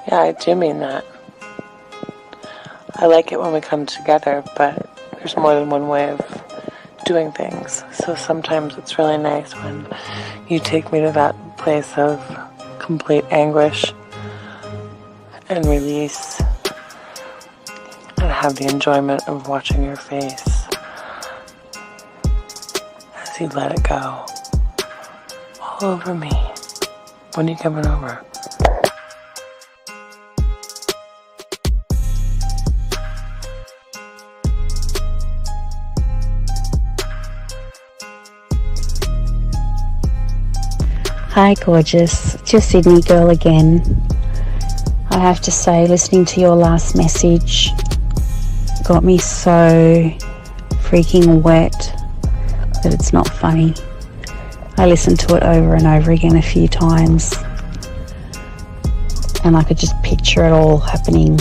Yeah, I do mean that. I like it when we come together, but there's more than one way of doing things. So sometimes it's really nice when you take me to that place of complete anguish and release and have the enjoyment of watching your face as you let it go all over me. When are you coming over? Hi gorgeous, it's your Sydney girl again. I have to say, listening to your last message got me so freaking wet that it's not funny. I listened to it over and over again a few times and I could just picture it all happening.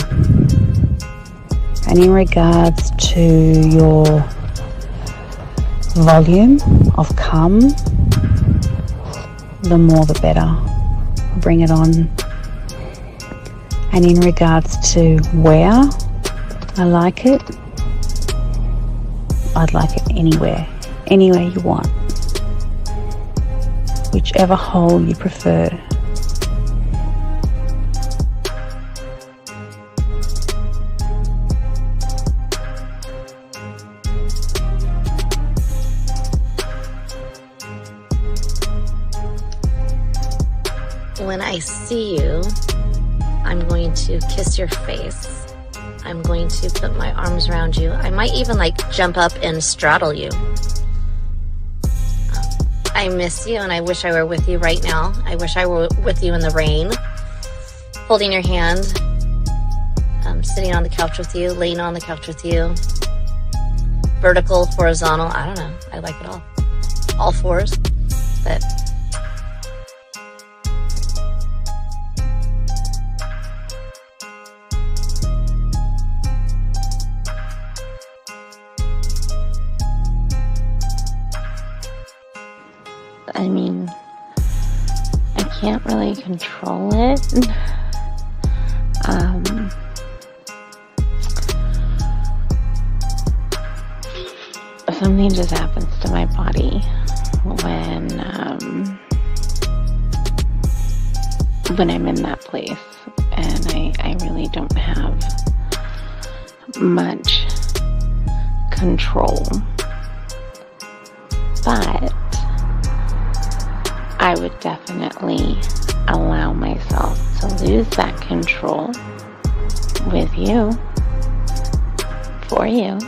And in regards to your volume of come, the more the better. Bring it on. And in regards to where I like it, I'd like it anywhere you want, whichever hole you prefer. When I see you, I'm going to kiss your face. I'm going to put my arms around you. I might even jump up and straddle you. I miss you and I wish I were with you right now. I wish I were with you in the rain, holding your hand, sitting on the couch with you, laying on the couch with you, vertical, horizontal, I don't know. I like it all fours, but I mean, I can't really control it. Something just happens to my body when I'm in that place, and I really don't have much control. But I would definitely allow myself to lose that control with you, for you.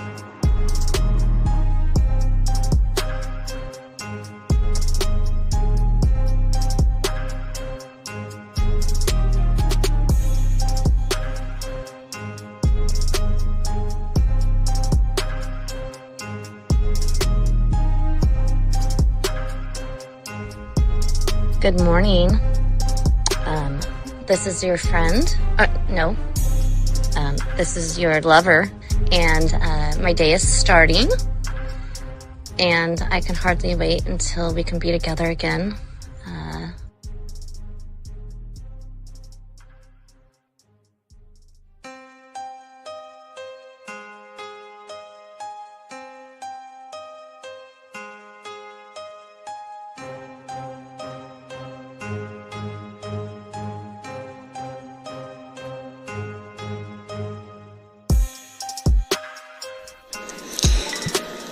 good morning. This is your friend. No. This is your lover. And my day is starting. And I can hardly wait until we can be together again.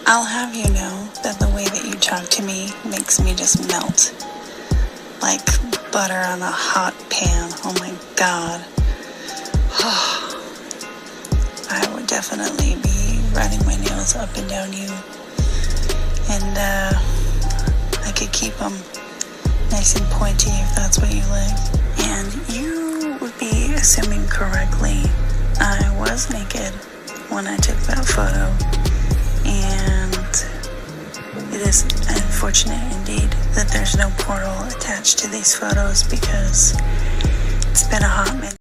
I'll have you know that the way that you talk to me makes me just melt. Like butter on a hot pan. Oh my God. I would definitely be running my nails up and down you. And I could keep them nice and pointy if that's what you like. And you would be assuming correctly. I was naked when I took that photo. And it is unfortunate indeed that there's no portal attached to these photos because it's been a hot minute.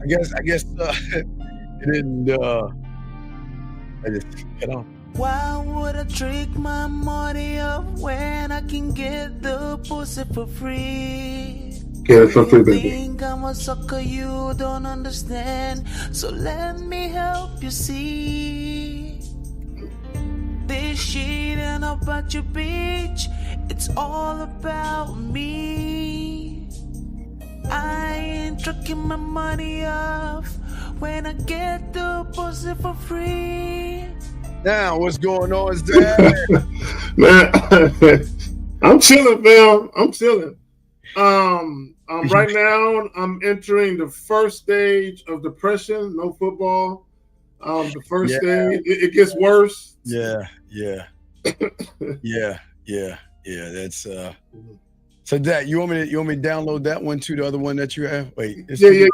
I guess it didn't I just cut off. Why would I trick my money up when I can get the pussy for free? Get it for free, baby. Think I'm a sucker you don't understand, so let me help you see. This shit ain't about your bitch, it's all about me. I ain't tricking my money off when I get the pussy for free. Now, what's going on, Zach? Man, I'm chilling, Bill. I'm chilling. Right now, I'm entering the first stage of depression. No football. The first stage, it gets worse. Yeah. That's So, Dad, you want me to download that one too? The other one that you have? Wait. Yeah.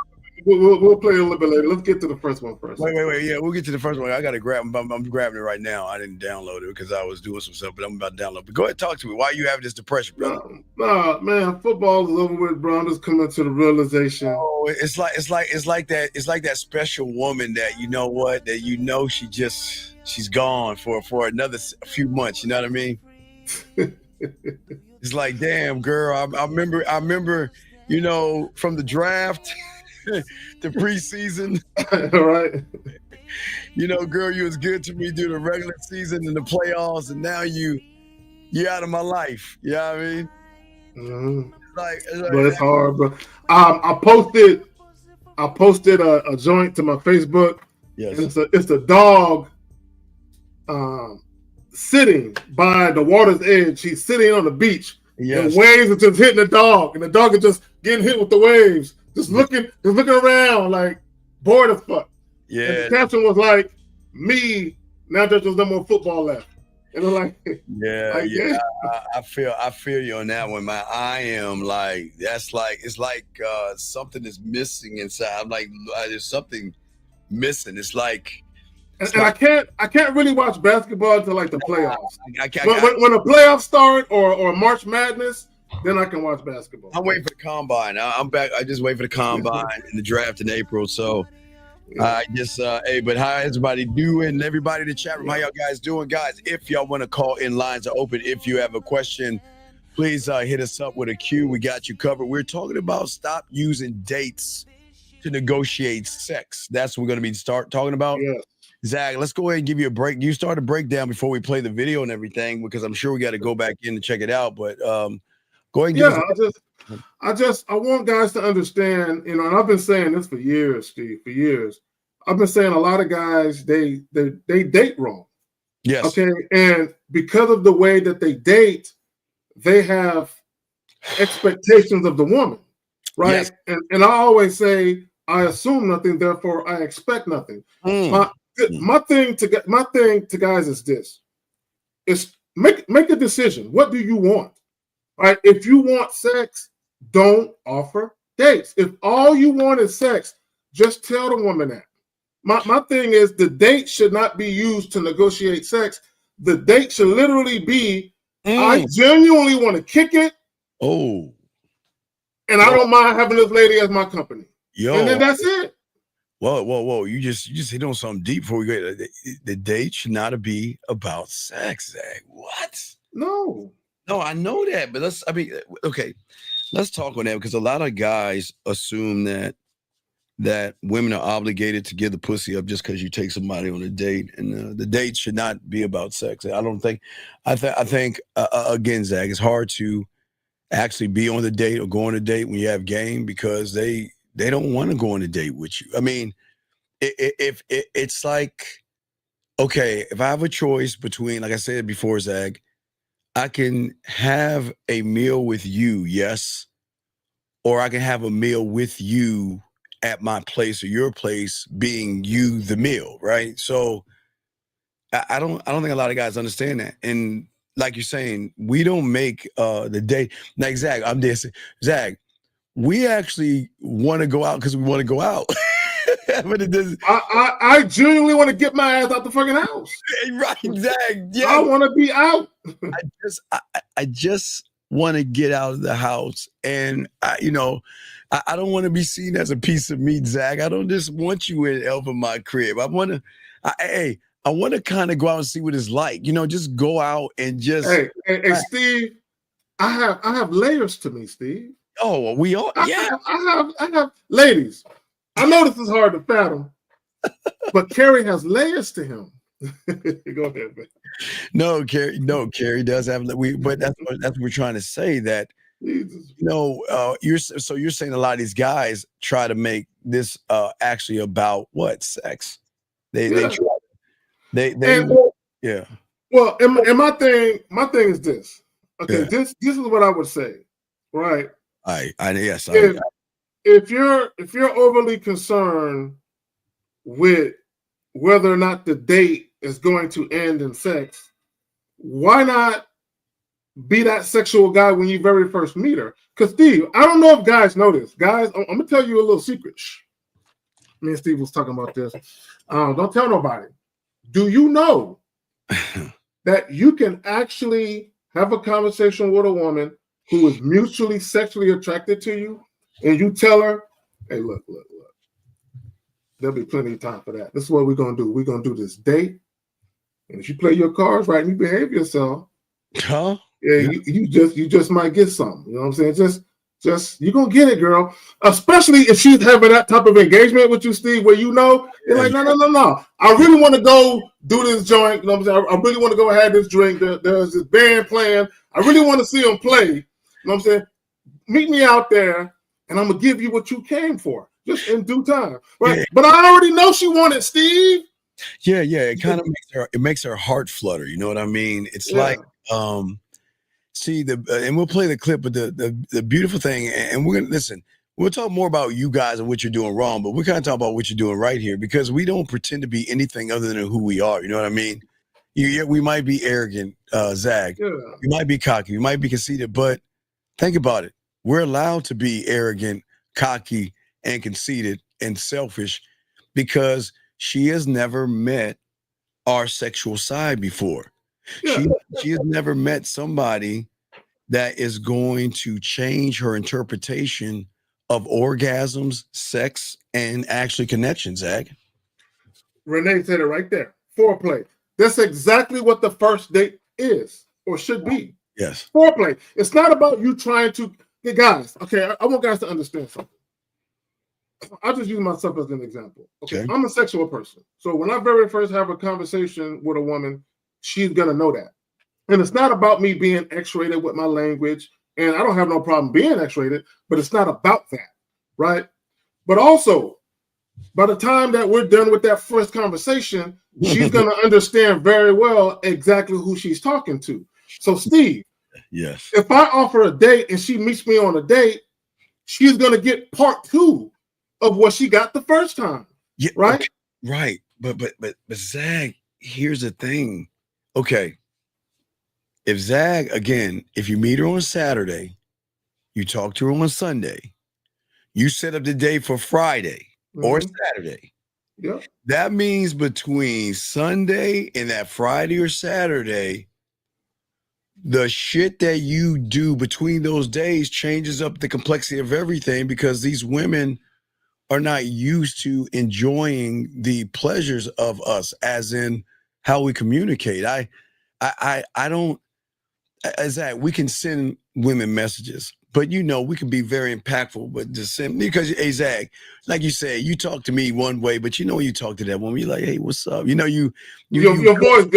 We'll play a little bit later. Let's get to the first one first. Wait. Yeah, we'll get to the first one. I got to grab. I'm grabbing it right now. I didn't download it because I was doing some stuff, but I'm about to download. But go ahead, talk to me. Why are you having this depression, brother? Nah, man, football is over with, bro. I'm just coming to the realization. Oh, it's like that special woman that you know what that she's gone for another few months. You know what I mean? It's like, damn, girl. I remember, you know, from the draft. The preseason, right? You know, girl, you was good to me during the regular season and the playoffs, and now you're out of my life. You know what I mean? Mm-hmm. It's but it's hard, bro. I posted a joint to my Facebook. Yes, and it's a dog sitting by the water's edge. He's sitting on the beach. Yes. The waves are just hitting the dog, and the dog is just getting hit with the waves. Just looking around like bored as fuck. Yeah. And the caption was like, "Me, now that there's no more football left." And I'm like, yeah. I feel you on that one, man. I am like, it's like something is missing inside. I'm like, there's something missing. It's like, and I can't really watch basketball until like the playoffs. When the playoffs start or March Madness. Then I can watch basketball. I'm waiting for the combine. I'm back. I just wait for the combine and the draft in April. So I just, but how everybody doing? Everybody in the chat room, how y'all guys doing? Guys, if y'all want to call in, lines are open. If you have a question, please hit us up with a Q. We got you covered. We're talking about stop using dates to negotiate sex. That's what we're going to be talking about. Yeah. Zach, let's go ahead and give you a break. You start a breakdown before we play the video and everything, because I'm sure we got to go back in and check it out. But go ahead and I want guys to understand, you know, and I've been saying this for years, Steve, for years. I've been saying a lot of guys, they date wrong. Yes. Okay. And because of the way that they date, they have expectations of the woman. Right. Yes. And I always say, I assume nothing, therefore I expect nothing. My thing to guys is this. It's make a decision. What do you want? Right? If you want sex, don't offer dates. If all you want is sex, just tell the woman that. My thing is the date should not be used to negotiate sex. The date should literally be, I genuinely want to kick it. Oh. And I don't mind having this lady as my company. Yo. And then that's it. Whoa. You just hit on something deep before we go. The date should not be about sex, Zach. What? No, I know that, but let's talk on that, because a lot of guys assume that women are obligated to give the pussy up just because you take somebody on a date, and the date should not be about sex. I don't think. I think again, Zach, it's hard to actually be on the date or go on a date when you have game, because they don't want to go on a date with you. I mean, if it's like, okay, if I have a choice between, like I said before, Zach, I can have a meal with you, yes, or I can have a meal with you at my place or your place, being you the meal, right? So I don't think a lot of guys understand that. And like you're saying, we don't make the date. Like Zach, I'm there. Zach, we actually want to go out because we want to go out. But it doesn't. I genuinely want to get my ass out the fucking house. Right, Zach. Yeah. I want to be out. I just want to get out of the house, and I don't want to be seen as a piece of meat, Zach. I don't just want you in my crib. I I want to kind of go out and see what it's like. Just go out and just. Hey, Steve. I have layers to me, Steve. Oh, we all. Yeah. I have ladies. I know this is hard to fathom, but Carrie has layers to him. Go ahead, man. No, Carrie does have. But that's what we're trying to say. That Jesus. you're saying a lot of these guys try to make this actually about what? Sex. They yeah. Well, and my thing is this. Okay, Yeah. this is what I would say, right? Yes. If you're overly concerned with whether or not the date is going to end in sex, why not be that sexual guy when you very first meet her? Because Steve, I don't know if guys know this. Guys, I'm gonna tell you a little secret. Me and Steve was talking about this. Don't tell nobody. Do you know that you can actually have a conversation with a woman who is mutually sexually attracted to you, and you tell her, hey, look. There'll be plenty of time for that. This is what we're going to do. We're going to do this date. And if you play your cards right and you behave yourself, you just might get something. You know what I'm saying? Just you're going to get it, girl. Especially if she's having that type of engagement with you, Steve, where you're like, no. I really want to go do this joint. You know what I'm saying? I really want to go have this drink. There's this band playing. I really want to see them play. You know what I'm saying? Meet me out there, and I'm going to give you what you came for. Just in due time, right? Yeah. But I already know she wanted Steve. Yeah. It kind of makes her heart flutter. You know what I mean? It's like, see and we'll play the clip. But the beautiful thing, and we're gonna listen. We'll talk more about you guys and what you're doing wrong, but we're kind of talking about what you're doing right here because we don't pretend to be anything other than who we are. You know what I mean? We might be arrogant, Zag. Yeah. We might be cocky. We might be conceited, but think about it. We're allowed to be arrogant, cocky, and conceited and selfish because she has never met our sexual side before. Yeah. She has never met somebody that is going to change her interpretation of orgasms, sex, and actually connections, Zach. Renee said it right there. Foreplay. That's exactly what the first date is or should be. Yes. Foreplay. It's not about you trying to, guys, okay, I want guys to understand something. I'll just use myself as an example. Okay, I'm a sexual person. So when I very first have a conversation with a woman, she's going to know that. And it's not about me being X-rated with my language. And I don't have no problem being X-rated, but it's not about that, right? But also, by the time that we're done with that first conversation, she's going to understand very well exactly who she's talking to. So Steve, yes, if I offer a date and she meets me on a date, she's going to get part 2 of what she got the first time. Yeah, right? Okay, right. But Zag, here's the thing. Okay. If Zag, again, if you meet her on Saturday, you talk to her on Sunday, you set up the day for Friday or Saturday. Yeah. That means between Sunday and that Friday or Saturday, the shit that you do between those days changes up the complexity of everything because these women are not used to enjoying the pleasures of us, as in how we communicate. I don't, as that we can send women messages, but we can be very impactful, but just send, because hey, Zach, like you said, you talk to me one way, but when you talk to that woman, you're like, hey, what's up? Your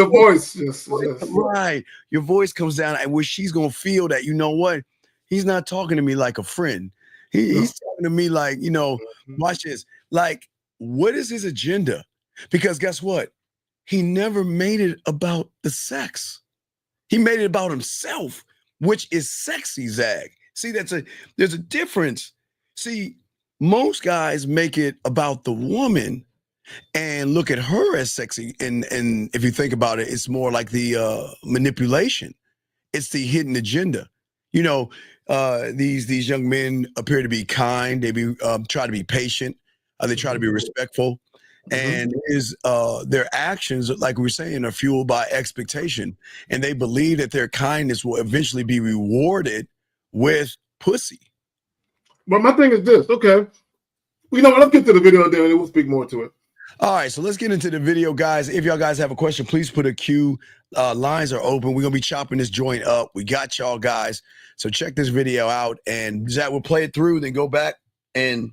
voice, right. Your voice comes down, and where she's gonna feel that, you know what, he's not talking to me like a friend. He's talking to me like, watch this. Like, what is his agenda? Because guess what? He never made it about the sex. He made it about himself, which is sexy, Zag. See, there's a difference. See, most guys make it about the woman and look at her as sexy. And if you think about it, it's more like the manipulation. It's the hidden agenda. These young men appear to be kind. They try to be patient. They try to be respectful. And their actions, like we were saying, are fueled by expectation. And they believe that their kindness will eventually be rewarded with pussy. But my thing is this, okay. Let's get to the video there and we'll speak more to it. All right, so let's get into the video, guys. If y'all guys have a question, please put a Q. Lines are open. We're gonna be chopping this joint up. We got y'all guys. So check this video out, and Zach will play it through, then go back and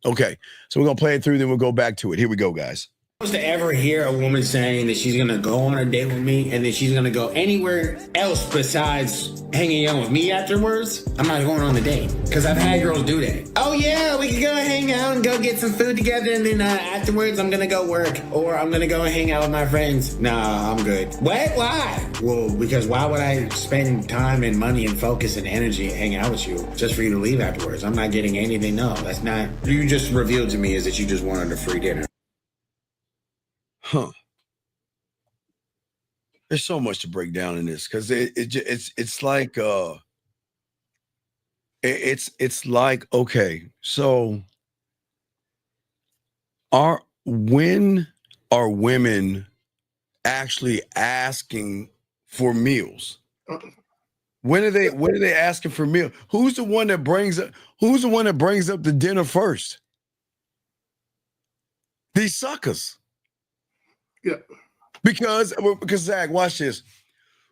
okay. So we're gonna play it through, then we'll go back to it. Here we go, guys. To ever hear a woman saying that she's gonna go on a date with me and that she's gonna go anywhere else besides hanging out with me afterwards, I'm not going on the date. Because I've had girls do that. Oh yeah, we can go hang out and go get some food together, and then afterwards I'm gonna go work, or I'm gonna go hang out with my friends. Nah, I'm good. What? Why? Well, because why would I spend time and money and focus and energy hanging out with you just for you to leave afterwards? I'm not getting anything. No, that's not. You just revealed to me is that you just wanted a free dinner. Huh. There's so much to break down in this because it's like it's like, okay, so when are women actually asking for meals? When are they asking for meals? Who's the one that brings up the dinner first? These suckers. Yeah. Because Zach, watch this.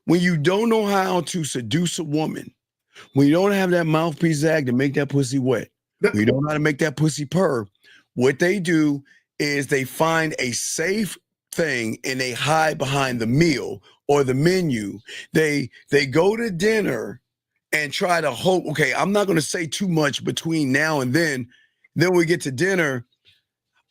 When you don't know how to seduce a woman, when you don't have that mouthpiece, Zach, to make that pussy wet, when you don't know how to make that pussy purr, what they do is they find a safe thing and they hide behind the meal or the menu. They go to dinner and try to hope, okay, I'm not going to say too much between now and then. Then we get to dinner.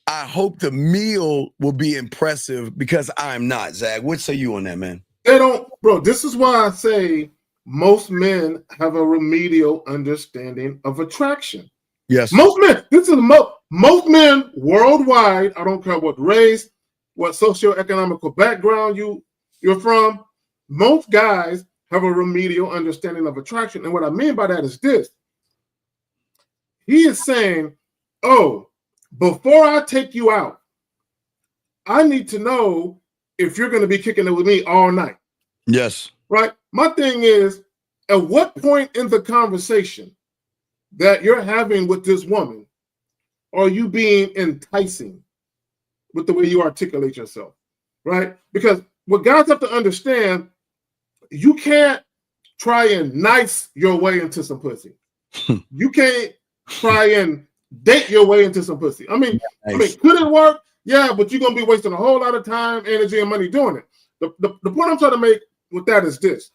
I hope the meal will be impressive because I'm not, Zach. What say you on that, man? They don't, bro. This is why I say most men have a remedial understanding of attraction. Yes. Most men, most men worldwide, I don't care what race, what socioeconomical background you're from, most guys have a remedial understanding of attraction. And what I mean by that is this. He is saying, oh, before I take you out, I need to know if you're going to be kicking it with me all night. Yes. Right? My thing is, at what point in the conversation that you're having with this woman are you being enticing with the way you articulate yourself? Right? Because what guys have to understand, you can't try and nice your way into some pussy. You can't try and date your way into some pussy. I mean, could it work? Yeah, but you're gonna be wasting a whole lot of time, energy, and money doing it. The point I'm trying to make with that is this: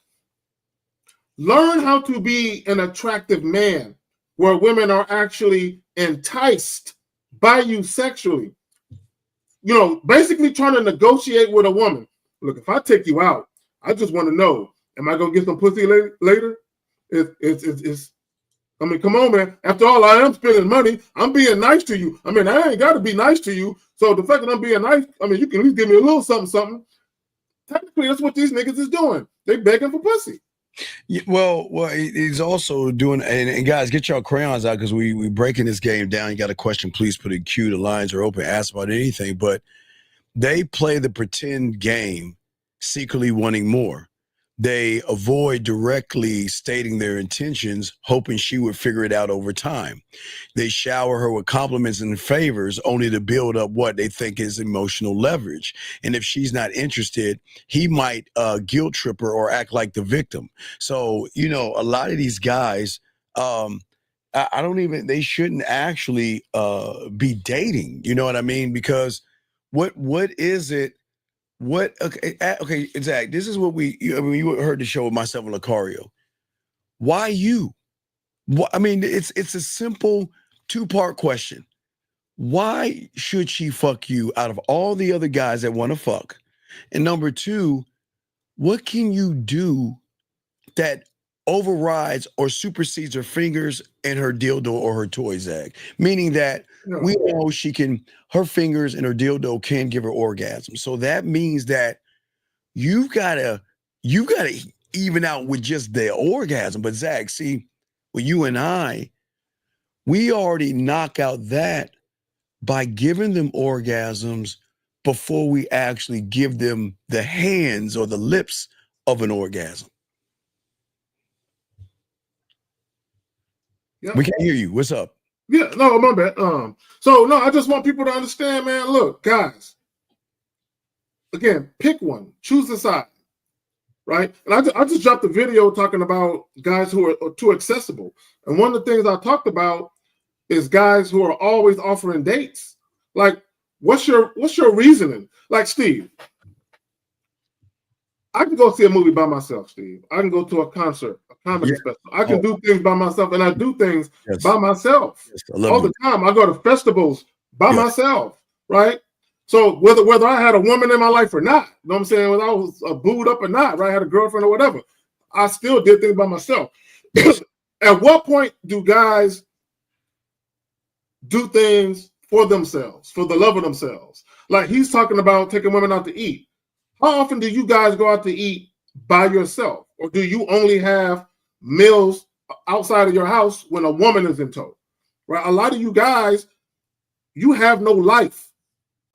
learn how to be an attractive man, where women are actually enticed by you sexually. You know, basically trying to negotiate with a woman. Look, if I take you out, I just want to know: am I gonna get some pussy later? It's I mean, come on, man. After all, I am spending money. I'm being nice to you. I mean, I ain't got to be nice to you. So the fact that I'm being nice, I mean, you can at least give me a little something. Technically, that's what these niggas is doing. They begging for pussy. Yeah, well, he's also doing, and guys, get y'all crayons out because we breaking this game down. You got a question, please put a Q. The lines are open. Ask about anything, but they play the pretend game, secretly wanting more. They avoid directly stating their intentions, hoping she would figure it out over time. They shower her with compliments and favors only to build up what they think is emotional leverage. And if she's not interested, he might guilt trip her or act like the victim. So, you know, a lot of these guys, they shouldn't actually be dating. You know what I mean? Because what is it? Okay, Zach, this is what you heard the show with myself and Lucario. Why you? I mean, it's a simple two-part question. Why should she fuck you out of all the other guys that want to fuck? And number two, what can you do that overrides or supersedes her fingers and her dildo or her toy, Zach? Meaning that we know her fingers and her dildo can give her orgasm. So that means that you gotta even out with just the orgasm. But Zach, see, with you and I, we already knock out that by giving them orgasms before we actually give them the hands or the lips of an orgasm. Yep. We can't hear you. What's up? Yeah, no, my bad. So no, I just want people to understand, man. Look, guys, again, pick one, choose a side, right? And I just dropped a video talking about guys who are too accessible. And one of the things I talked about is guys who are always offering dates. Like, what's your reasoning? Like, Steve, I can go see a movie by myself, Steve. I can go to a concert, a comedy special. I can do things by myself, and I do things by myself all the time. I go to festivals by myself, right? So whether I had a woman in my life or not, you know what I'm saying? Whether I was booed up or not, right? I had a girlfriend or whatever, I still did things by myself. At what point do guys do things for themselves, for the love of themselves? Like he's talking about taking women out to eat. How often do you guys go out to eat by yourself? Or do you only have meals outside of your house when a woman is in tow? Right? A lot of you guys, you have no life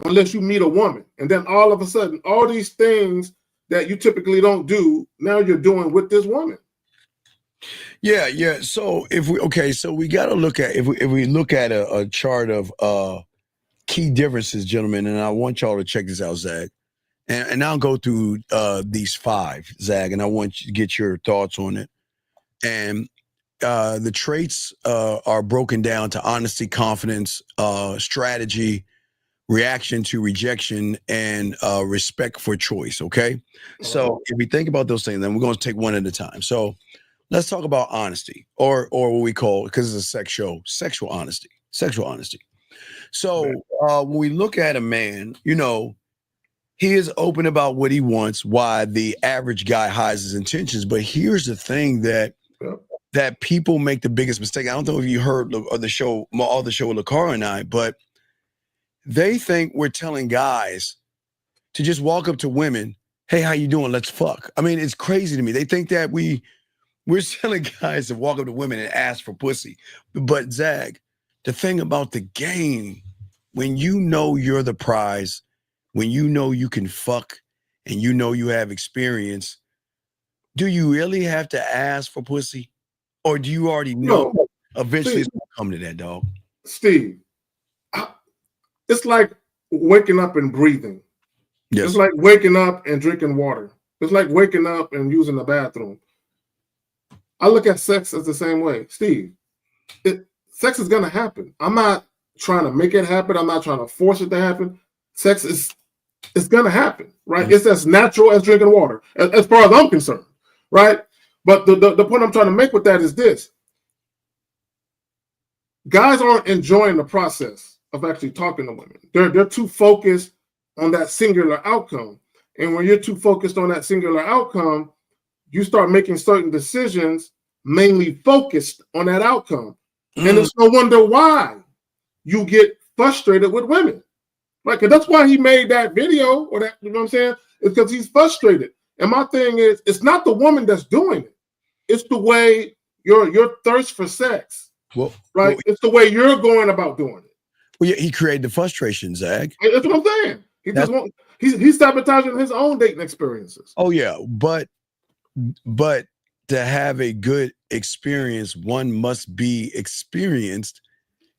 unless you meet a woman. And then all of a sudden, all these things that you typically don't do, now you're doing with this woman. Yeah. So so we got to look at if we look at a chart of key differences, gentlemen, and I want y'all to check this out, Zach. And I'll go through these 5, Zach, and I want you to get your thoughts on it. And the traits are broken down to honesty, confidence, strategy, reaction to rejection, and respect for choice. Okay. So if we think about those things, then we're going to take one at a time. So let's talk about honesty, or what we call, because it's a sexual honesty. So when we look at a man, he is open about what he wants, why the average guy hides his intentions. But here's the thing that people make the biggest mistake. I don't know if you heard of the show, all the show with LaCar and I, but they think we're telling guys to just walk up to women, hey, how you doing? Let's fuck. I mean, it's crazy to me. They think that we're telling guys to walk up to women and ask for pussy. But Zag, the thing about the game, when you know you're the prize, when you know you can fuck and you know you have experience, do you really have to ask for pussy? Or do you already know eventually it's going to come to that, dog? Steve, it's like waking up and breathing. Yes. It's like waking up and drinking water. It's like waking up and using the bathroom. I look at sex as the same way. Steve, sex is going to happen. I'm not trying to make it happen. I'm not trying to force it to happen. Sex is going to happen, right? It's as natural as drinking water, as far as I'm concerned, right? But the point I'm trying to make with that is this. Guys aren't enjoying the process of actually talking to women. They're too focused on that singular outcome. And when you're too focused on that singular outcome, you start making certain decisions mainly focused on that outcome. And it's no wonder why you get frustrated with women. Right? Because that's why he made that video, or that, you know what I'm saying? It's because he's frustrated. And my thing is, it's not the woman that's doing it. It's the way your thirst for sex. Right? It's the way you're going about doing it. Well, yeah, he created the frustration, Zach. That's what I'm saying. He's sabotaging his own dating experiences. Oh yeah, but to have a good experience, one must be experienced.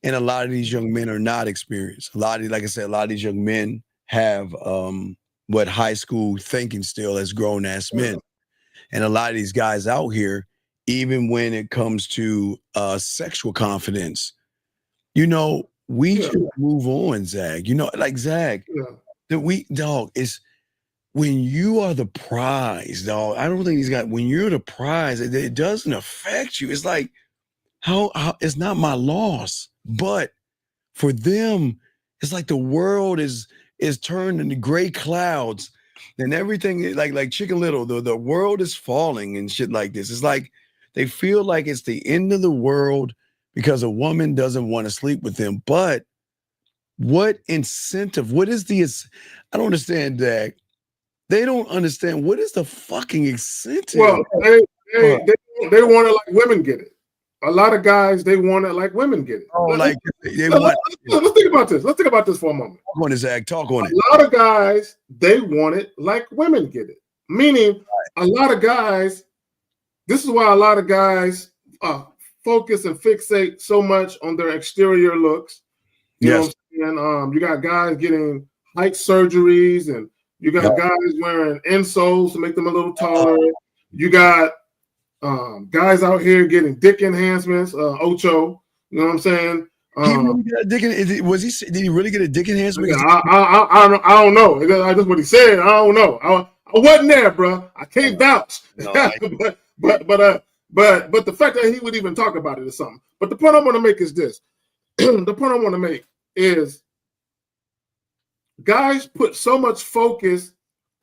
And a lot of these young men are not experienced. Like I said, a lot of these young men have high school thinking still as grown ass men. And a lot of these guys out here, even when it comes to sexual confidence, we just move on, Zag. Like Zag, is when you are the prize, dog. I don't think these guys, when you're the prize, it doesn't affect you. It's like, how it's not my loss. But for them, it's like the world is turned into gray clouds and everything, like Chicken Little, the world is falling and shit like this. It's like they feel like it's the end of the world because a woman doesn't want to sleep with them. But what incentive? What is I don't understand that. They don't understand what is the fucking incentive. Well, they want it like women get it. A lot of guys, they want it like women get it. Let's think about this. Let's think about this for a moment. Talk on it, Zach. Talk on it. A lot of guys, they want it like women get it. Meaning, a lot of guys, this is why a lot of guys focus and fixate so much on their exterior looks. You know what I'm saying? You got guys getting height surgeries, and you got guys wearing insoles to make them a little taller. You got guys out here getting dick enhancements, Ocho. You know what I'm saying? He really got a dick did he really get a dick enhancement? Yeah, I don't know. That's what he said. I don't know. I wasn't there, bro. I can't vouch. No, but the fact that he would even talk about it is something. But the point I want to make is this. The point I want to make is guys put so much focus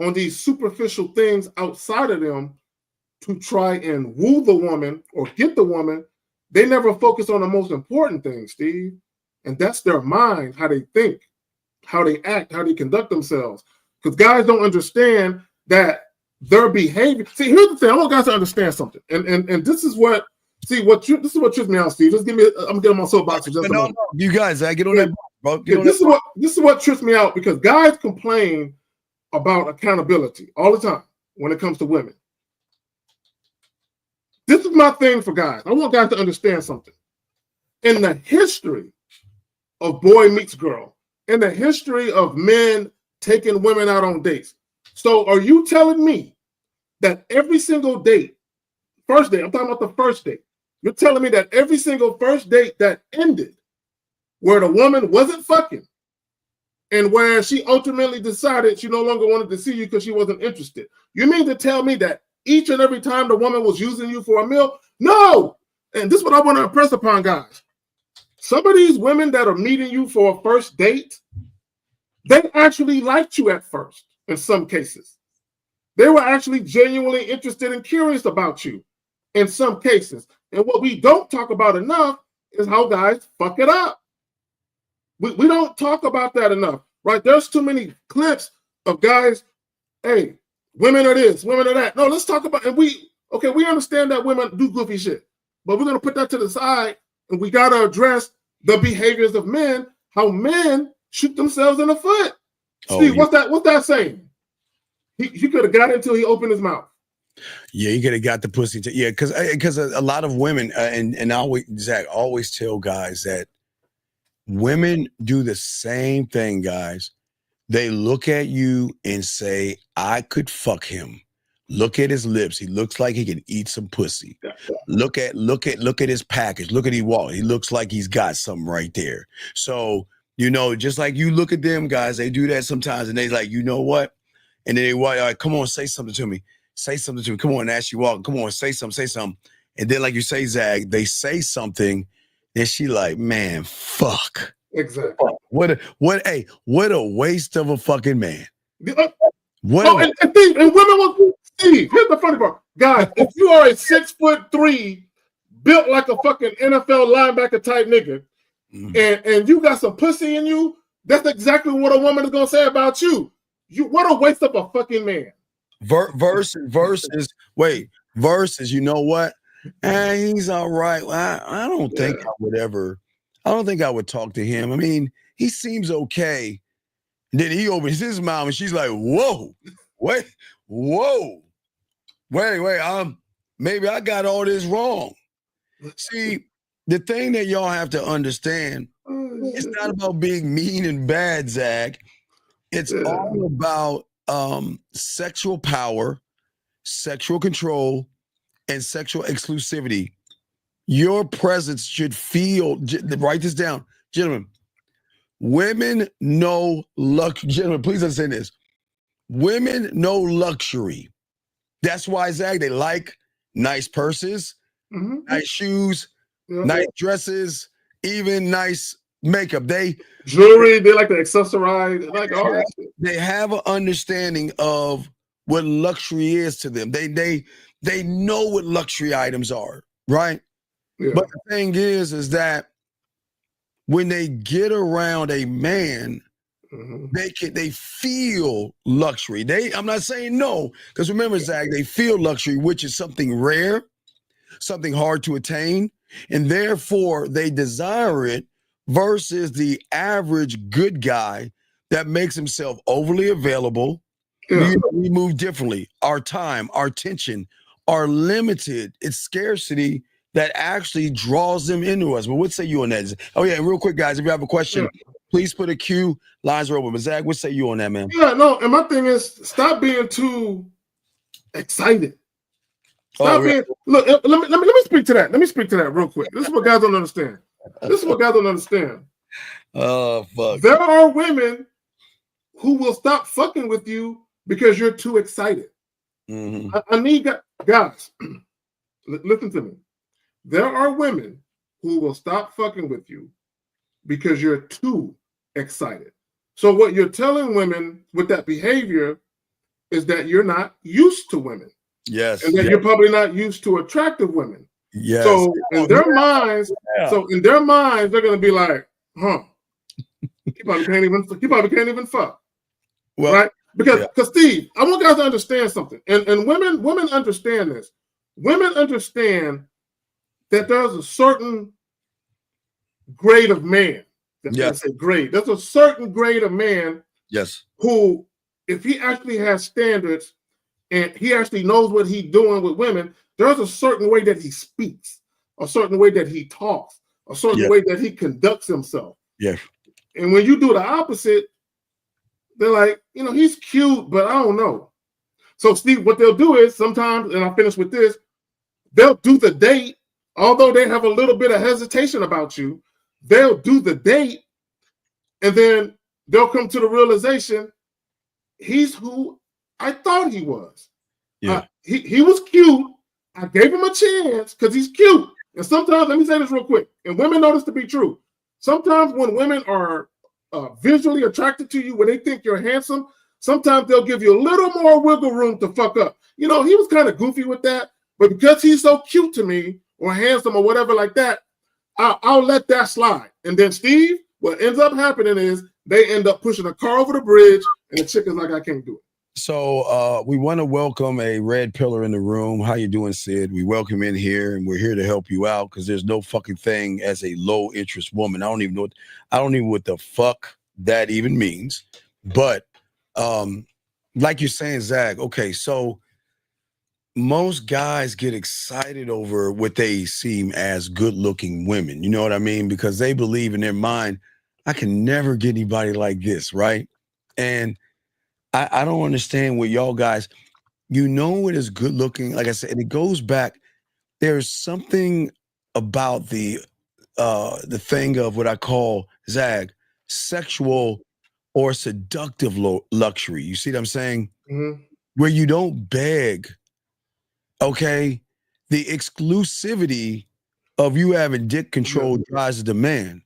on these superficial things outside of them to try and woo the woman or get the woman. They never focus on the most important thing, Steve. And that's their mind, how they think, how they act, how they conduct themselves. Because guys don't understand that their behavior. See, here's the thing. I want guys to understand something. And this is what this is what trips me out, Steve. Just give me. I'm getting my soapbox. No, you guys, I get on that, bro. This is what trips me out, because guys complain about accountability all the time when it comes to women. This is my thing for guys. I want guys to understand something. In the history of boy meets girl, in the history of men taking women out on dates. So are you telling me that every single date, first date, I'm talking about the first date, you're telling me that every single first date that ended where the woman wasn't fucking and where she ultimately decided she no longer wanted to see you because she wasn't interested, you mean to tell me that each and every time the woman was using you for a meal? No. And this is what I want to impress upon guys. Some of these women that are meeting you for a first date, they actually liked you at first in some cases. They were actually genuinely interested and curious about you in some cases. And what we don't talk about enough is how guys fuck it up. We don't talk about that enough, right? There's too many clips of guys, hey, women are this, women are that. No, let's talk about, and we understand that women do goofy shit, but we're going to put that to the side, and we got to address the behaviors of men, how men shoot themselves in the foot. Steve, what's that saying? He could have got it until he opened his mouth. Yeah, he could have got the pussy. Because a lot of women, and I always tell guys that women do the same thing, guys. They look at you and say, I could fuck him. Look at his lips. He looks like he can eat some pussy. Look at his package. Look at he walk. He looks like he's got something right there. So, just like you look at them guys, they do that sometimes, and they like, you know what? And then they walk, all right, come on, say something to me. Say something to me. Come on, as you walk. Come on, say something. And then, like you say, Zach, they say something, and she like, man, fuck. Exactly. What a waste of a fucking man. And women will, Steve, here's the funny part. Guys, if you are a 6'3", built like a fucking NFL linebacker type nigga, and you got some pussy in you, that's exactly what a woman is gonna say about you. What a waste of a fucking man. Versus, you know what? He's all right. I don't think I would talk to him. I mean, he seems okay. And then he opens his mouth and she's like, whoa, wait, maybe I got all this wrong. See, the thing that y'all have to understand, it's not about being mean and bad, Zach. It's all about sexual power, sexual control, and sexual exclusivity. Your presence should feel, write this down, gentlemen. Women know gentlemen, please understand this. Women know luxury. That's why, Zach, they like nice purses, nice shoes, nice dresses, even nice makeup. Jewelry, they like to accessorize, they like all that shit. They have an understanding of what luxury is to them. They know what luxury items are, right? Yeah. But the thing is that when they get around a man, they feel luxury. I'm not saying no, because remember, Zach, they feel luxury, which is something rare, something hard to attain, and therefore they desire it, versus the average good guy that makes himself overly available. Yeah. We move differently. Our time, our attention are limited. It's scarcity that actually draws them into us. But what say you on that? Oh yeah, and real quick, guys, if you have a question, please put a Q. Lines are open. But Zach, what say you on that, man? Yeah, no, and my thing is stop being too excited. Stop being look, let me speak to that. Let me speak to that real quick. This is what guys don't understand. Oh fuck. There are women who will stop fucking with you because you're too excited. Mm-hmm. I need guys, listen to me. There are women who will stop fucking with you because you're too excited. So what you're telling women with that behavior is that you're not used to women. Yes. And that you're probably not used to attractive women. Yes. So in their minds, they're gonna be like, huh. He probably can't even fuck. Well, right? Because Steve, I want guys to understand something. And women understand this. Women understand that there's a certain grade of man. I say grade. There's a certain grade of man who, if he actually has standards and he actually knows what he's doing with women, there's a certain way that he speaks, a certain way that he talks, a certain way that he conducts himself. Yeah. And when you do the opposite, they're like, he's cute, but I don't know. So, Steve, what they'll do is sometimes, and I'll finish with this, they'll do the date, although they have a little bit of hesitation about you, they'll do the date, and then they'll come to the realization, he's who I thought he was. Yeah. He was cute. I gave him a chance because he's cute. And sometimes, let me say this real quick, and women know this to be true. Sometimes when women are visually attracted to you, when they think you're handsome, sometimes they'll give you a little more wiggle room to fuck up. He was kind of goofy with that, but because he's so cute to me or handsome or whatever like that, I'll let that slide. And then Steve, what ends up happening is they end up pushing a car over the bridge and the chick is like, I can't do it. So we want to welcome a red pillar in the room. How you doing, Sid? We welcome in here, and we're here to help you out because there's no fucking thing as a low interest woman. I don't even know what the fuck that even means. But like you're saying, Zach, okay, so most guys get excited over what they seem as good-looking women. You know what I mean? Because they believe in their mind, I can never get anybody like this, right? And I don't understand what y'all guys, what is good looking. Like I said, and it goes back. There's something about the thing of what I call, Zag, sexual or seductive luxury. You see what I'm saying? Mm-hmm. Where you don't beg, okay? The exclusivity of you having dick control drives the demand.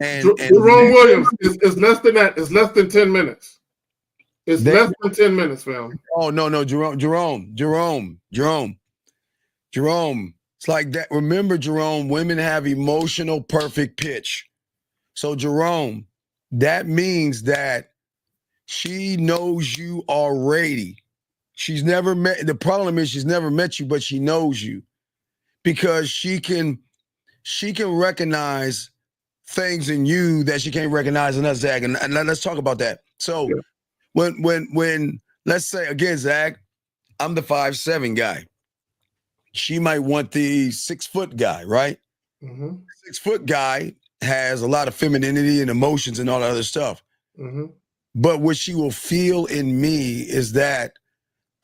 And Jerome Williams is less than that. It's less than 10 minutes. It's less than 10 minutes, fam. Oh, no, Jerome. It's like that. Remember, Jerome, women have emotional perfect pitch. So, Jerome, that means that she knows you already. She's never met. The problem is she's never met you, but she knows you because she can recognize things in you that she can't recognize in us, Zach. And let's talk about that. So, when let's say again, Zach, I'm the 5'7" guy. She might want the 6 foot guy, right? Mm-hmm. 6 foot guy has a lot of femininity and emotions and all that other stuff. Mm-hmm. But what she will feel in me is that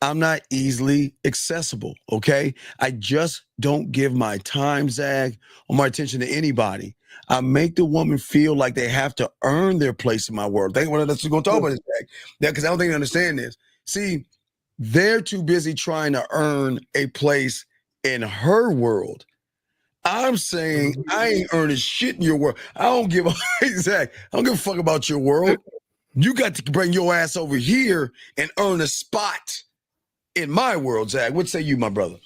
I'm not easily accessible, okay? I just don't give my time, Zag, or my attention to anybody. I make the woman feel like they have to earn their place in my world. That's what we're going to talk about this, Zag. Because I don't think they understand this. See, they're too busy trying to earn a place in her world. I'm saying I ain't earning shit in your world. I don't give a fuck about your world. You got to bring your ass over here and earn a spot in my world, Zach. What say you, my brother?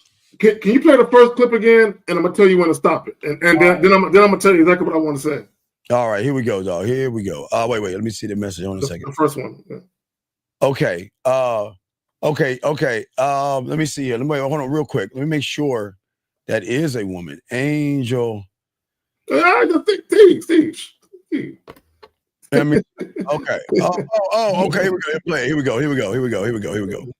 Can you play the first clip again? And I'm gonna tell you when to stop it. And then I'm gonna tell you exactly what I want to say. All right, here we go, dog. Here we go. Wait. Let me see the message on a second. The first one. Yeah. Okay. Okay. Let me see here. Hold on real quick. Let me make sure that is a woman. Angel. Steve. I mean, okay. Okay. Here we go. Here we go.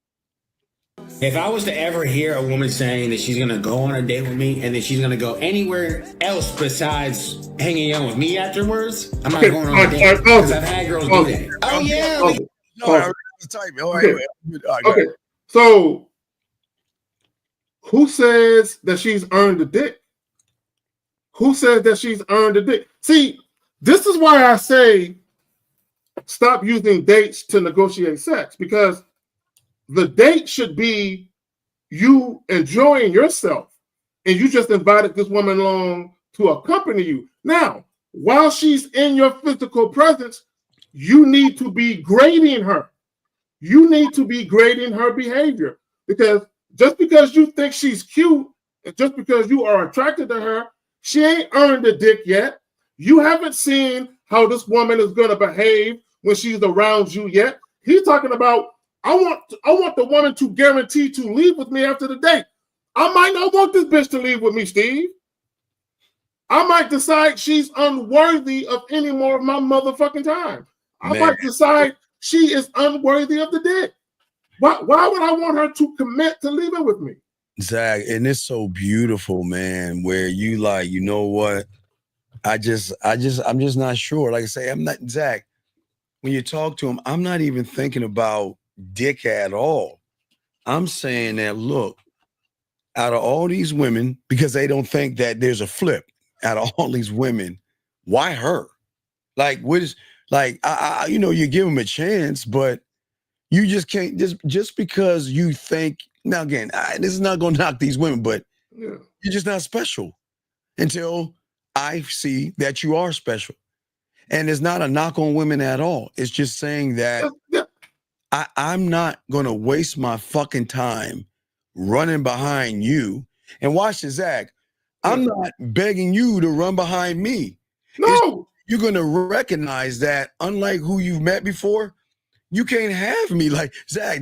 If I was to ever hear a woman saying that she's gonna go on a date with me and that she's gonna go anywhere else besides hanging out with me afterwards, I'm not going on a date because I've had girls do that. Oh yeah. Okay. So who says that she's earned the dick? Who says that she's earned the dick? See, this is why I say stop using dates to negotiate sex, because the date should be you enjoying yourself, and you just invited this woman along to accompany you. Now, while she's in your physical presence, you need to be grading her. You need to be grading her behavior, because just because you think she's cute and just because you are attracted to her, she ain't earned the dick yet. You haven't seen how this woman is going to behave when she's around you yet. He's talking about, I want the woman to guarantee to leave with me after the date. I might not want this bitch to leave with me, Steve. I might decide she's unworthy of any more of my motherfucking time. I might decide she is unworthy of the dick. Why would I want her to commit to leaving with me? Zach, and it's so beautiful, man, where you like, you know what? I'm just not sure. Like I say, I'm not, Zach, when you talk to him, I'm not even thinking about dick at all. I'm saying that, look, out of all these women, because they don't think that there's a flip, out of all these women, why her? Like, what is, like, you know, you give them a chance, but you just can't, just because you think, now again, this is not going to knock these women, but you're just not special until I see that you are special. And it's not a knock on women at all. It's just saying that I'm not going to waste my fucking time running behind you. And watch this, Zach. I'm not begging you to run behind me. No. You're going to recognize that, unlike who you've met before, you can't have me. Like, Zach,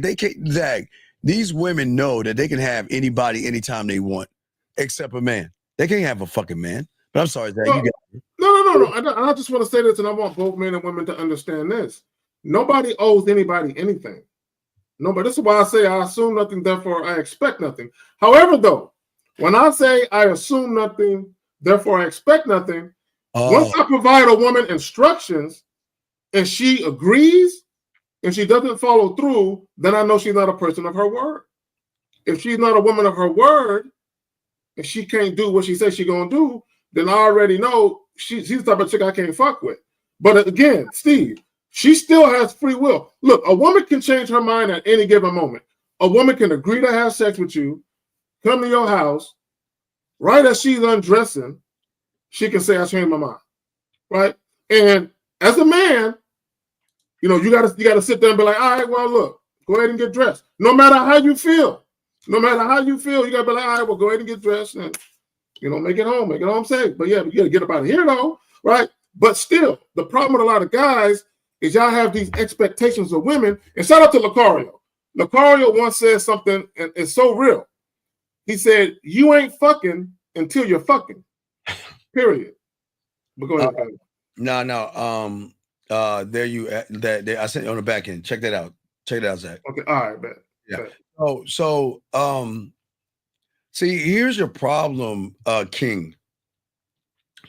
these women know that they can have anybody anytime they want, except a man. They can't have a fucking man. But I'm sorry, Zach. No. I just want to say this, and I want both men and women to understand this. Nobody owes anybody anything. Nobody. This is why I say I assume nothing, therefore I expect nothing. However, though, when I say I assume nothing, therefore I expect nothing, once I provide a woman instructions and she agrees and she doesn't follow through, then I know she's not a person of her word. If she's not a woman of her word and she can't do what she says she's going to do, then I already know she's the type of chick I can't fuck with. But again, Steve, she still has free will. Look, a woman can change her mind at any given moment. A woman can agree to have sex with you, come to your house, right as she's undressing, she can say, I changed my mind, right? And as a man, you know, you gotta sit there and be like, all right, well, look, go ahead and get dressed. No matter how you feel, you gotta be like, all right, well, go ahead and get dressed and, you know, make it home safe. But yeah, you gotta get up out of here though, right? But still, the problem with a lot of guys is y'all have these expectations of women. And shout out to Lucario. Lucario once said something, and it's so real. He said, you ain't fucking until you're fucking. Period. But go ahead. No. There you that I sent you on the back end. Check that out. Zach. Okay. All right, bet. Yeah. So see, here's your problem, King.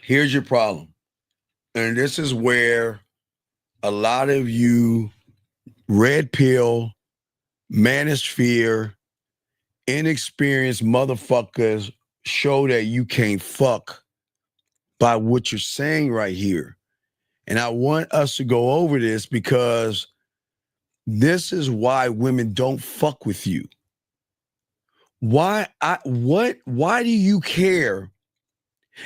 Here's your problem. And this is where a lot of you red pill, manosphere, inexperienced motherfuckers show that you can't fuck by what you're saying right here. And I want us to go over this because this is why women don't fuck with you. Why do you care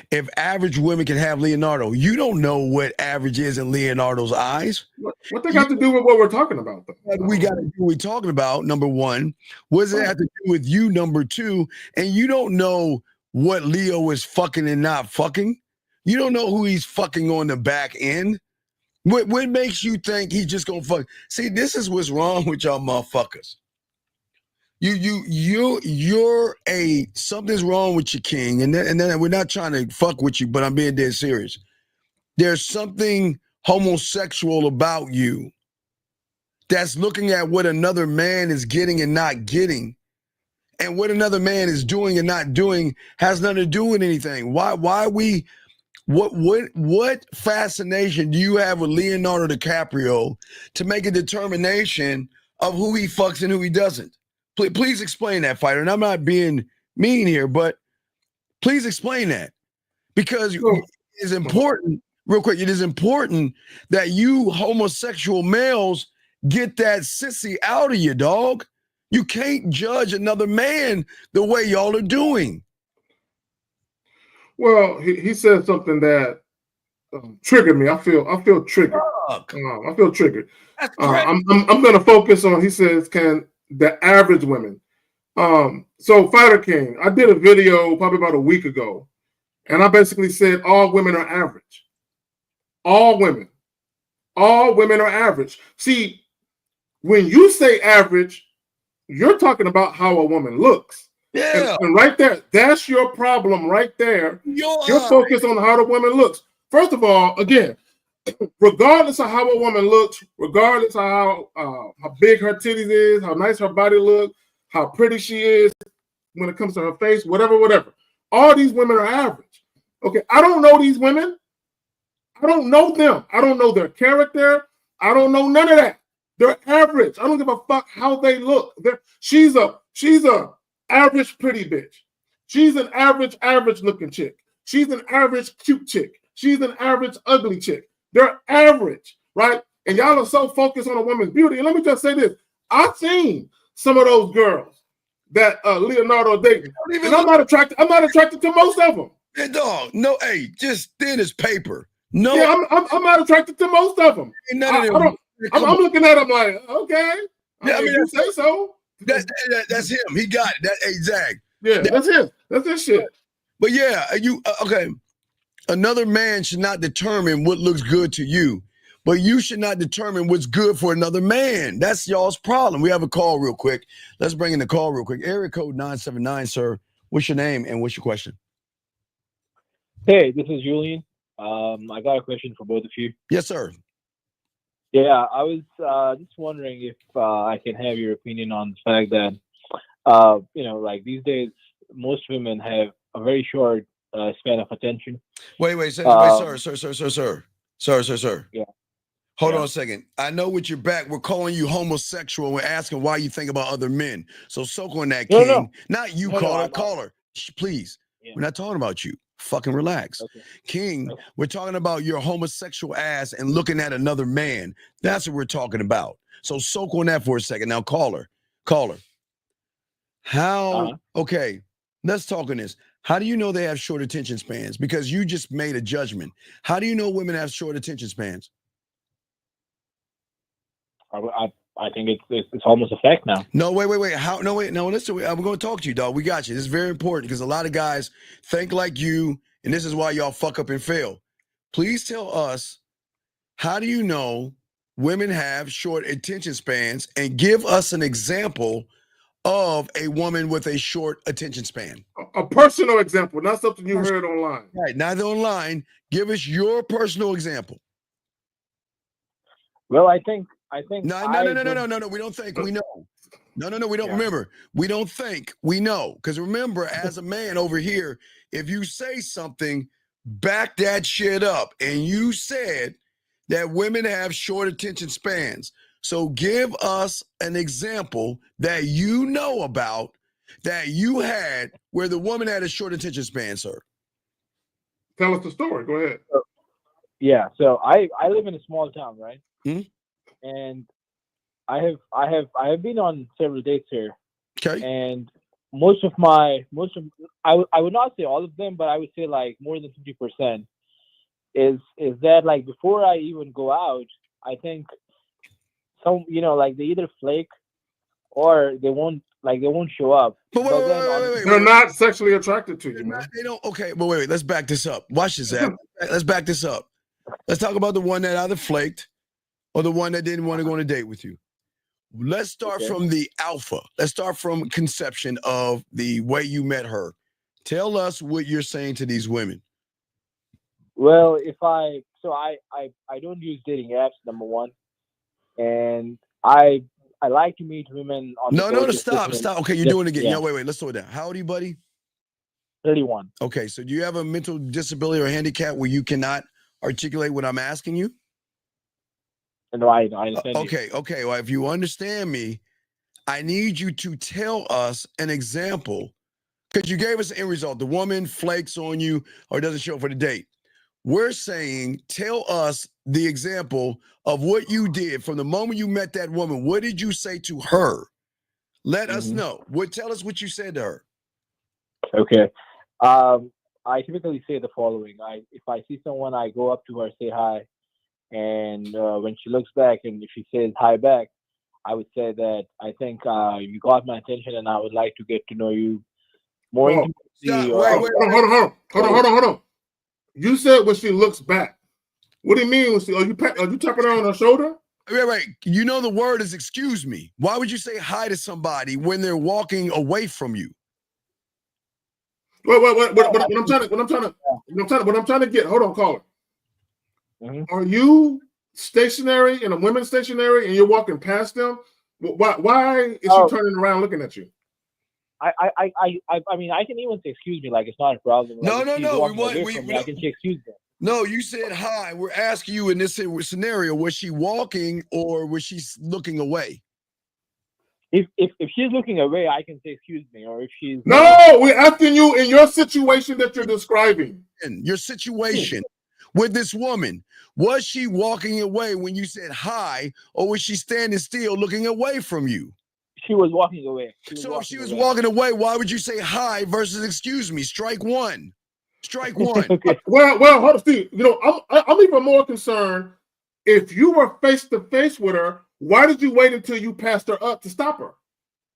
if average women can have Leonardo? You don't know what average is in Leonardo's eyes. What they got to do with what we're talking about, though? We got to do what we're talking about, number one. What does it have to do with you, number two? And you don't know what Leo is fucking and not fucking. You don't know who he's fucking on the back end. What makes you think he's just gonna fuck? See, this is what's wrong with y'all motherfuckers. You're something's wrong with you, King, and then we're not trying to fuck with you, but I'm being dead serious. There's something homosexual about you that's looking at what another man is getting and not getting, and what another man is doing and not doing has nothing to do with anything. Why we what fascination do you have with Leonardo DiCaprio to make a determination of who he fucks and who he doesn't? Please explain that, fighter. And I'm not being mean here, but please explain that, because it is important. Real quick, it is important that you homosexual males get that sissy out of you, dog. You can't judge another man the way y'all are doing. Well, he said something that triggered me. I feel triggered. I feel triggered. I'm going to focus on. He says, "Can the average women?" So Fighter King, I did a video probably about a week ago, and I basically said all women are average. All women are average. See, when you say average, you're talking about how a woman looks. Yeah. And right there, that's your problem right there. You're focused on how the woman looks. First of all, again, regardless of how a woman looks, regardless of how big her titties is, how nice her body looks, how pretty she is when it comes to her face, whatever. All these women are average. Okay, I don't know these women. I don't know them. I don't know their character. I don't know none of that. They're average. I don't give a fuck how they look. She's a average pretty bitch. She's an average looking chick. She's an average cute chick. She's an average ugly chick. They're average, right? And y'all are so focused on a woman's beauty. And let me just say this. I've seen some of those girls that Leonardo dating. And I'm not attracted to most of them. Hey, dog, no, hey, just thin as paper. No, yeah, I'm not attracted to most of them. I'm looking at them like, okay, I mean, you say so. That's him. He got it. Exact. Yeah, that's him. That's his shit. But yeah, okay. Another man should not determine what looks good to you, but you should not determine what's good for another man. That's y'all's problem. We have a call real quick. Let's bring in the call real quick. Area code 979, sir. What's your name and what's your question? Hey, this is Julian. I got a question for both of you. Yes, sir. Yeah, I was just wondering if I can have your opinion on the fact that, like these days, most women have a very short span of attention. Wait, sir. Yeah. Hold on a second. I know with your back, we're calling you homosexual. We're asking why you think about other men. So soak on that, King. No. Not you, caller. Please. Yeah. We're not talking about you. Fucking relax. Okay. King, we're talking about your homosexual ass and looking at another man. That's what we're talking about. So soak on that for a second. Now, caller. How, okay, let's talk on this. How do you know they have short attention spans? Because you just made a judgment. How do you know women have short attention spans? I think it's almost a fact now. No, wait. How? No, wait. No, listen. I'm going to talk to you, dog. We got you. This is very important because a lot of guys think like you, and this is why y'all fuck up and fail. Please tell us, how do you know women have short attention spans, and give us an example of a woman with a short attention span. A personal example, not something you heard online. Right, neither online. Give us your personal example. Well, I think. No. We don't think. We know. No. We don't remember. We don't think. We know. Because remember, as a man over here, if you say something, back that shit up. And you said that women have short attention spans. So give us an example that you know about that you had where the woman had a short attention span, sir. Tell us the story. Go ahead. Yeah. So I live in a small town, right? Mm-hmm. And I have been on several dates here. Okay. And I would not say all of them, but I would say like more than 50% is that like before I even go out, I think some like they either flake or they won't show up. But wait, they're not sexually attracted to you, man. They don't. Okay, but wait. Let's back this up. Watch this, Zach. Let's back this up. Let's talk about the one that either flaked or the one that didn't want to go on a date with you. Let's start from the alpha. Let's start from conception of the way you met her. Tell us what you're saying to these women. Well, I don't use dating apps, number one, and I I like to meet women on the No, go. stop. Okay, you're doing it again. Yeah, wait. Let's slow it down. How old are you, buddy? 31. Okay, so do you have a mental disability or handicap where you cannot articulate what I'm asking you? No, I understand you. Okay. Well, if you understand me, I need you to tell us an example, because you gave us an end result. The woman flakes on you or doesn't show up for the date. We're saying, tell us the example of what you did from the moment you met that woman. What did you say to her? Let us know. Tell us what you said to her. Okay. I typically say the following. If I see someone, I go up to her, say hi, and when she looks back and if she says hi back, I would say that I think you got my attention and I would like to get to know you more intimately. Hold on. You said when she looks back. What do you mean? Are you tapping her on her shoulder? Wait. You know the word is excuse me. Why would you say hi to somebody when they're walking away from you? Wait. What I'm trying to get. Hold on, caller. Are you stationary in a women's stationary and you're walking past them? Why is she turning around looking at you? I mean, I can even say excuse me, like it's not a problem. Like, No. I can say excuse me. No, you said hi. We're asking you in this scenario: was she walking or was she looking away? If she's looking away, I can say excuse me. Or if she's we're asking you in your situation that you're describing. In your situation with this woman, was she walking away when you said hi, or was she standing still looking away from you? She was walking away. If she was walking away, why would you say hi versus excuse me? Strike one. Okay. Well, hold on, Steve. I'm even more concerned. If you were face to face with her, why did you wait until you passed her up to stop her?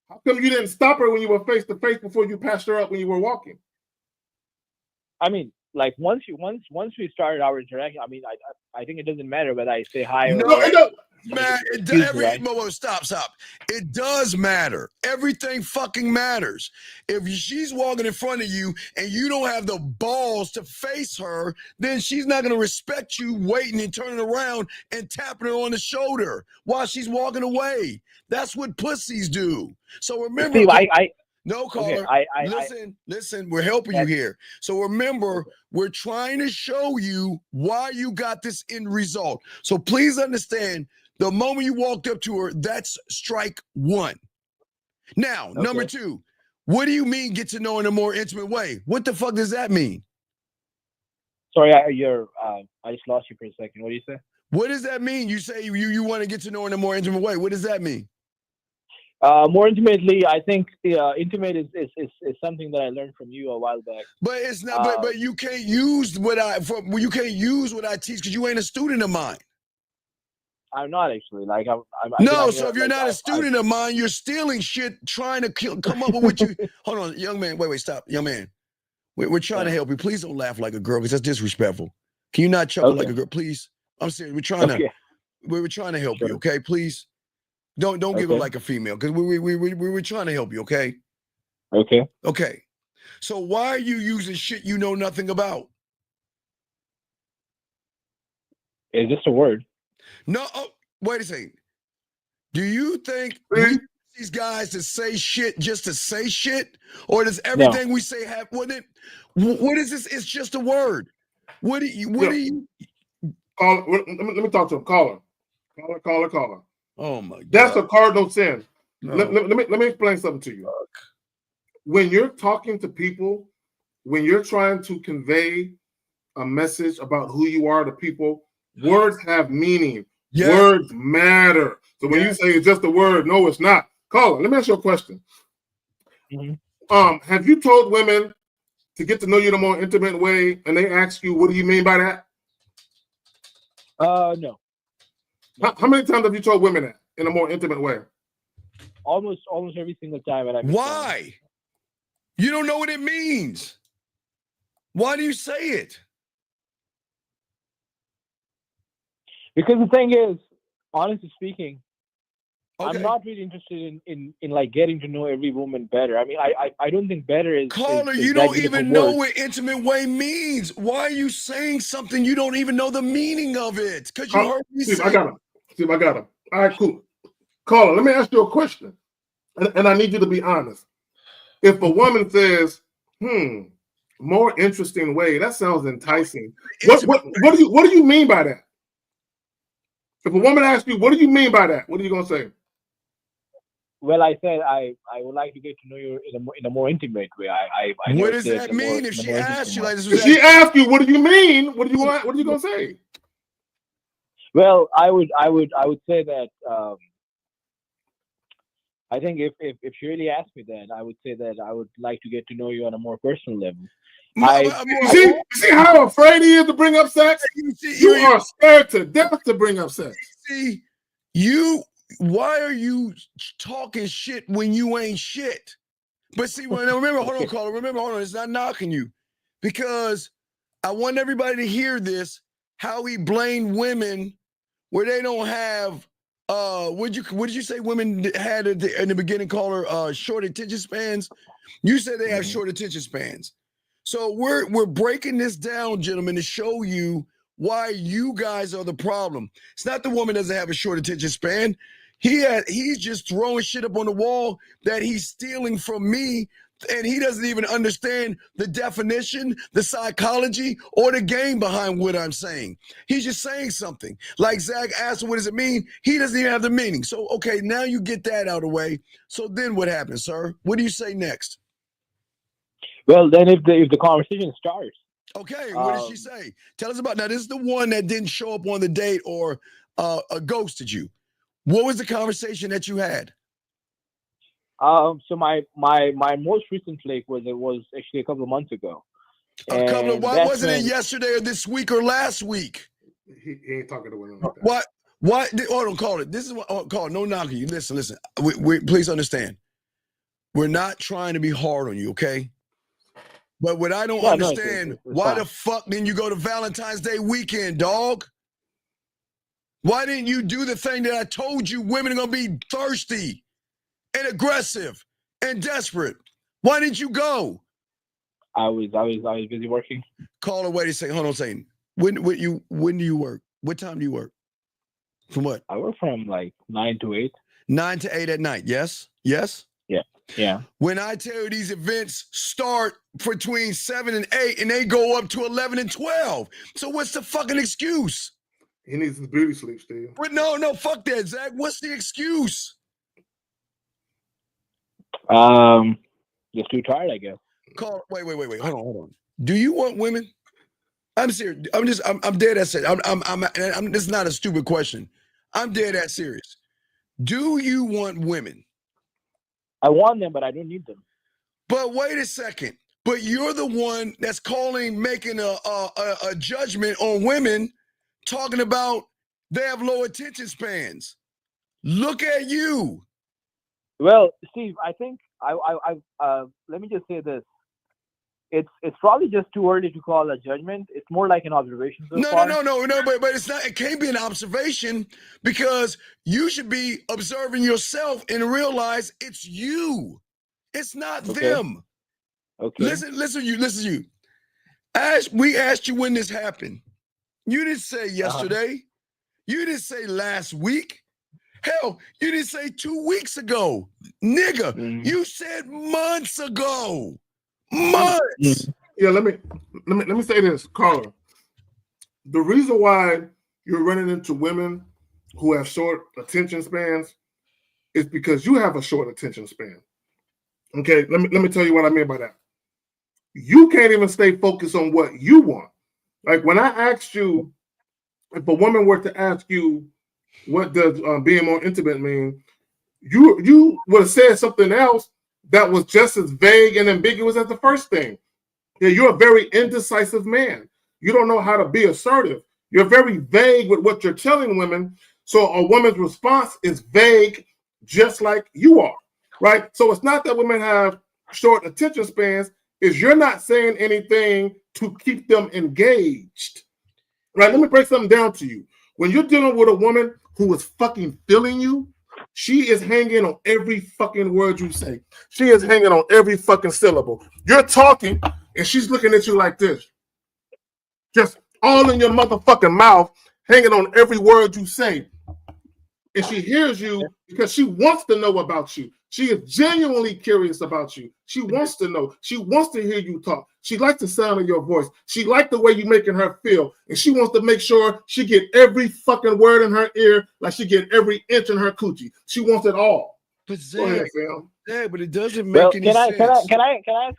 How come you didn't stop her when you were face to face before you passed her up when you were walking? I mean, like once we started our interaction, I mean, I think it doesn't matter whether I say hi or no, it doesn't. Man, stop. It does matter. Everything fucking matters. If she's walking in front of you and you don't have the balls to face her, then she's not going to respect you waiting and turning around and tapping her on the shoulder while she's walking away. That's what pussies do. So remember, Steve, no, caller. Listen, we're helping you here. So remember, we're trying to show you why you got this end result. So please understand, the moment you walked up to her, that's strike one. Now, number two, what do you mean get to know in a more intimate way? What the fuck does that mean? Sorry, I just lost you for a second. What do you say? What does that mean? You say you want to get to know in a more intimate way. What does that mean? More intimately, I think intimate is something that I learned from you a while back. But it's not. But you can't use what I teach because you ain't a student of mine. I'm not actually. Like I'm so if you're not a student of mine, you're stealing shit, trying to come up with what you. Hold on, young man. Wait, stop, young man. We're trying to help you. Please don't laugh like a girl because that's disrespectful. Can you not chuckle like a girl, please? I'm serious. We're trying to help you. Okay, please. Don't give it like a female because we're trying to help you. Okay. Okay. So why are you using shit you know nothing about? It's just a word. No, wait a second. Do you think these guys to say shit just to say shit, or does everything we say have what is this? It's just a word. What do you? Call? Let me talk to him. Caller. Oh my God. That's a cardinal sin. No. Let me explain something to you. When you're talking to people, when you're trying to convey a message about who you are to people, words have meaning. Yes. Words matter. So when you say it's just a word, no, it's not. Caller, let me ask you a question. Have you told women to get to know you in a more intimate way, and they ask you, what do you mean by that? No. How many times have you told women that in a more intimate way? Almost every single time. Why? You don't know what it means. Why do you say it? Because the thing is, honestly speaking, I'm not really interested in like getting to know every woman better. I mean, I don't think better is. Caller, you don't even know what intimate way means. Why are you saying something you don't even know the meaning of it? Because you heard me say. I got him. All right, cool. Caller, let me ask you a question, and I need you to be honest. If a woman says, more interesting way, that sounds enticing. What do you mean by that? If a woman asks you, what do you mean by that? What are you gonna say? Well, I said I would like to get to know you in a more intimate way. I What never does said that in a more, mean? in If a she more asks interesting you way. like this, If she asks you, what do you mean? What are you gonna say? Well, I would say that I think if she really asked me that, I would say that I would like to get to know you on a more personal level. You see how afraid he is to bring up sex? You are scared to death to bring up sex. See, why are you talking shit when you ain't shit? But see, remember, hold on, caller. Remember, hold on. It's not knocking you, because I want everybody to hear this. How he blamed women where they don't have. What did you say? Women had in the beginning, caller, short attention spans. You said they have short attention spans. So we're breaking this down, gentlemen, to show you why you guys are the problem. It's not the woman doesn't have a short attention span. He's just throwing shit up on the wall that he's stealing from me, and he doesn't even understand the definition, the psychology, or the game behind what I'm saying. He's just saying something. Like Zach asked, what does it mean? He doesn't even have the meaning. So, okay, now you get that out of the way. So then what happens, sir? What do you say next? Well, then if the conversation starts. Okay, what did she say? Tell us about. Now, this is the one that didn't show up on the date or ghosted you. What was the conversation that you had? So my most recent flake was actually a couple of months ago. Why wasn't it yesterday or this week or last week? He ain't talking to women like that. Why? Hold on, call it. This is what. Call it. No knocking you. Listen. Please understand. We're not trying to be hard on you, okay? But what I don't understand, it's why fine. The fuck didn't you go to Valentine's Day weekend, dog? Why didn't you do the thing that I told you women are gonna be thirsty and aggressive and desperate? Why didn't you go? I was busy working. Call her, wait a second. Hold on a second. When do you work? What time do you work? From what? I work from like 9 to 8. 9 to 8 at night. Yes? Yes? Yeah. When I tell you these events start between 7 and 8 and they go up to 11 and 12. So what's the fucking excuse? He needs his beauty sleep, Steve. But no, fuck that, Zach. What's the excuse? Just too tired, I guess. Wait. Hold on. Do you want women? I'm serious. I'm dead ass serious. This is not a stupid question. I'm dead ass serious. Do you want women? I want them, but I don't need them. But wait a second. But you're the one that's making a judgment on women, talking about they have low attention spans. Look at you. Well, Steve, I think let me just say this. It's probably just too early to call a judgment. It's more like an observation. No, but it's not. It can't be an observation, because you should be observing yourself and realize it's you. It's not them. Okay. Listen, you. We asked you when this happened. You didn't say yesterday. You didn't say last week. Hell, you didn't say 2 weeks ago, nigga. You said months ago. Months. Yeah, let me say this, Carla. The reason why you're running into women who have short attention spans is because you have a short attention span. Okay, let me tell you what I mean by that. You can't even stay focused on what you want. Like when I asked you, if a woman were to ask you, what does being more intimate mean? You would have said something else that was just as vague and ambiguous as the first thing. Yeah, you're a very indecisive man. You don't know how to be assertive. You're very vague with what you're telling women. So a woman's response is vague, just like you are, right? So it's not that women have short attention spans, is you're not saying anything to keep them engaged, right? Let me break something down to you. When you're dealing with a woman who is fucking feeling you, she is hanging on every fucking word you say. She is hanging on every fucking syllable. You're talking, and she's looking at you like this. Just all in your motherfucking mouth, hanging on every word you say. and she hears you because she wants to know about you. She is genuinely curious about you. She wants to know. She wants to hear you talk. She likes the sound of your voice. She likes the way you're making her feel. And she wants to make sure she get every fucking word in her ear like she get every inch in her coochie. She wants it all. But Go ahead, Zach, Phil. yeah, but it doesn't make any sense. Can I ask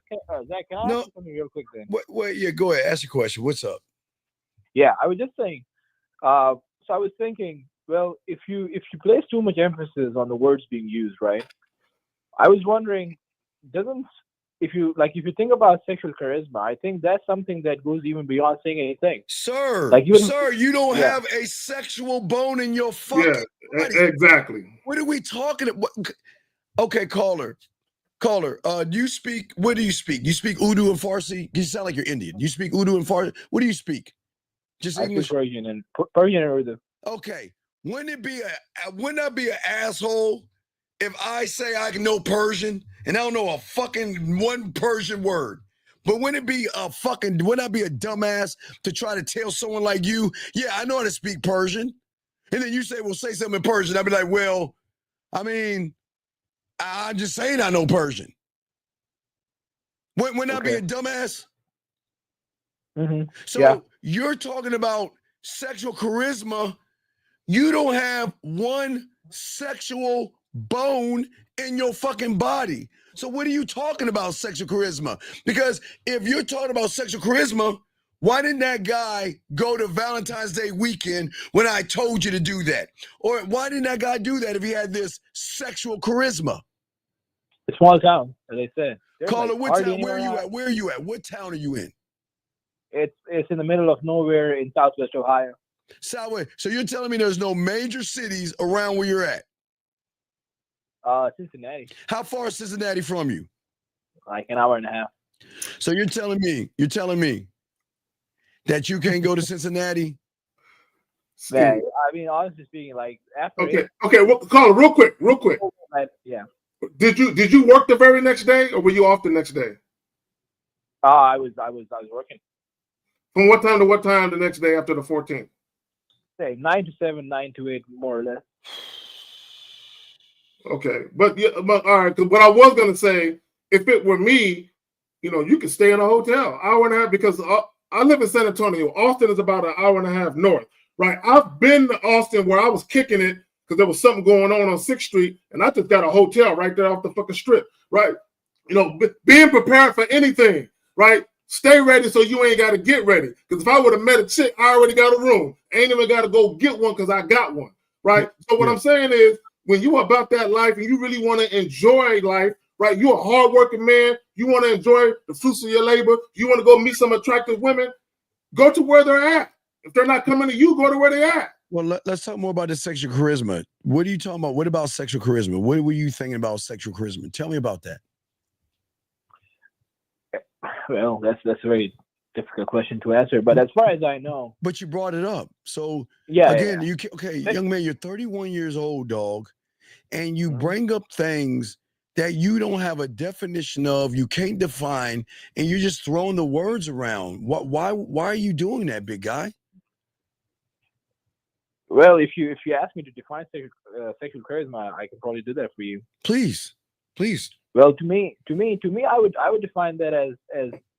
Zach? Can I No. ask you something real quick then? Wait, yeah, go ahead. Ask your question. What's up? Yeah, I was just saying. So I was thinking, well, if you place too much emphasis on the words being used, right? I was wondering, if you think about sexual charisma, I think that's something that goes even beyond saying anything. Sir, Like sir, you don't have a sexual bone in your fucking body. Exactly. What are we talking about? Okay, caller. Do you speak? What do you speak? You speak Urdu and Farsi? You sound like you're Indian. You speak Urdu and Farsi? What do you speak? Just English? I speak Persian and Urdu. Okay. Wouldn't I be an asshole if I say I know Persian and I don't know a fucking one Persian word? But wouldn't I be a dumbass to try to tell someone like you, yeah, I know how to speak Persian? And then you say, well, say something in Persian. I'd be like, well, I mean, I'm just saying I know Persian. Wouldn't I be a dumbass? Mm-hmm. So you're talking about sexual charisma. You don't have one sexual bone in your fucking body. So what are you talking about, sexual charisma? Because if you're talking about sexual charisma, why didn't that guy go to Valentine's Day weekend when I told you to do that? Or why didn't that guy do that if he had this sexual charisma? A small town, as I said. Caller, what town? Where are you at? Where are you at? What town are you in? It's in the middle of nowhere in Southwest Ohio. Southwest. So you're telling me there's no major cities around where you're at? Cincinnati. How far is Cincinnati from you? Like an hour and a half. So you're telling me that you can't go to Cincinnati? Yeah, I mean, honestly speaking, like after. Okay. Well, caller, real quick. Yeah. Did you work the very next day, or were you off the next day? I was working. From what time to what time the next day after the 14th? Say 9 to 7, 9 to 8, more or less. Okay, but all right. Because what I was gonna say, if it were me, you could stay in a hotel, hour and a half, because I live in San Antonio. Austin is about an hour and a half north, right? I've been to Austin where I was kicking it because there was something going on 6th Street, and I just got a hotel right there off the fucking strip, right? Being prepared for anything, right? Stay ready so you ain't got to get ready. Because if I would have met a chick, I already got a room. Ain't even got to go get one because I got one, right? So what I'm saying is, when you about that life and you really want to enjoy life, right? You're a hardworking man. You want to enjoy the fruits of your labor. You want to go meet some attractive women. Go to where they're at. If they're not coming to you, go to where they're at. Well, let's talk more about the sexual charisma. What are you talking about? What about sexual charisma? What were you thinking about sexual charisma? Tell me about that. Well, that's a very difficult question to answer. But as far as I know. But you brought it up. So again, young man, you're 31 years old, dog, and you bring up things that you don't have a definition of, you can't define, and you're just throwing the words around. Why are you doing that, big guy? Well, if you ask me to define sexual charisma, I can probably do that for you. Please. Well, to me, I would define that as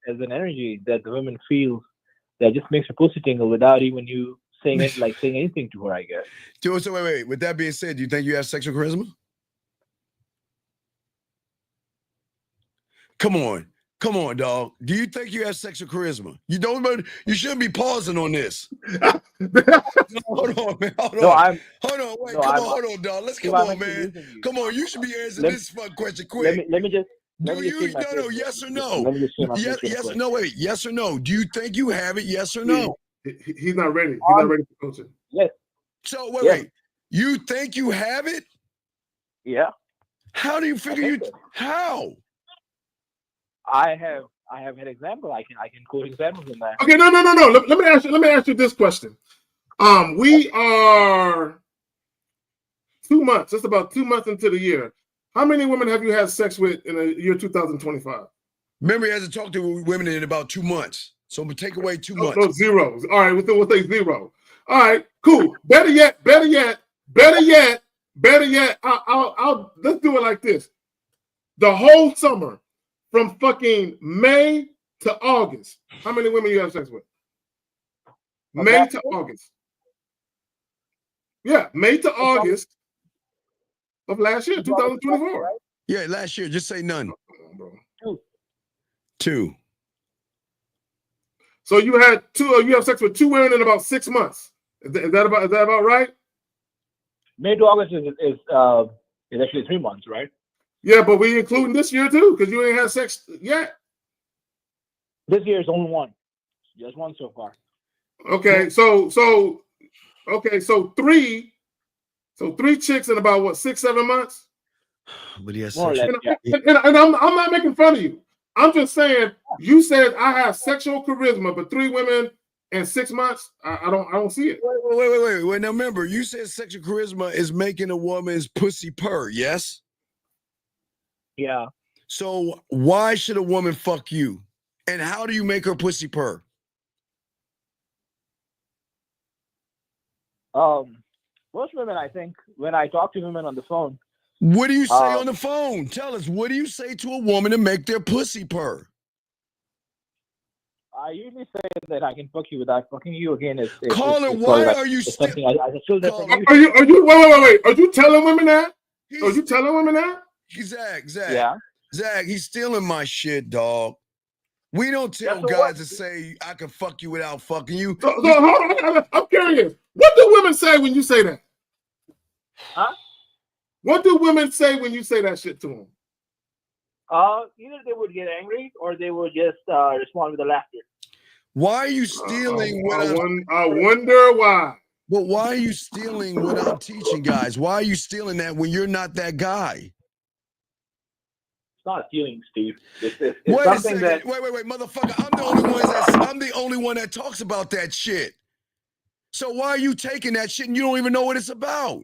an energy that the woman feels that just makes her pussy tingle without even you saying anything to her, I guess. So wait. With that being said, do you think you have sexual charisma? Come on, dog. Do you think you have sexual charisma? You don't. You shouldn't be pausing on this. Hold on, man. Hold on. Hold on, dog. Let's come on, man. Come on. You should be answering this fun question quick. Let me just. Yes or no? Yes or no? Wait. Yes or no? Do you think you have it? Yes or no? He's not ready. He's not ready for coaching. Yes. So wait. You think you have it? Yeah. How do you figure how? I have an example. I can quote examples in that. Okay, no. Let me ask you this question. We are 2 months. It's about 2 months into the year. How many women have you had sex with in the year 2025? Remember, he hasn't talked to women in about 2 months. So I'm gonna take away 2 months. No zeros. All right, we'll say 0. All right, cool. Better yet. Better yet, I'll let's do it like this. The whole summer, from fucking May to August, how many women you have sex with? May to August. Yeah, May to August of last year, 2024. Yeah, last year. Just say none. Two. Two. So you had you have sex with 2 women in about 6 months. Is that about right? May to August is actually 3 months, right? Yeah, but we including this year too, because you ain't had sex yet. This year is only one. Just one so far. Okay, so 3 chicks in about what 6-7 months. But he has More or less, and I'm not making fun of you. I'm just saying you said I have sexual charisma, but 3 women in 6 months, I don't see it. Wait. Now remember, you said sexual charisma is making a woman's pussy purr, yes? Yeah. So why should a woman fuck you? And how do you make her pussy purr? Most women, I think, when I talk to women on the phone. What do you say on the phone? Tell us, what do you say to a woman to make their pussy purr? I usually say that I can fuck you without fucking you again. Caller, why are you still? Are you wait? Are you telling women that? Are you telling women that? Zach. Yeah. Zach, he's stealing my shit, dog. We don't tell guys to say I can fuck you without fucking you. So hold on, I'm curious. What do women say when you say that? Huh? What do women say when you say that shit to them? Either they would get angry or they would just respond with a laughter. Why are you stealing I wonder why. But why are you stealing what I'm teaching guys? Why are you stealing that when you're not that guy? It's not stealing, Steve. It's wait something a second. that. Wait, motherfucker. I'm the only one that talks about that shit. So why are you taking that shit and you don't even know what it's about?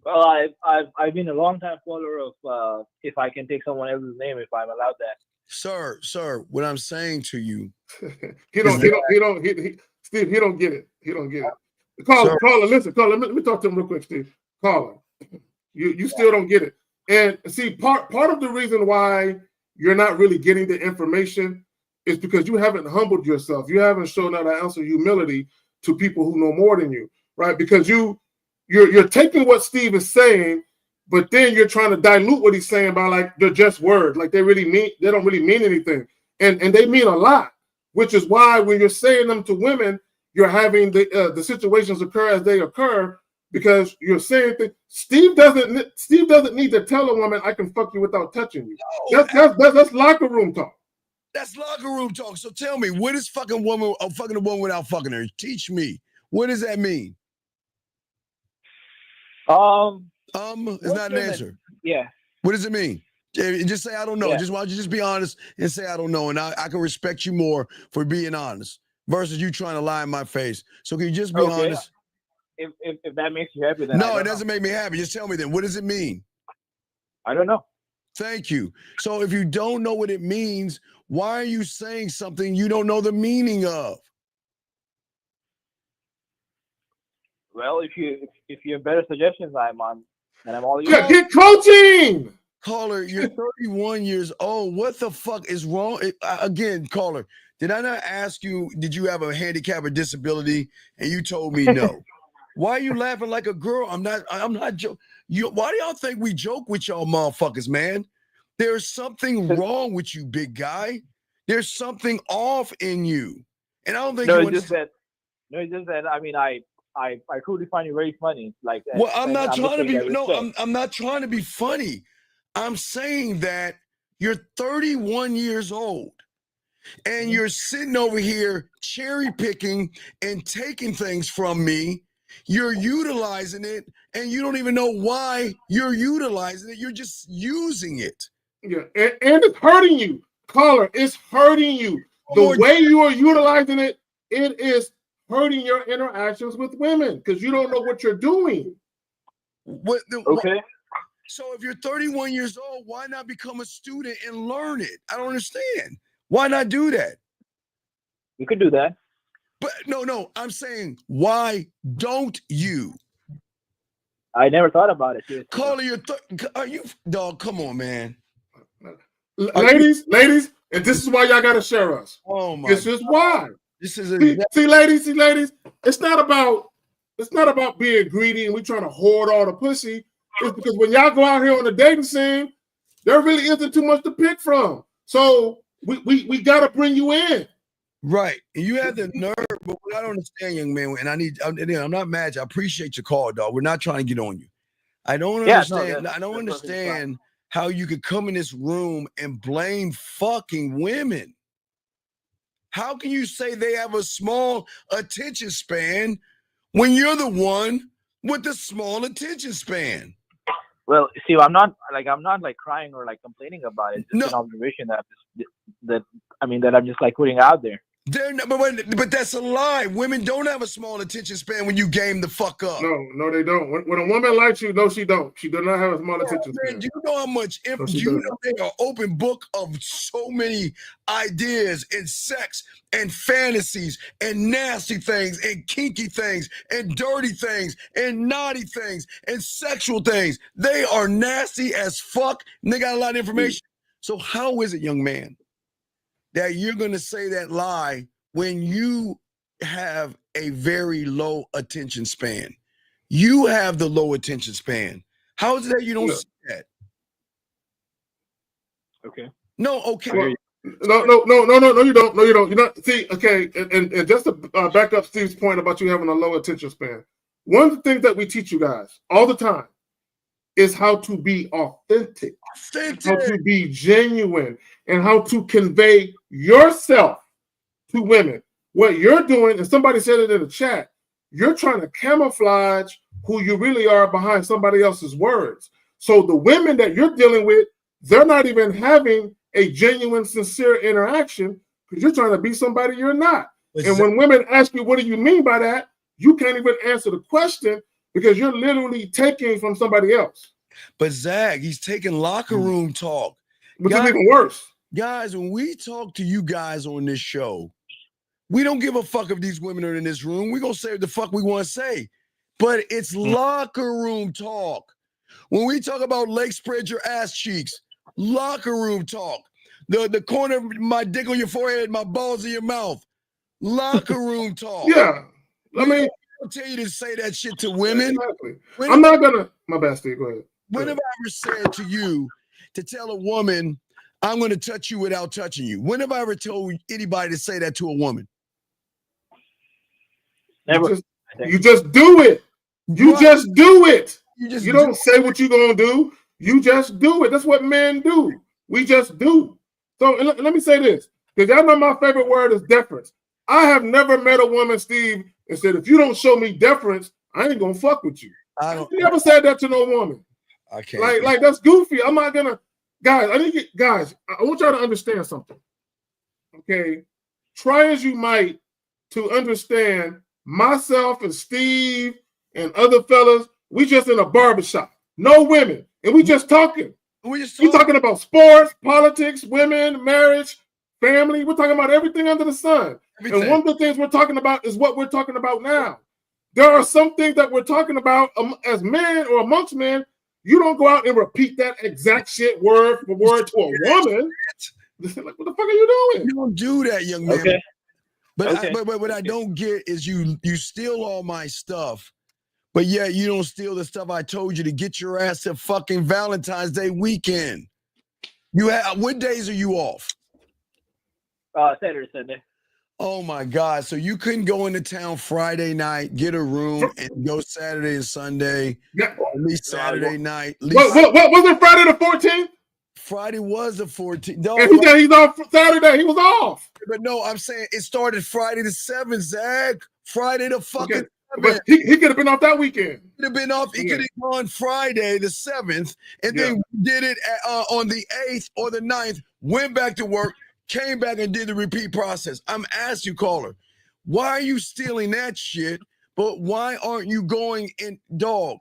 Well, I've been a long time follower of if I can take someone else's name if I'm allowed that. Sir, what I'm saying to you, Steve, he don't get it. He don't get it. Caller, listen, let me talk to him real quick, Steve. Caller, you still don't get it. And see, part of the reason why you're not really getting the information is because you haven't humbled yourself. You haven't shown that ounce of humility to people who know more than you, right? Because you're taking what Steve is saying, but then you're trying to dilute what he's saying by like they're just words, like they don't really mean anything, and they mean a lot. Which is why when you're saying them to women, you're having the situations occur as they occur because you're saying things. Steve doesn't need to tell a woman I can fuck you without touching you. That's locker room talk. That's locker room talk. So tell me, what is fucking a woman without fucking her? Teach me. What does that mean? It's not an answer. Yeah. What does it mean? Just say I don't know. Yeah. Why don't you just be honest and say I don't know, and I can respect you more for being honest versus you trying to lie in my face. So can you just be honest? If that makes you happy, then no, it doesn't make me happy. Just tell me then. What does it mean? I don't know. Thank you. So if you don't know what it means, why are you saying something you don't know the meaning of? Well, if you have better suggestions, I'm all yours. Yeah, get coaching. Caller, you're 31 years old. What the fuck is wrong? Again, caller, did I not ask you, did you have a handicap or disability? And you told me no. Why are you laughing like a girl? I'm not joking. Why do y'all think we joke with y'all motherfuckers, man? There's something wrong with you, big guy. There's something off in you. And I don't think it's just that I mean I truly find you very funny. Like well, I'm not trying to be I'm not trying to be funny. I'm saying that you're 31 years old and you're sitting over here cherry picking and taking things from me. You're utilizing it and you don't even know why you're utilizing it. You're just using it. Yeah, and it's hurting you. Caller, it's hurting you. The way you are utilizing it, it is hurting your interactions with women because you don't know what you're doing. Okay. So if you're 31 years old, why not become a student and learn it? I don't understand. Why not do that? You could do that. But no, I'm saying, why don't you? I never thought about it. Seriously. Caller, are you dog? Come on, man. Ladies, and this is why y'all gotta share us. Oh my! This is why. This is see, ladies. It's not about being greedy and we trying to hoard all the pussy. It's because when y'all go out here on the dating scene, there really isn't too much to pick from. So we gotta bring you in. Right. And you have the nerve, but what I don't understand, young man, and I'm not mad. I appreciate your call, dog. We're not trying to get on you. I don't understand. I don't understand how you could come in this room and blame fucking women. How can you say they have a small attention span when you're the one with the small attention span? Well, see, I'm not crying or like complaining about it. It's just an observation that I'm just like putting out there. But that's a lie. Women don't have a small attention span when you game the fuck up. No, they don't. When a woman likes you, no, she don't. She does not have a small attention span. Man, do you know how much? Do you know they are open book of so many ideas and sex and fantasies and nasty things and kinky things and dirty things and naughty things and sexual things. They are nasty as fuck. And they got a lot of information. So how is it, young man, that you're going to say that lie when you have a very low attention span? You have the low attention span. How is it that you don't see that? Okay. No, okay. Well, no, you don't. No, you don't. You know, see, okay, and just to back up Steve's point about you having a low attention span, one of the things that we teach you guys all the time is how to be authentic, how to be genuine, and how to convey yourself to women. What you're doing, and somebody said it in the chat, you're trying to camouflage who you really are behind somebody else's words. So the women that you're dealing with, they're not even having a genuine, sincere interaction because you're trying to be somebody you're not. And when women ask you, what do you mean by that? You can't even answer the question because you're literally taking from somebody else. But Zach, he's taking locker room talk. Which is even worse. Guys, when we talk to you guys on this show, we don't give a fuck if these women are in this room. We're going to say what the fuck we want to say. But it's locker room talk. When we talk about leg spread your ass cheeks, locker room talk. The corner of my dick on your forehead, my balls in your mouth. Locker room talk. Yeah. I mean, I'll tell you to say that shit to women. Exactly. I'm not gonna. My bad, Steve. Go ahead. When have I ever said to you to tell a woman, I'm going to touch you without touching you? When have I ever told anybody to say that to a woman? Never. You just do it. You just do it. You don't say what you're gonna do. You just do it. That's what men do. We just do. So let me say this, because y'all know my favorite word is deference. I have never met a woman, Steve, and said, if you don't show me deference, I ain't gonna fuck with you. I never said that to no woman. I can't. Like that's goofy. I'm not gonna, guys. I want y'all to understand something. Okay, try as you might to understand myself and Steve and other fellas. We just in a barbershop, no women, and we just talking. We talking about sports, politics, women, marriage, family. We're talking about everything under the sun. And one of the things we're talking about is what we're talking about now. There are some things that we're talking about as men or amongst men. You don't go out and repeat that exact shit word for word to a woman. Like, what the fuck are you doing? You don't do that, young man. Okay. But what I don't get is you steal all my stuff, but yeah, you don't steal the stuff I told you to get your ass to fucking Valentine's Day weekend. What days are you off? Saturday, Sunday. Oh my God. So you couldn't go into town Friday night, get a room, and go Saturday and Sunday. Yeah. Or at least Saturday night. What was it, Friday the 14th? Friday was the 14th. No, and he's off Saturday. He was off. But no, I'm saying it started Friday the 7th, Zach. Friday the fucking 7th. But he could have been off that weekend. Could have been off. He could have gone Friday the 7th, and then did it on the 8th or the 9th, went back to work, came back and did the repeat process. I'm asking you, caller, why are you stealing that shit? But why aren't you going in, dog?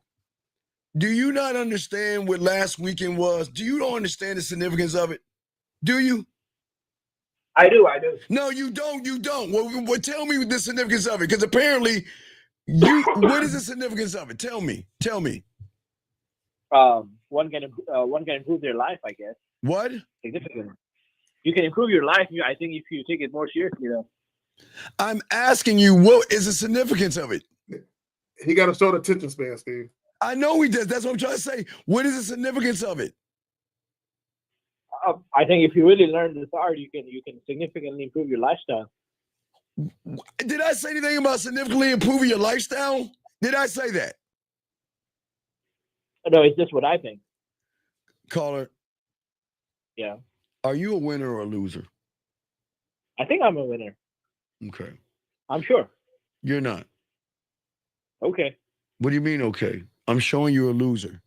Do you not understand what last weekend was? Do you don't understand the significance of it? Do you? I do. No, you don't. Well, tell me the significance of it, because apparently what is the significance of it? Tell me. one can improve their life, I guess, What? significantly. You can improve your life. I think if you take it more seriously, though. I'm asking you, what is the significance of it? He got a short attention span, Steve. I know he does. That's what I'm trying to say. What is the significance of it? I think if you really learn this art, you can significantly improve your lifestyle. Did I say anything about significantly improving your lifestyle? Did I say that? No, it's just what I think. Caller. Yeah. Are you a winner or a loser? I think I'm a winner. Okay. I'm sure. You're not. Okay. What do you mean, okay? I'm showing you a loser.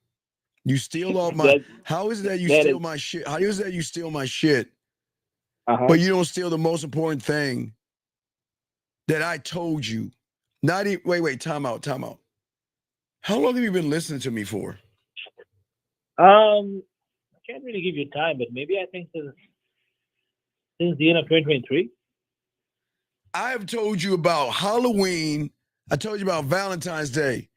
You steal all my... How is it that you steal my shit? How is it that you steal my shit, but you don't steal the most important thing that I told you? Not even... Wait, time out. How long have you been listening to me for? I can't really give you time, but maybe I think since the end of 2023. I have told you about Halloween. I told you about Valentine's Day.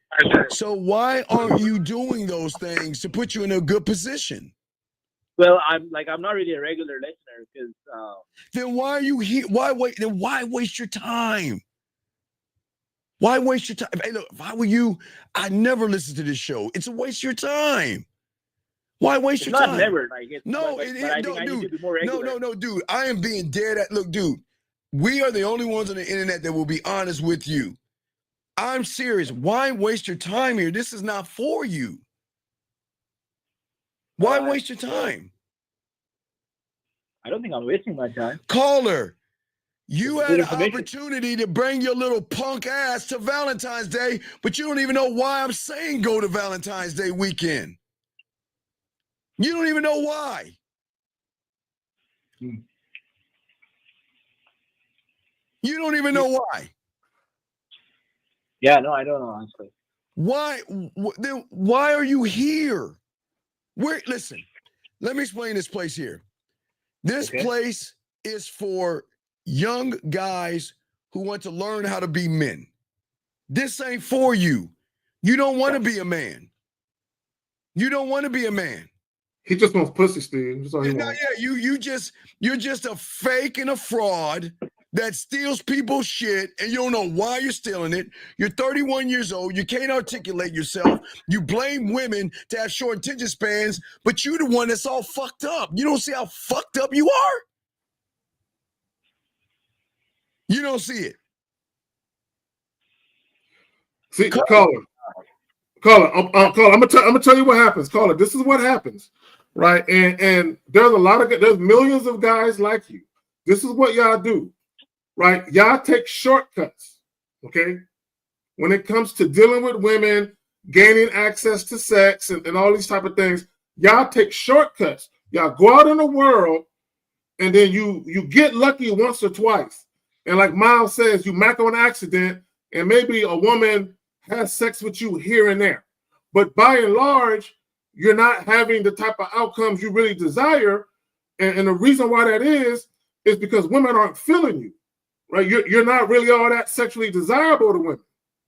So why aren't you doing those things to put you in a good position? Well, I'm not really a regular listener because. Then why are you here? Why waste your time? Why waste your time? Hey, look, if I were you, I'd never listen to this show. It's a waste of your time. Why waste your time? Not never. Like it's, no, but it I think no, I dude. need to be more regular. No, dude. I am being dead at. Look, dude. We are the only ones on the internet that will be honest with you. I'm serious. Why waste your time here? This is not for you. Why waste your time? I don't think I'm wasting my time. Caller, you had an opportunity to bring your little punk ass to Valentine's Day, but you don't even know why I'm saying go to Valentine's Day weekend. You don't even know why. You don't even know why. Yeah, no, I don't know, honestly. Why? Then why are you here? Listen, let me explain this place here. This place is for young guys who want to learn how to be men. This ain't for you. You don't want to be a man. You don't want to be a man. He just wants pussy, Steve. That's all he wants. You're just a fake and a fraud that steals people's shit, and you don't know why you're stealing it. You're 31 years old. You can't articulate yourself. You blame women to have short attention spans, but you're the one that's all fucked up. You don't see how fucked up you are? You don't see it. See, caller, I'm gonna tell you what happens, caller. This is what happens, right? And there's millions of guys like you. This is what y'all do, right? Y'all take shortcuts, okay? When it comes to dealing with women, gaining access to sex, and all these type of things, y'all take shortcuts. Y'all go out in the world, and then you get lucky once or twice. And like Miles says, you mac on accident, and maybe a woman has sex with you here and there. But by and large, you're not having the type of outcomes you really desire. And the reason why that is because women aren't feeling you, right? You're not really all that sexually desirable to women.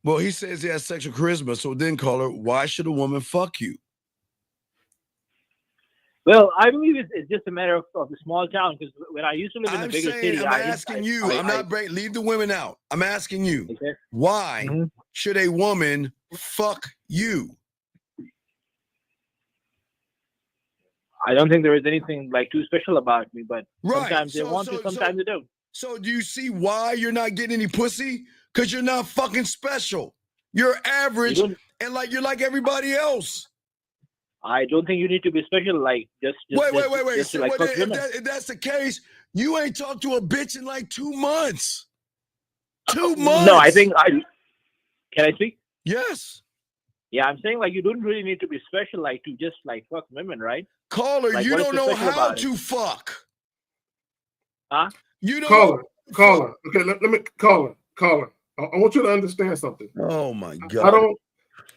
Well, he says he has sexual charisma. So then, caller, why should a woman fuck you? Well, I believe it's just a matter of the small town, because when I used to live in a bigger city, I'm asking you. Leave the women out. I'm asking you. Okay. Why should a woman fuck you? I don't think there is anything like too special about me, but sometimes they want to, sometimes they don't. So do you see why you're not getting any pussy? Because you're not fucking special. You're average, and you're like everybody else. I don't think you need to be special. Like wait. So if that's the case, you ain't talked to a bitch in like 2 months. 2 months. No, I think Can I speak? Yes. Yeah, I'm saying you don't really need to be special to just fuck women, right? Caller, you don't know how to fuck. Huh? You don't. Caller. Okay, let me caller. I want you to understand something. Oh my God.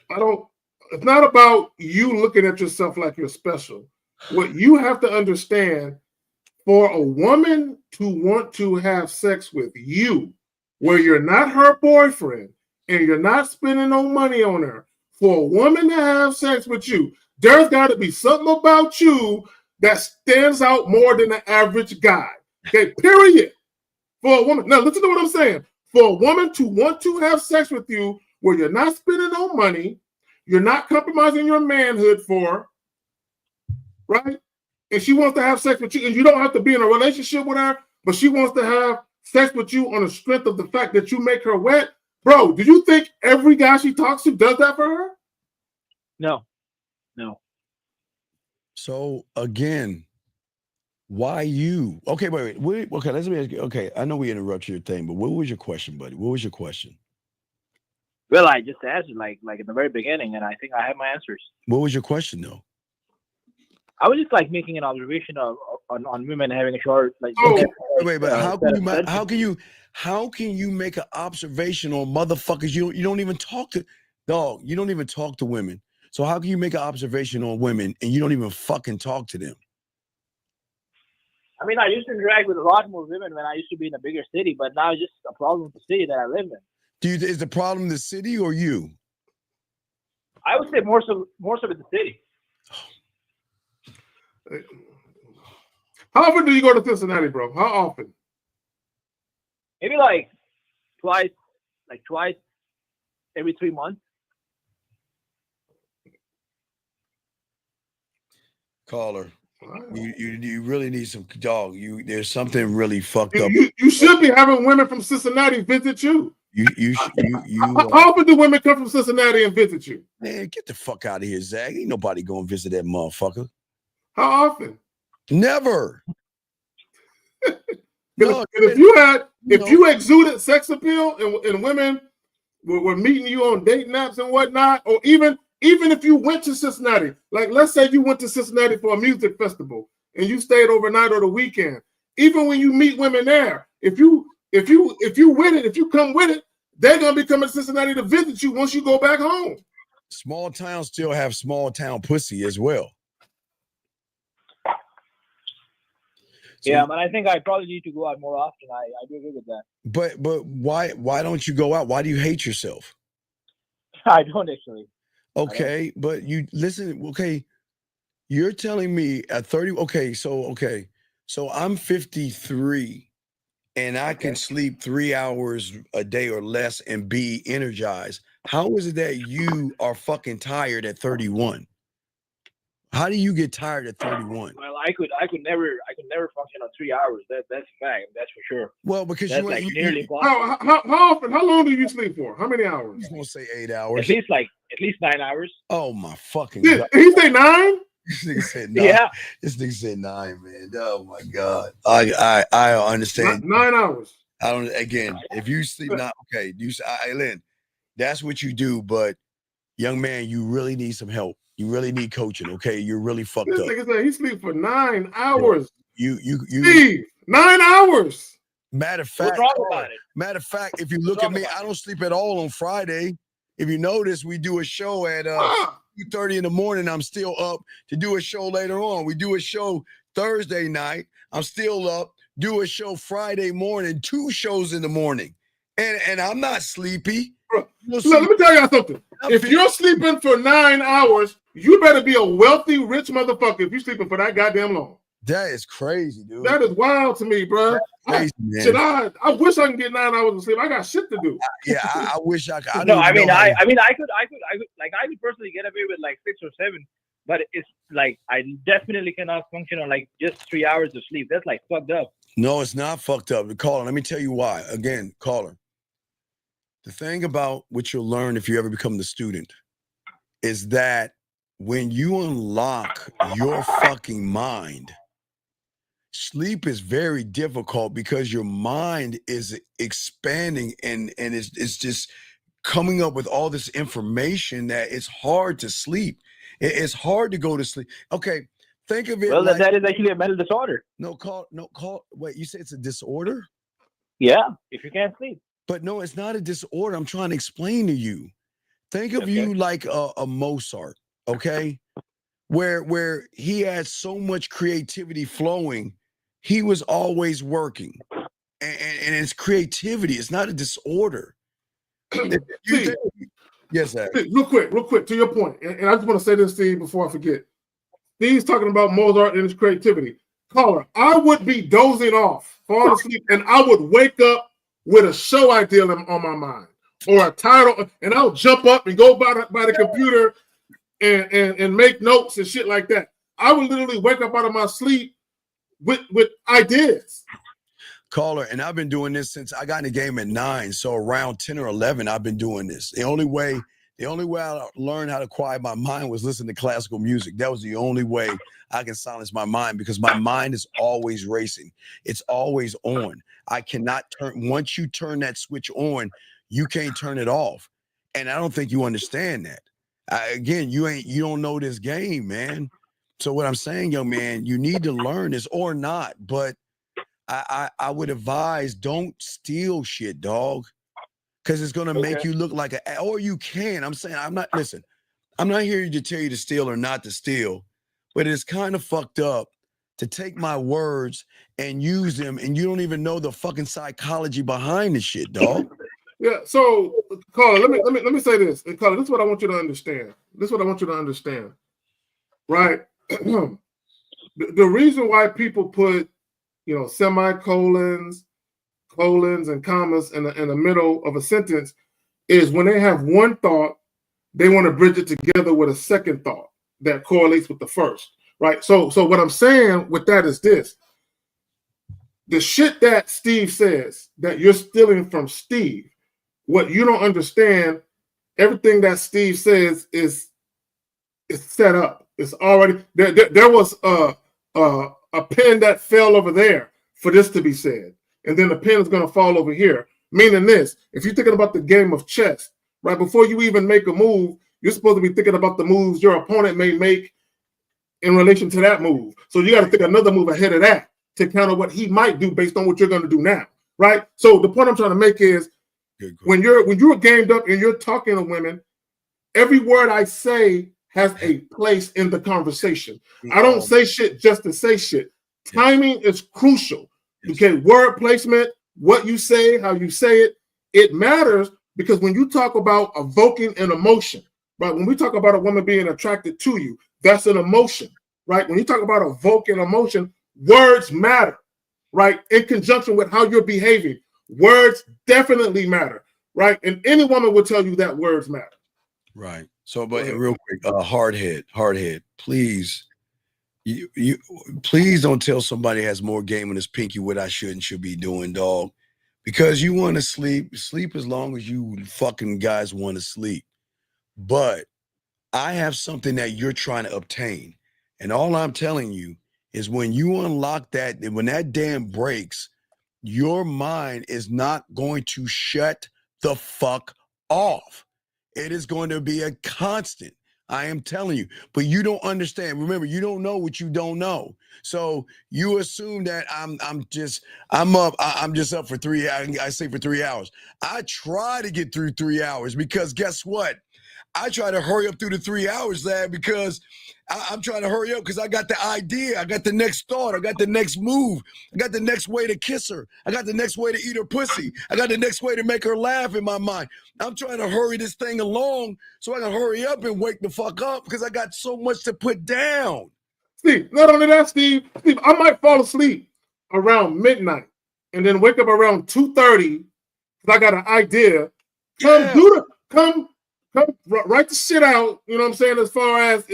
I don't. It's not about you looking at yourself like you're special. What you have to understand, for a woman to want to have sex with you, where you're not her boyfriend and you're not spending no money on her, for a woman to have sex with you, There's got to be something about you that stands out more than the average guy. Okay, period. For a woman, now listen to what I'm saying. For a woman to want to have sex with you where you're not spending no money, you're not compromising your manhood for, right? And she wants to have sex with you, and you don't have to be in a relationship with her, but she wants to have sex with you on the strength of the fact that you make her wet. Bro, do you think every guy she talks to does that for her? No. So again, why you? Okay, wait. Okay, let's ask you. Okay, I know we interrupted your thing, but what was your question, buddy? What was your question? Well, I just answered like in the very beginning, and I think I have my answers. What was your question, though? I was just like making an observation on women having a short like. Okay, wait, but how can you make an observation on motherfuckers you don't even talk to? Dog, you don't even talk to women. So how can you make an observation on women and you don't even fucking talk to them? I mean, I used to interact with a lot more women when I used to be in a bigger city, but now it's just a problem with the city that I live in. Is the problem the city or you? I would say more so with the city. How often do you go to Cincinnati, bro? How often? Maybe like twice every 3 months. Caller, you really need some dog. There's something really fucked up. You should be having women from Cincinnati visit you. How often do women come from Cincinnati and visit you? Man, get the fuck out of here, Zach. Ain't nobody gonna visit that motherfucker. How often? Never. No, if you exuded sex appeal and women were meeting you on date naps and whatnot, or even if you went to Cincinnati, like let's say you went to Cincinnati for a music festival and you stayed overnight or the weekend, even when you meet women there, if you come with it, they're gonna be coming to Cincinnati to visit you once you go back home. Small towns still have small town pussy as well. So, yeah, but I think I probably need to go out more often. I do agree with that. But why don't you go out? Why do you hate yourself? I don't actually. Okay, but you listen. Okay, you're telling me at 30. Okay, so I'm 53, and I can sleep 3 hours a day or less and be energized. How is it that you are fucking tired at 31? How do you get tired at 31? Well, I could never function on 3 hours. That's a fact. That's for sure. Well, because that's nearly impossible. How often? How long do you sleep for? How many hours? He's gonna say 8 hours. At least 9 hours. Oh my fucking God! He say 9? This nigga said 9. Yeah. This nigga said 9, man. Oh my God. I understand. 9 hours. I don't. Again, if you sleep not okay, Lynn, that's what you do. But young man, you really need some help. You really need coaching, okay? You're really fucked up. This nigga said he sleep for 9 hours. You Steve, 9 hours. Matter of fact, if you look at me, I don't sleep at all on Friday. If you notice, we do a show at 2:30 in the morning. I'm still up to do a show later on. We do a show Thursday night. I'm still up. Do a show Friday morning. 2 shows in the morning, and I'm not sleepy. Bro, let me tell y'all something. If you're sleeping for 9 hours, you better be a wealthy, rich motherfucker if you're sleeping for that goddamn long. That is crazy, dude. That is wild to me, bro. Crazy, man. I wish I can get 9 hours of sleep. I got shit to do. Yeah, I wish I could. I could personally get away with like 6 or 7, but it's like I definitely cannot function on like just 3 hours of sleep. That's like fucked up. No, it's not fucked up. Caller, let me tell you why. Again, caller. The thing about what you'll learn if you ever become the student is that when you unlock your fucking mind, sleep is very difficult because your mind is expanding and it's just coming up with all this information that it's hard to sleep. It's hard to go to sleep. Okay, think of it. Well, that is actually a mental disorder. Wait, you say it's a disorder? Yeah, if you can't sleep. But no, it's not a disorder. I'm trying to explain to you. Think of you like a Mozart, okay? Where he had so much creativity flowing, he was always working. And it's creativity. It's not a disorder. Yes, Zach. Real quick, to your point, and I just want to say this, Steve, before I forget. Steve's talking about Mozart and his creativity. Caller, I would be dozing off, falling asleep, and I would wake up with a show idea on my mind or a title, and I'll jump up and go by the computer and make notes and shit like that. I would literally wake up out of my sleep with ideas. Caller, and I've been doing this since I got in the game at 9. So around 10 or 11, I've been doing this. The only way I learned how to quiet my mind was listening to classical music. That was the only way I can silence my mind, because my mind is always racing. It's always on. I cannot once you turn that switch on, you can't turn it off. And I don't think you understand that. Again, you don't know this game, man. So what I'm saying, young man, you need to learn this or not, but I would advise, don't steal shit, dog, because it's gonna make you look like or you can. I'm saying, I'm not here to tell you to steal or not to steal, but it's kind of fucked up to take my words and use them, and you don't even know the fucking psychology behind the shit, dog. Yeah. So, caller, let me say this. And caller, this is what I want you to understand. Right. The reason why people put semicolons, colons, and commas in the middle of a sentence is when they have one thought, they want to bridge it together with a second thought that correlates with the first, right? So what I'm saying with that is this. The shit that Steve says that you're stealing from Steve, what you don't understand, everything that Steve says is set up. It's already there was a pen that fell over there for this to be said, and then the pen is going to fall over here. Meaning this: if you're thinking about the game of chess, right before you even make a move, you're supposed to be thinking about the moves your opponent may make in relation to that move. So you got to think another move ahead of that to counter what he might do based on what you're going to do now, right? So the point I'm trying to make is when you're gamed up and you're talking to women, every word I say has a place in the conversation. I don't say shit just to say shit. Timing is crucial. Okay, word placement, what you say, how you say it, it matters, because when you talk about evoking an emotion, right? When we talk about a woman being attracted to you, that's an emotion, right? When you talk about evoking emotion, words matter, right? In conjunction with how you're behaving, words definitely matter, right? And any woman will tell you that words matter. Right. So, but real quick, hard head, please, you please don't tell somebody has more game in his pinky what I should be doing, dog, because you want to sleep as long as you fucking guys want to sleep. But I have something that you're trying to obtain, and all I'm telling you is when you unlock that, when that dam breaks, your mind is not going to shut the fuck off. It is going to be a constant. I am telling you, but you don't understand. Remember, you don't know what you don't know. So you assume that I'm just up for 3 hours. I say for 3 hours. I try to get through 3 hours, because guess what? I try to hurry up through the 3 hours, lad, because I'm trying to hurry up because I got the idea. I got the next thought. I got the next move. I got the next way to kiss her. I got the next way to eat her pussy. I got the next way to make her laugh in my mind. I'm trying to hurry this thing along so I can hurry up and wake the fuck up, because I got so much to put down. Steve, not only that, Steve, I might fall asleep around midnight and then wake up around 2:30 because I got an idea. Come write the shit out, you know what I'm saying, as far as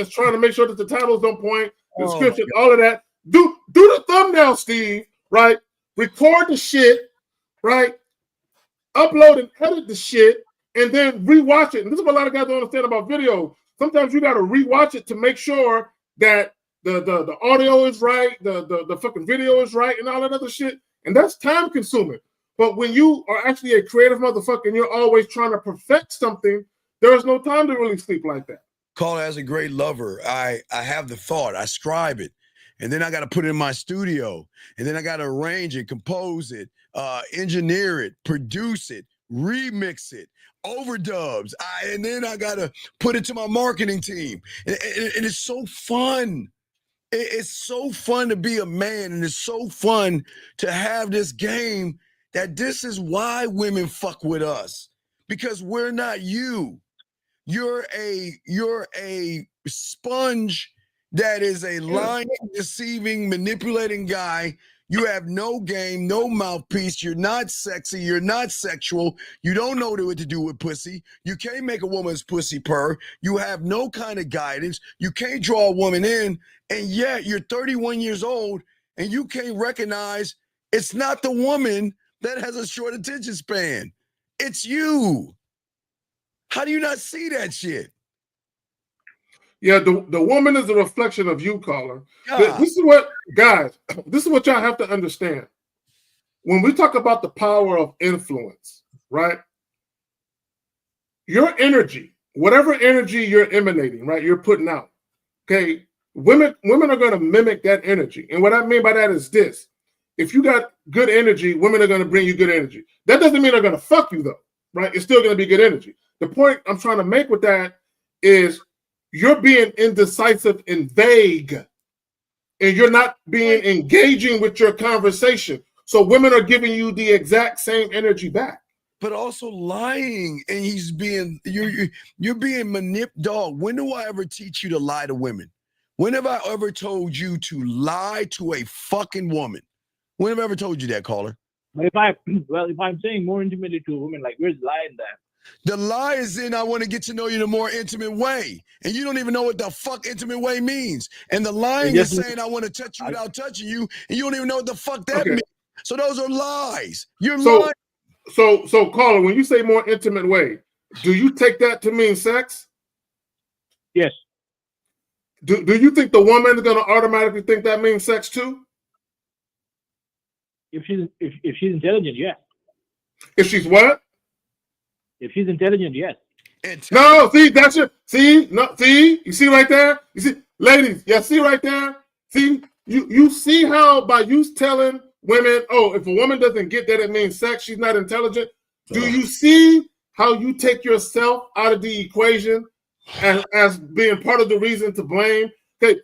trying to make sure that the titles don't point, the description, all of that. Do the thumbnail, Steve, right? Record the shit, right? Upload and edit the shit, and then rewatch it. And this is what a lot of guys don't understand about video. Sometimes you got to rewatch it to make sure that the audio is right, the fucking video is right, and all that other shit. And that's time consuming. But when you are actually a creative motherfucker and you're always trying to perfect something, there is no time to really sleep like that. Caller, as a great lover, I have the thought, I scribe it, and then I got to put it in my studio, and then I got to arrange it, compose it, engineer it, produce it, remix it, overdubs, and then I got to put it to my marketing team. And it's so fun. It's so fun to be a man, and it's so fun to have this game, that this is why women fuck with us. because we're not you. You're a sponge that is a lying, deceiving, manipulating guy. You have no game, no mouthpiece. You're not sexy. You're not sexual. You don't know what to do with pussy. You can't make a woman's pussy purr. You have no kind of guidance. You can't draw a woman in. And yet you're 31 years old and you can't recognize it's not the woman that has a short attention span. It's you. How do you not see that shit? Yeah, the woman is a reflection of you, caller. This is what, guys, this is what y'all have to understand. When we talk about the power of influence, right? Your energy, whatever energy you're emanating, right, you're putting out, okay? Women are going to mimic that energy. And what I mean by that is this. If you got good energy, women are going to bring you good energy. That doesn't mean they're going to fuck you, though, right? It's still going to be good energy. The point I'm trying to make with that is you're being indecisive and vague, and you're not being engaging with your conversation. So women are giving you the exact same energy back. But also lying, and you're being dog. When do I ever teach you to lie to women? When have I ever told you to lie to a fucking woman? When have I ever told you that, caller? But if I'm saying more intimately to a woman, like, where's the lie in that? The lie is in I want to get to know you in a more intimate way. And you don't even know what the fuck intimate way means. And the lying is saying I want to touch you without touching you, and you don't even know what the fuck that means. So those are lies. You're lying. So caller, when you say more intimate way, do you take that to mean sex? Yes. Do you think the woman is going to automatically think that means sex too? If she's intelligent, yes. If she's what? If she's intelligent, yes. No, see, that's your see, you see right there? You see, ladies, see right there? See, you see how by you telling women, oh, if a woman doesn't get that, it means sex, she's not intelligent. Do you see how you take yourself out of the equation as being part of the reason to blame? Okay,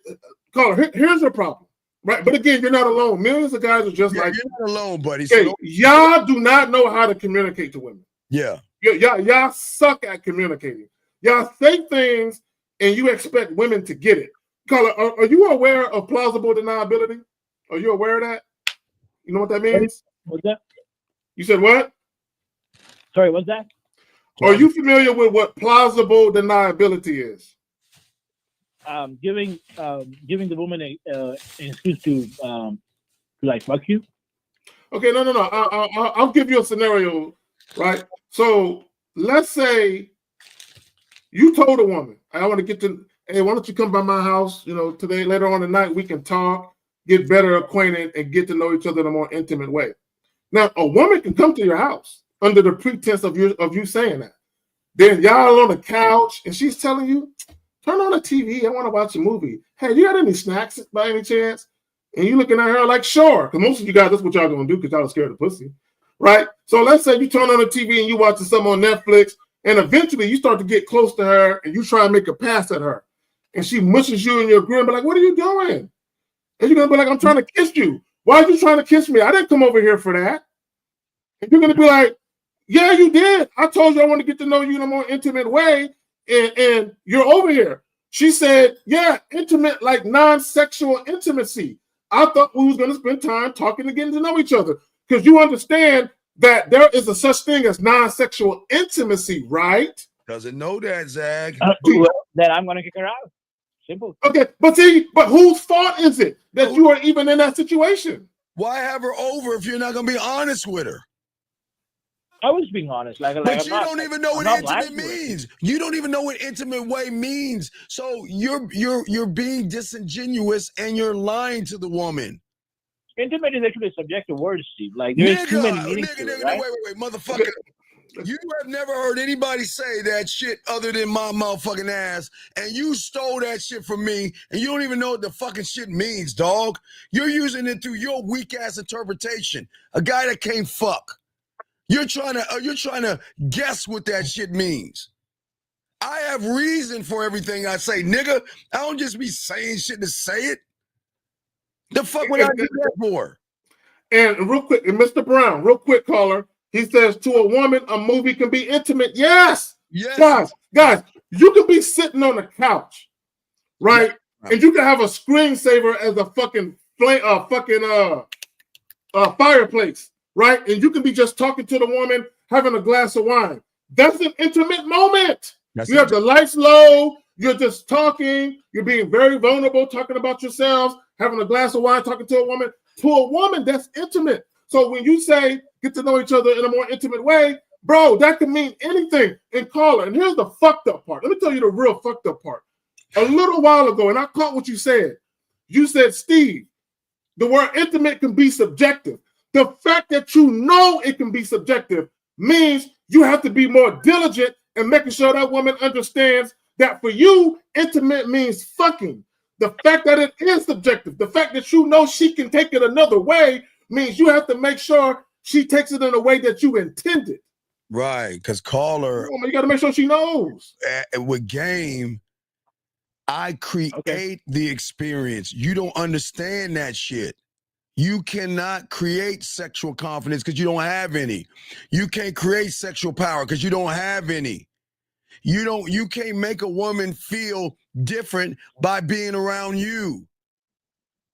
caller, here's the problem. Right, but again, you're not alone. Millions of guys are just like you're not alone, buddy. Okay, So y'all do not know how to communicate to women. Yeah. Y'all suck at communicating. Y'all say things and you expect women to get it. Caller, are you aware of plausible deniability? Are you aware of that? You know what that means? What's that? You said what? Sorry, what's that? Are you familiar with what plausible deniability is? Giving the woman an excuse to like fuck you. Okay, no. I'll give you a scenario, right? So let's say you told a woman, I want to get to, hey, why don't you come by my house? You know, today, later on tonight, we can talk, get better acquainted, and get to know each other in a more intimate way. Now, a woman can come to your house under the pretense of you saying that. Then y'all on the couch, and she's telling you, turn on the TV. I want to watch a movie. Hey, you got any snacks by any chance? And you looking at her like, sure. Because most of you guys, that's what y'all going to do because y'all are scared of pussy. Right? So let's say you turn on the TV and you watching something on Netflix, and eventually you start to get close to her and you try and make a pass at her. And she mushes you in your grin, but like, what are you doing? And you're going to be like, I'm trying to kiss you. Why are you trying to kiss me? I didn't come over here for that. And you're going to be like, yeah, you did. I told you I want to get to know you in a more intimate way. And you're over here. She said, yeah, intimate, like non-sexual intimacy. I thought we was going to spend time talking and getting to know each other. Because you understand that there is a such thing as non-sexual intimacy, right? Doesn't know that, Zag. Then I'm going to kick her out. Simple. Okay, but whose fault is it that you are even in that situation? Why have her over if you're not going to be honest with her? I was being honest. But you don't even know what intimate means. You don't even know what intimate way means. So you're being disingenuous and you're lying to the woman. Intimate is actually a subjective word, Steve. Like there's too many meanings to it, right? Wait, motherfucker. You have never heard anybody say that shit other than my motherfucking ass, and you stole that shit from me, and you don't even know what the fucking shit means, dog. You're using it through your weak ass interpretation. A guy that can't fuck. You're trying to guess what that shit means. I have reason for everything I say, nigga. I don't just be saying shit to say it. The fuck would I do that for? And real quick, and Mr. Brown, real quick, caller. He says to a woman, a movie can be intimate. Yes. Yes. Guys, you can be sitting on the couch, right? Yeah. And you can have a screensaver as a fucking fireplace, right? And you can be just talking to the woman, having a glass of wine. That's an intimate moment. You have the lights low. You're just talking. You're being very vulnerable, talking about yourselves, having a glass of wine, talking to a woman. To a woman, that's intimate. So when you say get to know each other in a more intimate way, bro, that can mean anything in caller. And here's the fucked up part. Let me tell you the real fucked up part. A little while ago, and I caught what you said. You said, Steve, the word intimate can be subjective. The fact that you know it can be subjective means you have to be more diligent in making sure that woman understands that for you, intimate means fucking. The fact that it is subjective, the fact that you know she can take it another way means you have to make sure she takes it in a way that you intended. Right, because caller, you got to make sure she knows. With game, I create the experience. You don't understand that shit. You cannot create sexual confidence because you don't have any. You can't create sexual power because you don't have any. You can't make a woman feel different by being around you.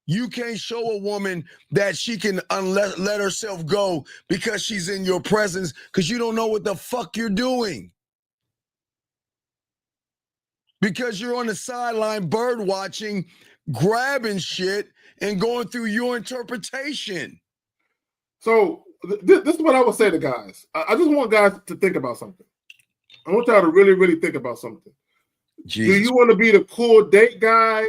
You can't show a woman that she can let herself go because she's in your presence because you don't know what the fuck you're doing. Because you're on the sideline bird watching, grabbing shit and going through your interpretation. So this is what I would say to guys. I just want guys to think about something. I want y'all to really, really think about something. Jesus. Do you want to be the cool date guy,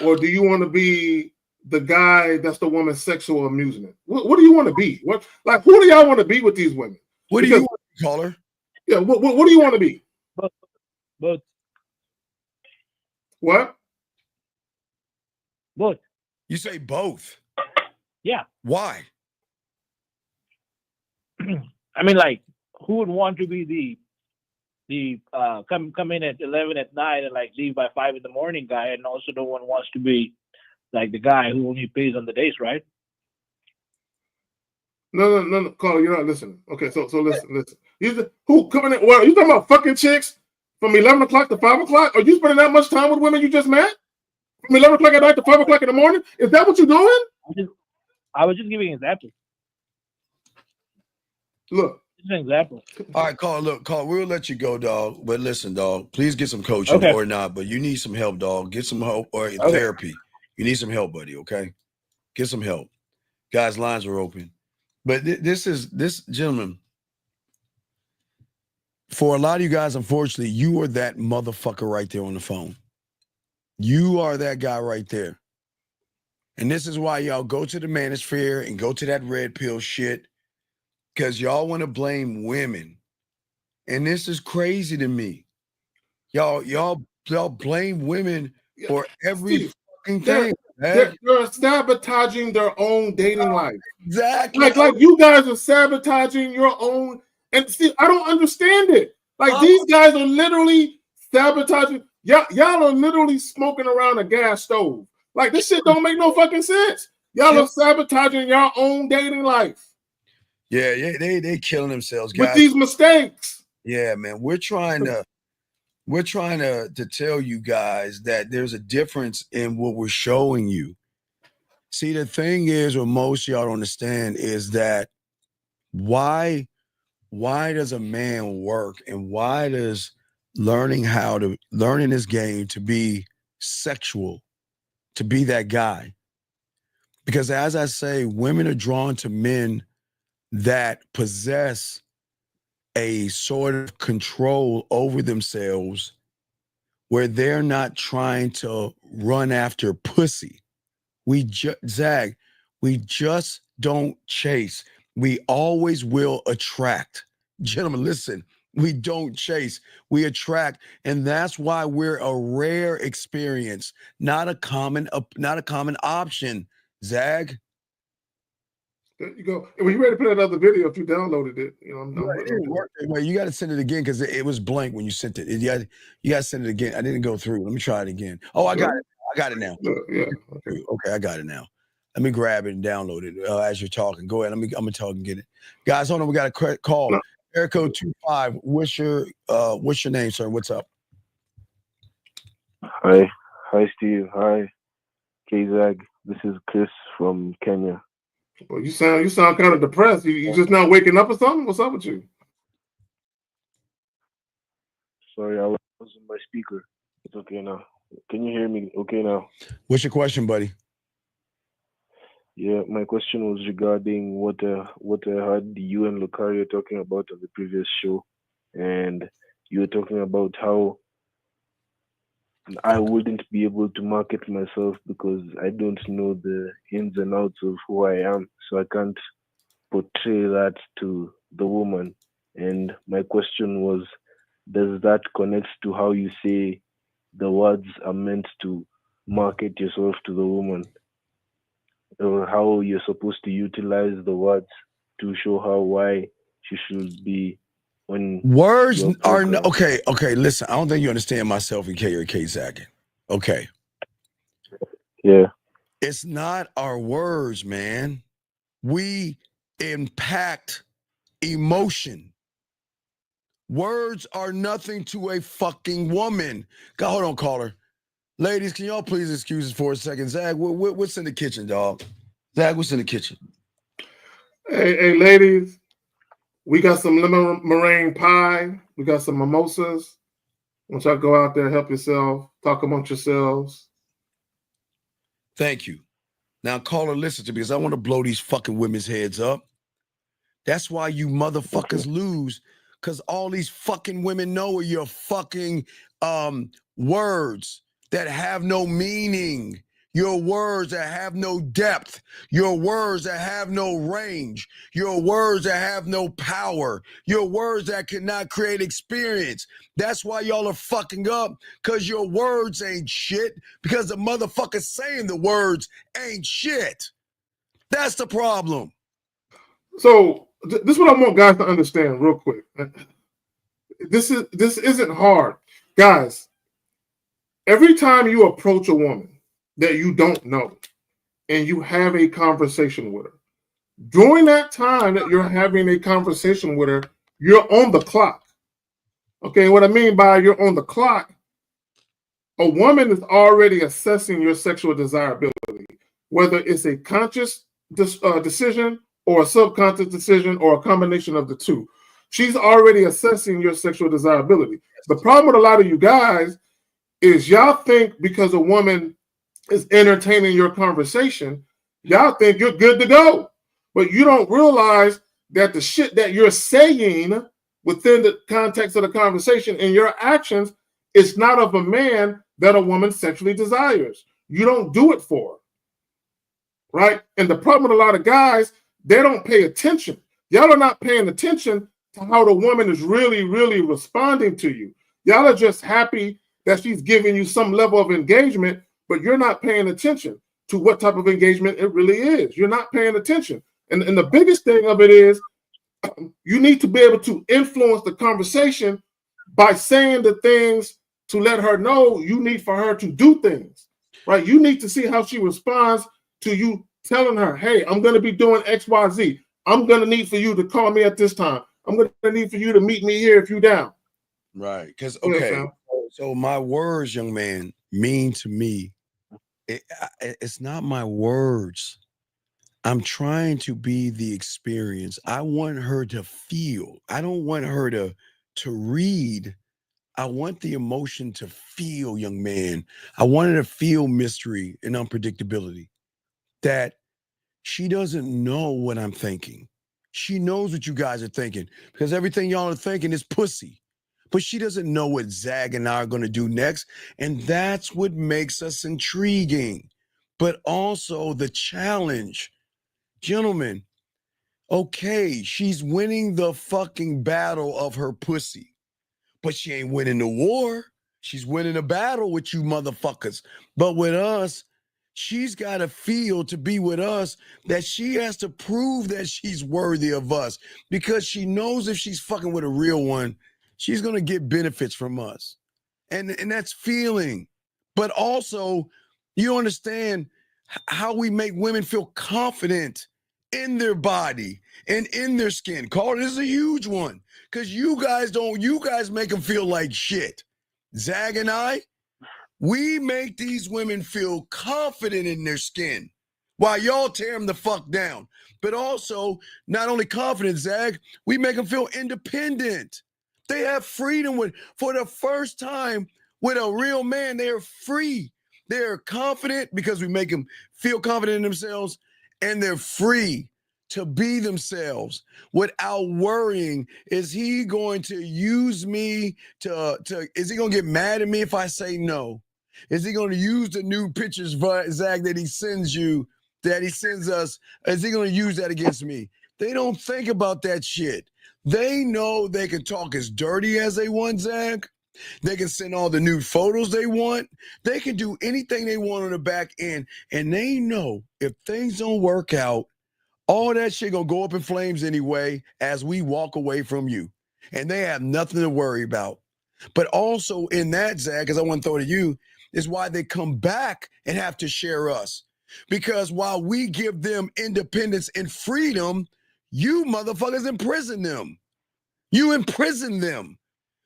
or do you want to be the guy that's the woman's sexual amusement? What do you want to be? Who do y'all want to be with these women? What do you want to call her? Yeah, what do you want to be? Both. What? Both. You say both? Yeah. Why? I mean, like, who would want to be the come in at 11 at night and like leave by 5 in the morning guy, and also no one wants to be like the guy who only pays on the days, right? No, Carl, you're not listening. Okay, so listen. Who coming in? Well, you talking about fucking chicks from 11 o'clock to 5 o'clock? Are you spending that much time with women you just met? From 11 o'clock at night to 5 o'clock in the morning? Is that what you're doing? I was just giving an example. Look. Just an example. All right, Carl, we'll let you go, dog. But listen, dog, please get some coaching or not. But you need some help, dog. Get some help or therapy. You need some help, buddy, okay? Get some help. Guys, lines are open. But this gentleman, for a lot of you guys, unfortunately, you are that motherfucker right there on the phone. You are that guy right there. And this is why y'all go to the manosphere and go to that red pill shit, because y'all want to blame women. And this is crazy to me. Y'all blame women for every fucking thing. They're sabotaging their own dating life. Exactly. Like you guys are sabotaging your own. And see, I don't understand it. Like these guys are literally sabotaging. Y'all are literally smoking around a gas stove. Like this shit don't make no fucking sense. Y'all are sabotaging your own dating life. Yeah, they killing themselves, guys. With these mistakes. Yeah, man. We're trying to tell you guys that there's a difference in what we're showing you. See, the thing is, what most y'all don't understand is that why does a man work, and why does learning this game to be sexual, to be that guy? Because as I say, women are drawn to men that possess a sort of control over themselves where they're not trying to run after pussy. Zag, we just don't chase. We always will attract. Gentlemen, listen, we don't chase, we attract. And that's why we're a rare experience, not a common option, Zag. There you go. When you ready to put another video, if you downloaded it, Well, you got to send it again because it was blank when you sent it. You got to send it again. I didn't go through. Let me try it again. Oh, I got it. I got it now. Yeah. Okay, I got it now. Let me grab it and download it as you're talking. Go ahead. I'm gonna talk and get it. Guys, hold on. We got a call. Air code 25. What's your name, sir? What's up? Hi. Hi, Steve. Hi, K-Zag. This is Chris from Kenya. Well, you sound kind of depressed. You just now waking up or something? What's up with you? Sorry, I was on my speaker. It's okay now. Can you hear me okay now? What's your question, buddy? Yeah, my question was regarding what I heard you and Lucario talking about on the previous show, and you were talking about how I wouldn't be able to market myself because I don't know the ins and outs of who I am, so I can't portray that to the woman. And my question was, does that connect to how you say the words are meant to market yourself to the woman, or how you're supposed to utilize the words to show her why she should be on words your are program? okay. Listen, I don't think you understand myself and K or K Zagging. Okay. Yeah. It's not our words, man. We impact emotion. Words are nothing to a fucking woman. God, hold on, caller. Ladies, can y'all please excuse us for a second? Zag, what's in the kitchen, dog? Zag, what's in the kitchen? Hey, ladies, we got some lemon meringue pie. We got some mimosas. Once y'all go out there, help yourself, talk amongst yourselves. Thank you. Now, caller, listen to me because I want to blow these fucking women's heads up. That's why you motherfuckers lose, because all these fucking women know are your fucking words that have no meaning. Your words that have no depth, your words that have no range, your words that have no power, your words that cannot create experience. That's why y'all are fucking up, because your words ain't shit, because the motherfucker saying the words ain't shit. That's the problem. So this is what I want guys to understand real quick. This isn't hard. Guys, every time you approach a woman that you don't know and you have a conversation with her, during that time that you're having a conversation with her, you're on the clock. Okay, what I mean by you're on the clock, a woman is already assessing your sexual desirability, whether it's a conscious decision or a subconscious decision or a combination of the two. She's already assessing your sexual desirability. The problem with a lot of you guys is y'all think because a woman is entertaining your conversation, y'all think you're good to go. But you don't realize that the shit that you're saying within the context of the conversation and your actions is not of a man that a woman sexually desires. You don't do it for her. Right? And the problem with a lot of guys, they don't pay attention. Y'all are not paying attention to how the woman is really, really responding to you. Y'all are just happy that she's giving you some level of engagement, but you're not paying attention to what type of engagement it really is. You're not paying attention. And the biggest thing of it is you need to be able to influence the conversation by saying the things to let her know you need for her to do things, right? You need to see how she responds to you telling her, hey, I'm going to be doing X, Y, Z. I'm going to need for you to call me at this time. I'm going to need for you to meet me here if you're down. Right. Because, okay, so my words, young man, mean to me, it's not my words. I'm trying to be the experience. I want her to feel. I don't want her to read. I want the emotion to feel, young man. I want her to feel mystery and unpredictability. That she doesn't know what I'm thinking. She knows what you guys are thinking because everything y'all are thinking is pussy. But she doesn't know what Zag and I are going to do next. And that's what makes us intriguing. But also the challenge. Gentlemen, okay, she's winning the fucking battle of her pussy. But she ain't winning the war. She's winning a battle with you motherfuckers. But with us, she's got to feel to be with us that she has to prove that she's worthy of us because she knows if she's fucking with a real one, she's going to get benefits from us. And that's feeling. But also, you understand how we make women feel confident in their body and in their skin. Carl, this is a huge one because you guys make them feel like shit. Zag and I, we make these women feel confident in their skin while y'all tear them the fuck down. But also, not only confident, Zag, we make them feel independent. They have freedom for the first time with a real man. They are free. They're confident because we make them feel confident in themselves, and they're free to be themselves without worrying, is he going to use me is he going to get mad at me if I say no? Is he going to use the new pictures, Zag, that he sends us? Is he going to use that against me? They don't think about that shit. They know they can talk as dirty as they want, Zag. They can send all the nude photos they want. They can do anything they want on the back end. And they know if things don't work out, all that shit gonna go up in flames anyway as we walk away from you. And they have nothing to worry about. But also in that, Zach, because I want to throw it to you, is why they come back and have to share us. Because while we give them independence and freedom, you motherfuckers imprison them. You imprison them.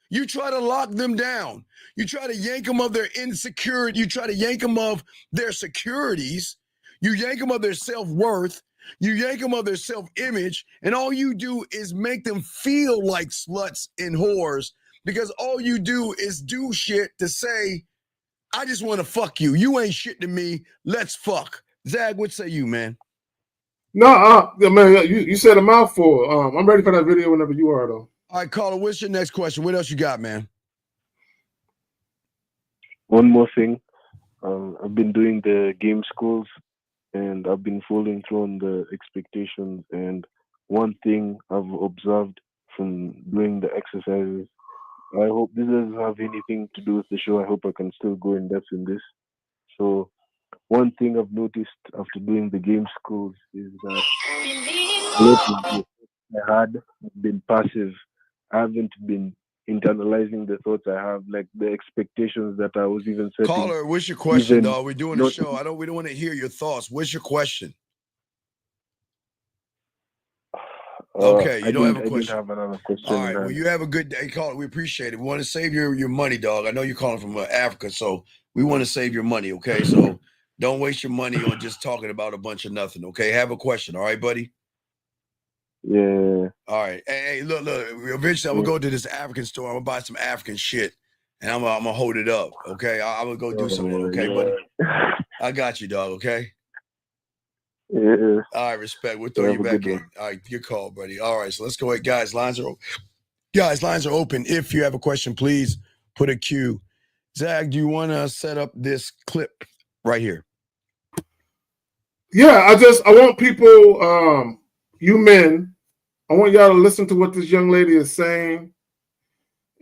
You try to lock them down. You try to yank them of their insecurity. You try to yank them of their securities. You yank them of their self-worth. You yank them of their self-image. And all you do is make them feel like sluts and whores because all you do is do shit to say, I just want to fuck you. You ain't shit to me. Let's fuck. Zag, what say you, man? No, man, you said a mouthful. I'm ready for that video whenever you are, though. All right, Carla, what's your next question? What else you got, man? One more thing. I've been doing the game schools and I've been following through on the expectations. And one thing I've observed from doing the exercises, I hope this doesn't have anything to do with the show. I hope I can still go in depth in this. So one thing I've noticed after doing the game schools is that a lot of the thoughts I had have been passive. I haven't been internalizing the thoughts I have, like the expectations that I was even setting. Caller, what's your question, even dog? We're doing a not- show. We don't want to hear your thoughts. What's your question? Okay, you don't have a question. I didn't have another question. All right, well, you have a good day, caller. We appreciate it. We want to save your money, dog. I know you're calling from Africa, so we want to save your money, okay? So don't waste your money on just talking about a bunch of nothing, okay? Have a question, all right, buddy? Yeah. All right. Hey, look. Eventually, I'm gonna go to this African store. I'm gonna buy some African shit, and I'm gonna hold it up. Okay, I'm gonna go do some of that. Okay, buddy. I got you, dog. Okay. Yeah. All right, respect. We'll throw you back in. All right, good call, buddy. All right, so let's go ahead, guys. Lines are open. If you have a question, please put a Q. Zag, do you want to set up this clip right here? Yeah, I want people, you men, I want y'all to listen to what this young lady is saying.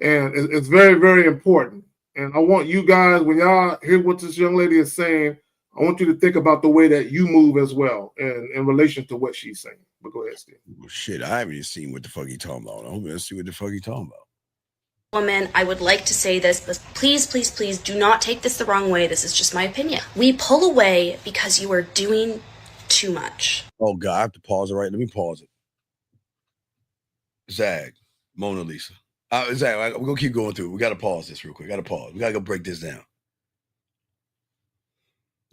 And it's very, very important. And I want you guys, when y'all hear what this young lady is saying, I want you to think about the way that you move as well in relation to what she's saying. But go ahead, Steve. Well, shit, I haven't even seen what the fuck he talking about. I'm going to see what the fuck he talking about. Woman, I would like to say this, but please, please, please do not take this the wrong way. This is just my opinion. We pull away because you are doing too much. Oh, God, I have to pause it, right? Let me pause it. Zag, Mona Lisa. Zag, we're going to keep going through. We got to pause this real quick. We got to go break this down.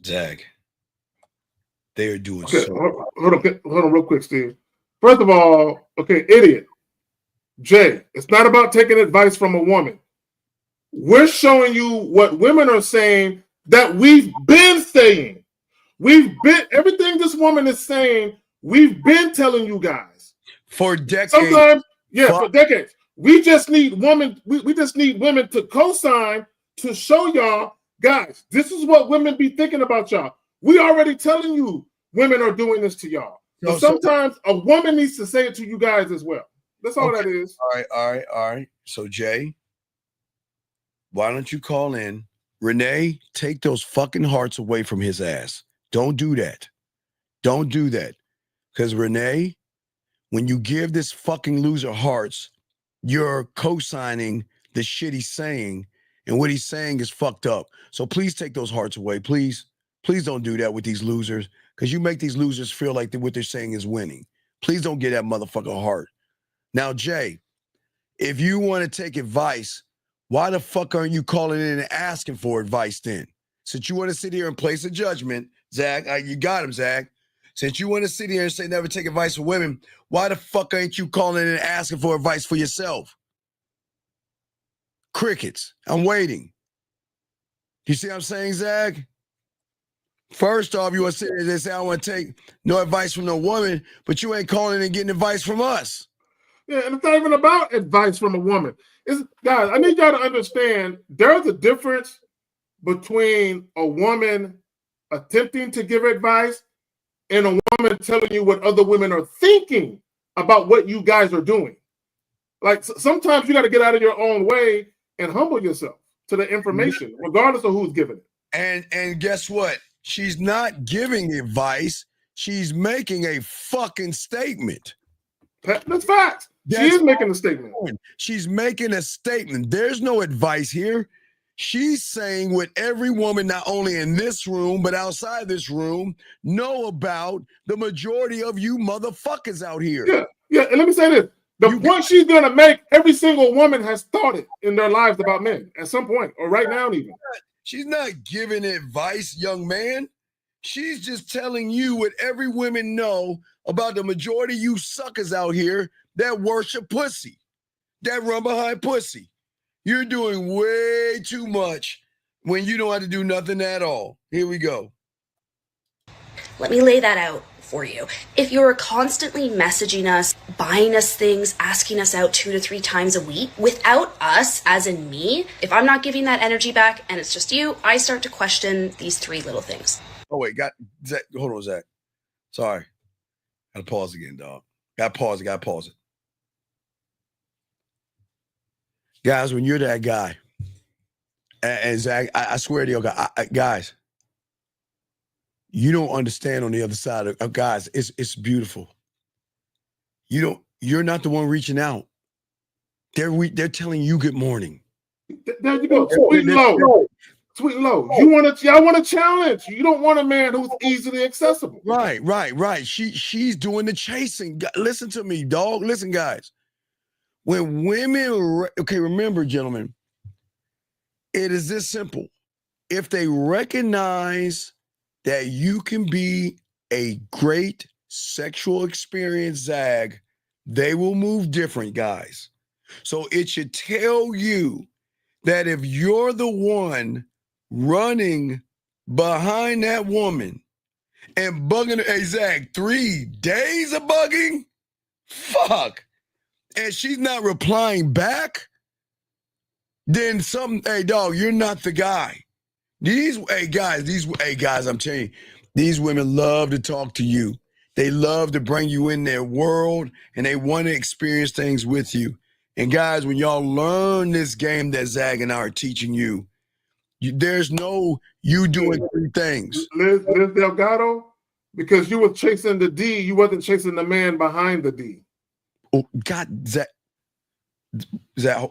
Zag, they are doing okay, so. Hold on real quick, Steve. First of all, okay, idiot. Jay, it's not about taking advice from a woman. We're showing you what women are saying that we've been saying. Everything this woman is saying, we've been telling you guys. For decades. Sometimes, for decades. We just need women, we just need women to co-sign to show y'all, guys, this is what women be thinking about y'all. We already telling you women are doing this to y'all. So sometimes a woman needs to say it to you guys as well. That's all that is. All right. So, Jay, why don't you call in? Renee, take those fucking hearts away from his ass. Don't do that. Don't do that. Because, Renee, when you give this fucking loser hearts, you're co-signing the shit he's saying. And what he's saying is fucked up. So please take those hearts away, please. Please don't do that with these losers, because you make these losers feel like what they're saying is winning. Please don't get that motherfucker heart. Now, Jay, if you want to take advice, why the fuck aren't you calling in and asking for advice then? Since you want to sit here and place a judgment, Zach, you got him, Zach. Since you want to sit here and say never take advice from women, why the fuck ain't you calling in and asking for advice for yourself? Crickets. I'm waiting. You see what I'm saying, Zach? First off, you want to sit there and say, I want to take no advice from no woman, but you ain't calling in and getting advice from us. Yeah, and it's not even about advice from a woman. Guys, I need y'all to understand there's a difference between a woman attempting to give advice and a woman telling you what other women are thinking about what you guys are doing. Like sometimes you got to get out of your own way and humble yourself to the information, regardless of who's giving it. And guess what? She's not giving advice. She's making a fucking statement. That's facts. She is making a statement. She's making a statement. There's no advice here. She's saying what every woman, not only in this room, but outside this room, know about the majority of you motherfuckers out here. Yeah. And let me say this. The point she's going to make, every single woman has thought it in their lives about men at some point, or right now even. She's not giving advice, young man. She's just telling you what every woman know about the majority of you suckers out here that worship pussy, that run behind pussy. You're doing way too much when you don't have to do nothing at all. Here we go. Let me lay that out for you. If you're constantly messaging us, buying us things, asking us out 2 to 3 times a week, without us, as in me, if I'm not giving that energy back and it's just you, I start to question these 3 little things. Oh, wait, Zach, hold on, Zach. Sorry. Gotta pause again, dog. Gotta pause it. Guys, when you're that guy, and Zach, I swear to you, guys, you don't understand on the other side of guys. It's beautiful. You're not the one reaching out. They're telling you good morning. There you go. Sweet and low. Sweet and low. Y'all want a challenge. You don't want a man who's easily accessible. Right. She's doing the chasing. Listen to me, dog. Listen, guys. When women, remember, gentlemen, it is this simple. If they recognize that you can be a great sexual experience, Zag, they will move different, guys. So it should tell you that if you're the one running behind that woman and bugging her, hey, Zag, 3 days of bugging? Fuck. And she's not replying back, then hey, dog, you're not the guy. Hey guys, I'm telling you, these women love to talk to you. They love to bring you in their world, and they want to experience things with you. And guys, when y'all learn this game that Zag and I are teaching you, there's no you doing 3 things. Liz Delgado, because you were chasing the D, you wasn't chasing the man behind the D. Oh, God, Zach, I'm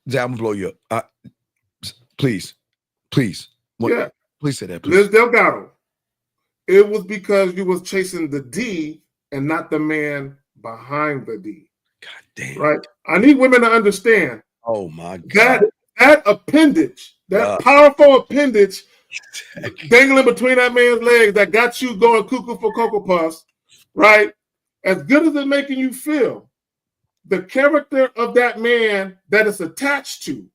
gonna blow you up. Please. Yeah. Please say that, please. Liz Delgado, it was because you was chasing the D and not the man behind the D. God damn. Right? I need women to understand. Oh, my God. That appendage, that powerful appendage dangling between that man's legs that got you going cuckoo for Cocoa Puffs, right? As good as it's making you feel, the character of that man that it's attached to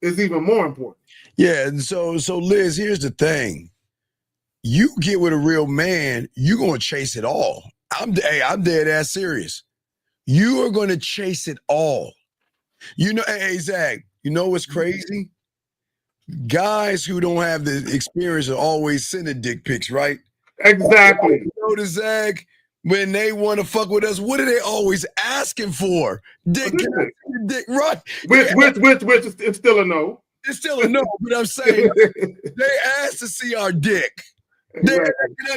is even more important. Yeah, and so Liz, here's the thing. You get with a real man, you're going to chase it all. I'm dead ass serious. You are going to chase it all. You know, hey, Zach, you know what's crazy? Guys who don't have the experience are always sending dick pics, right? Exactly. You know the Zach, when they want to fuck with us, what are they always asking for? Dick, right? Which it's still a no. It's still a no, but I'm saying they asked to see our dick.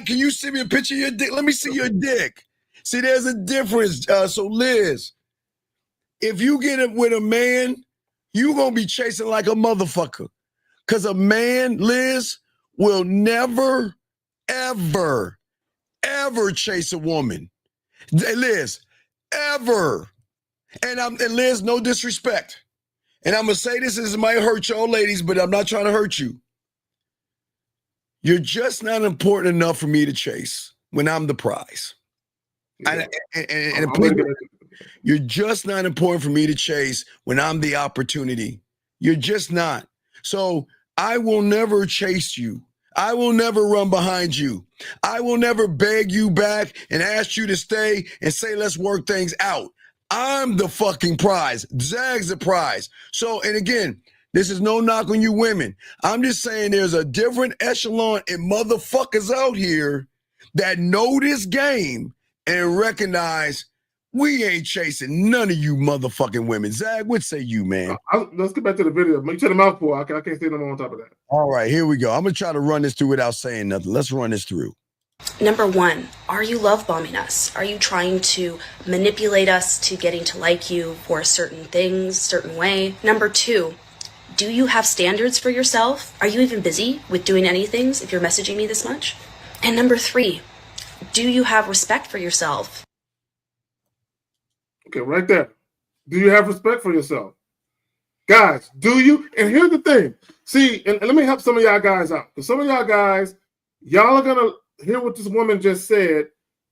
Can you send me a picture of your dick? Let me see your dick. See, there's a difference. So Liz, if you get it with a man, you gonna be chasing like a motherfucker. Cause a man, Liz, will never, ever, ever chase a woman. Liz, ever. And Liz, no disrespect. And I'm going to say this might hurt y'all ladies, but I'm not trying to hurt you. You're just not important enough for me to chase when I'm the prize. Yeah. And please, you're just not important for me to chase when I'm the opportunity. You're just not. So I will never chase you. I will never run behind you. I will never beg you back and ask you to stay and say, let's work things out. I'm the fucking prize. Zag's the prize. So, and again, this is no knock on you women. I'm just saying there's a different echelon in motherfuckers out here that know this game and recognize we ain't chasing none of you motherfucking women. Zag, what say you, man? Let's get back to the video. Make sure the mouthful. I can't say no more on top of that. All right, here we go. I'm going to try to run this through without saying nothing. Let's run this through. Number one, are you love bombing us? Are you trying to manipulate us to getting to like you for certain things, certain way? Number two, do you have standards for yourself? Are you even busy with doing any things if you're messaging me this much? And number three, do you have respect for yourself? Okay, right there. Do you have respect for yourself? Guys, do you? And here's the thing. See, and let me help some of y'all guys out. Because some of y'all guys, y'all are going to hear what this woman just said,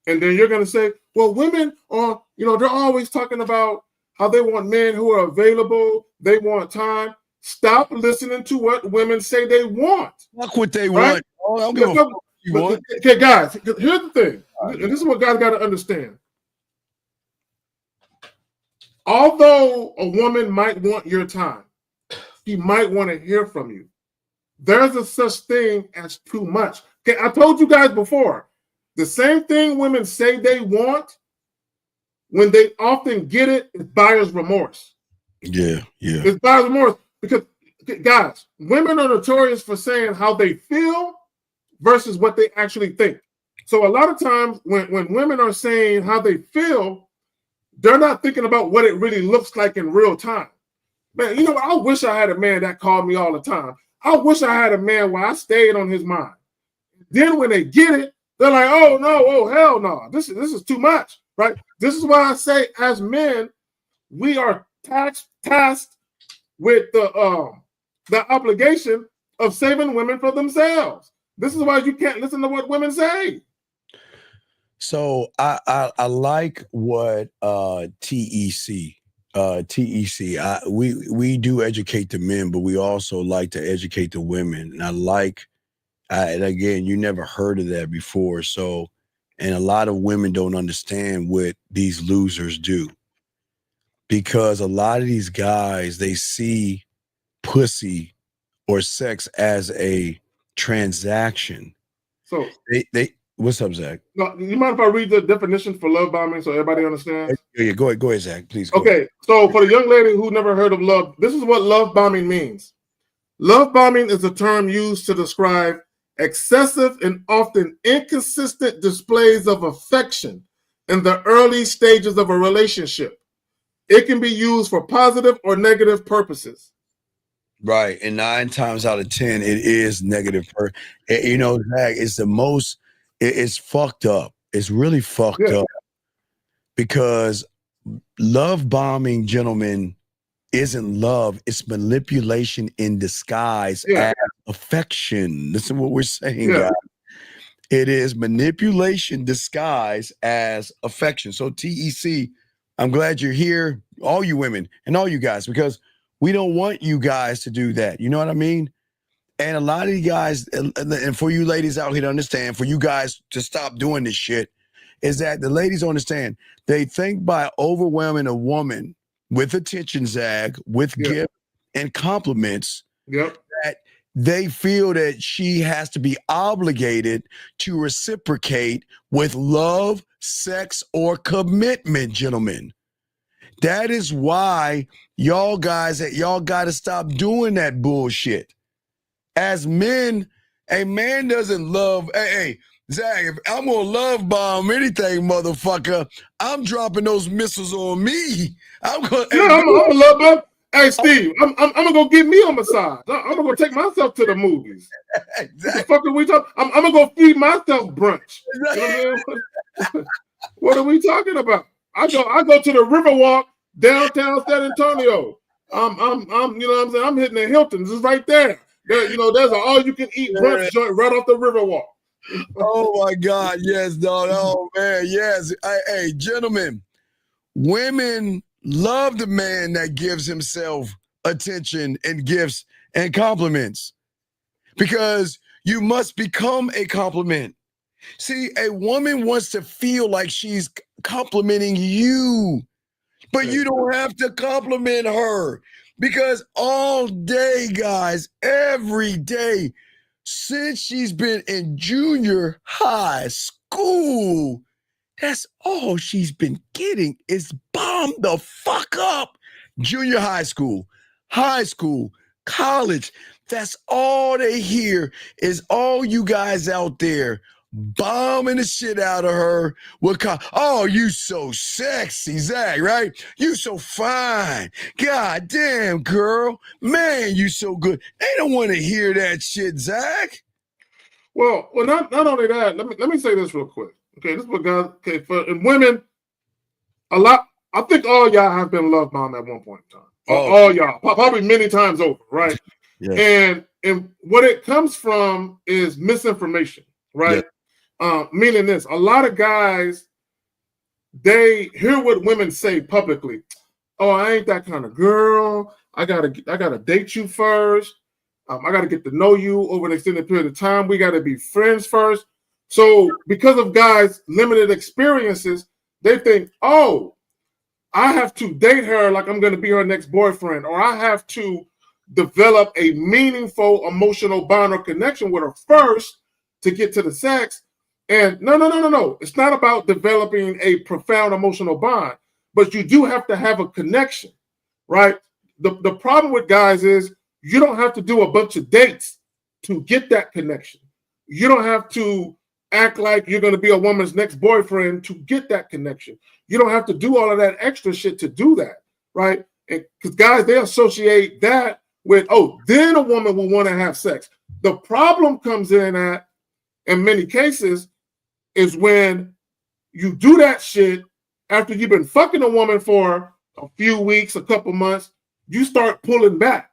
and then you're going to say, well, women are, they're always talking about how they want men who are available, they want time. Stop listening to what women say they want. Fuck what they want. Oh, I don't give a fuck what you want. Okay, guys, here's the thing. And this is what guys got to understand. Although a woman might want your time, she might want to hear from you. There's a such thing as too much. Okay, I told you guys before, the same thing women say they want, when they often get it, it's buyer's remorse. Yeah. It's buyer's remorse because, guys, women are notorious for saying how they feel versus what they actually think. So a lot of times when women are saying how they feel, they're not thinking about what it really looks like in real time. Man, I wish I had a man that called me all the time. I wish I had a man where I stayed on his mind. Then when they get it, they're like, oh no, oh hell no. This is too much, right? This is why I say as men, we are tasked with the obligation of saving women for themselves. This is why you can't listen to what women say. So I like what TEC. We do educate the men, but we also like to educate the women. And and again, you never heard of that before. So, and a lot of women don't understand what these losers do, because a lot of these guys, they see pussy or sex as a transaction. So they what's up, Zach? No, you mind if I read the definition for love bombing so everybody understands? Yeah, go ahead, Zach, please. Okay, so for the young lady who never heard of love, this is what love bombing means. Love bombing is a term used to describe excessive and often inconsistent displays of affection in the early stages of a relationship. It can be used for positive or negative purposes. Right, and 9 times out of 10, it is negative. Zach, it's the most. It's fucked up. It's really fucked up, because love bombing, gentlemen, isn't love. It's manipulation in disguise as affection. Listen to what we're saying, guys. It is manipulation disguised as affection. So TEC, I'm glad you're here, all you women and all you guys, because we don't want you guys to do that. You know what I mean? And a lot of you guys, and for you ladies out here to understand, for you guys to stop doing this shit, is that the ladies understand. They think by overwhelming a woman with attention, Zag, with gift and compliments, that they feel that she has to be obligated to reciprocate with love, sex, or commitment, gentlemen. That is why y'all got to stop doing that bullshit. As men, a man doesn't love, hey, Zach, if I'm gonna love bomb anything, motherfucker, I'm dropping those missiles on me. I'm gonna love bomb. Hey, Steve, I'm gonna go get me a massage. I'm gonna go take myself to the movies. Exactly. What the fuck are we talking? I'm gonna go feed myself brunch. You know what I mean? What are we talking about? I go to the Riverwalk downtown San Antonio. You know what I'm saying? I'm hitting the Hilton's. It's right there. There's an all-you-can-eat brunch joint right off the Riverwalk. Oh my God, yes, dog. Oh man, yes. Hey, gentlemen, women love the man that gives himself attention and gifts and compliments because you must become a compliment. See, a woman wants to feel like she's complimenting you, but you don't have to compliment her because all day, guys, every day, since she's been in junior high school, that's all she's been getting is bombed the fuck up. Junior high school, college. That's all they hear is all you guys out there bombing the shit out of her. Oh, you so sexy, Zach, right? You so fine. God damn, girl. Man, you so good. They don't want to hear that shit, Zach. Well, not only that. Let me say this real quick. Okay, this is what guys. Okay, for and women, a lot. I think all y'all have been love bombed at one point in time. All y'all, probably many times over, right? Yes. And what it comes from is misinformation, right? Yes. Meaning this: a lot of guys, they hear what women say publicly. Oh, I ain't that kind of girl. I gotta date you first. I got to get to know you over an extended period of time. We got to be friends first. So because of guys' limited experiences, they think, oh, I have to date her like I'm going to be her next boyfriend, or I have to develop a meaningful emotional bond or connection with her first to get to the sex. And no. It's not about developing a profound emotional bond, but you do have to have a connection, right? The problem with guys is you don't have to do a bunch of dates to get that connection. You don't have to act like you're going to be a woman's next boyfriend to get that connection. You don't have to do all of that extra shit to do that, right? Because guys, they associate that with, oh, then a woman will want to have sex. The problem comes in many cases, is when you do that shit after you've been fucking a woman for a few weeks, a couple months, you start pulling back.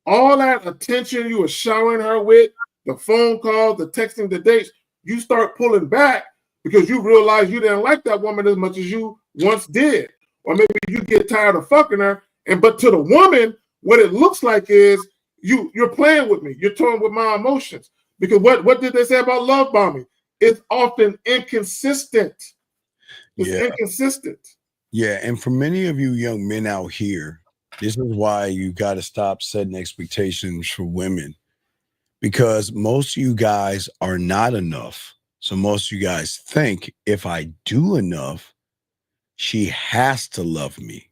All that attention you were showering her with, the phone calls, the texting, the dates, you start pulling back because you realize you didn't like that woman as much as you once did. Or maybe you get tired of fucking her. But to the woman, what it looks like is you're playing with me. You're toying with my emotions. Because what did they say about love bombing? It's often inconsistent. It's inconsistent. Yeah, and for many of you young men out here, this is why you got to stop setting expectations for women, because most of you guys are not enough. So most of you guys think if I do enough, she has to love me.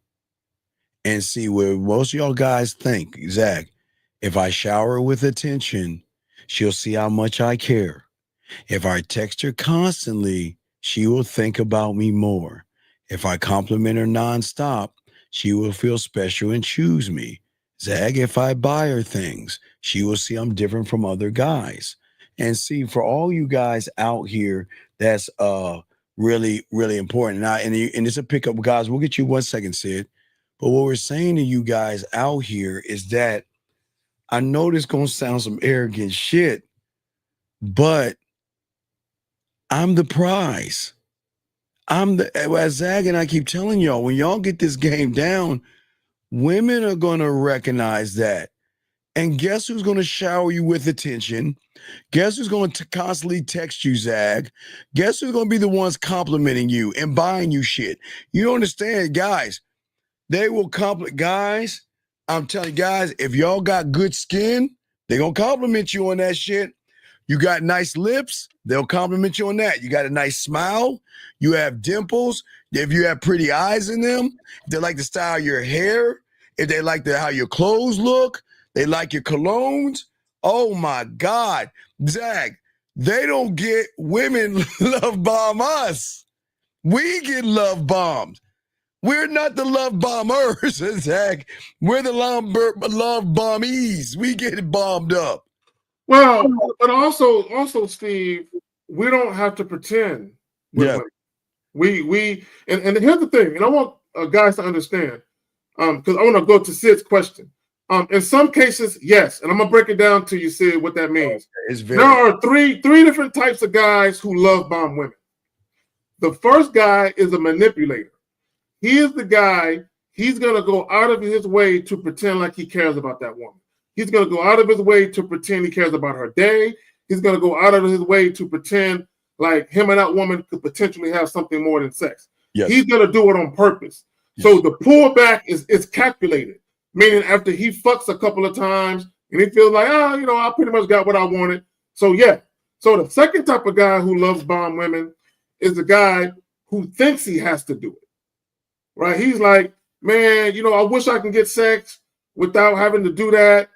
And see, where most of y'all guys think, Zach, if I shower her with attention, she'll see how much I care. If I text her constantly, she will think about me more. If I compliment her nonstop, she will feel special and choose me. Zag, if I buy her things, she will see I'm different from other guys. And see, for all you guys out here, that's really, really important. And it's a pickup, guys. We'll get you 1 second, Sid. But what we're saying to you guys out here is that I know this gonna sound some arrogant shit, but I'm the prize. As Zag and I keep telling y'all, when y'all get this game down, women are going to recognize that. And guess who's going to shower you with attention? Guess who's going to constantly text you, Zag? Guess who's going to be the ones complimenting you and buying you shit? You don't understand, guys. They will compliment, guys. I'm telling you, guys, if y'all got good skin, they're going to compliment you on that shit. You got nice lips, they'll compliment you on that. You got a nice smile, you have dimples, if you have pretty eyes in them, if they like the style of your hair, if they like how your clothes look, they like your colognes. Oh my God, Zach, they don't get women love bomb us. We get love bombed. We're not the love bombers, Zach. We're the love bombies. We get bombed up. Well, but also, Steve, we don't have to pretend with women. We and here's the thing, and I want guys to understand, because I want to go to Sid's question. In some cases, yes, and I'm gonna break it down to you, Sid, what that means. There are three different types of guys who love bomb women. The first guy is a manipulator. He is the guy, he's gonna go out of his way to pretend like he cares about that woman. He's gonna go out of his way to pretend he cares about her day. He's gonna go out of his way to pretend like him and that woman could potentially have something more than sex. Yes. He's gonna do it on purpose. Yes. So the pullback is calculated, meaning after he fucks a couple of times and he feels like, I pretty much got what I wanted. So yeah. So the second type of guy who loves bomb women is the guy who thinks he has to do it. Right? He's like, man, I wish I can get sex without having to do that,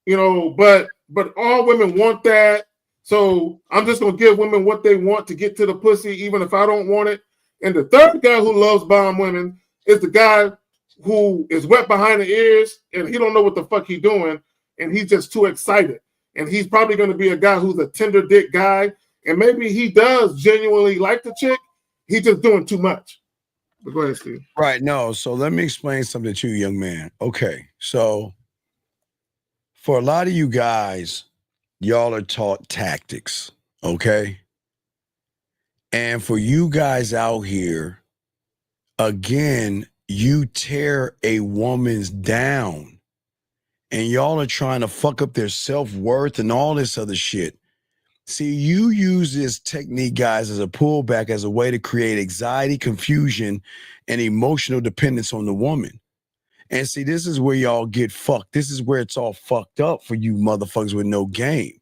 but all women want that. So I'm just gonna give women what they want to get to the pussy, even if I don't want it. And the third guy who loves bomb women is the guy who is wet behind the ears and he don't know what the fuck he's doing, and he's just too excited. And he's probably gonna be a guy who's a tender dick guy, and maybe he does genuinely like the chick. He's just doing too much. But go ahead, Steve. Right. No. So let me explain something to you, young man. Okay. So for a lot of you guys, y'all are taught tactics. Okay. And for you guys out here, again, you tear a woman's down and y'all are trying to fuck up their self-worth and all this other shit. See, you use this technique, guys, as a pullback, as a way to create anxiety, confusion, and emotional dependence on the woman. And see, this is where y'all get fucked. This is where it's all fucked up for you motherfuckers with no game.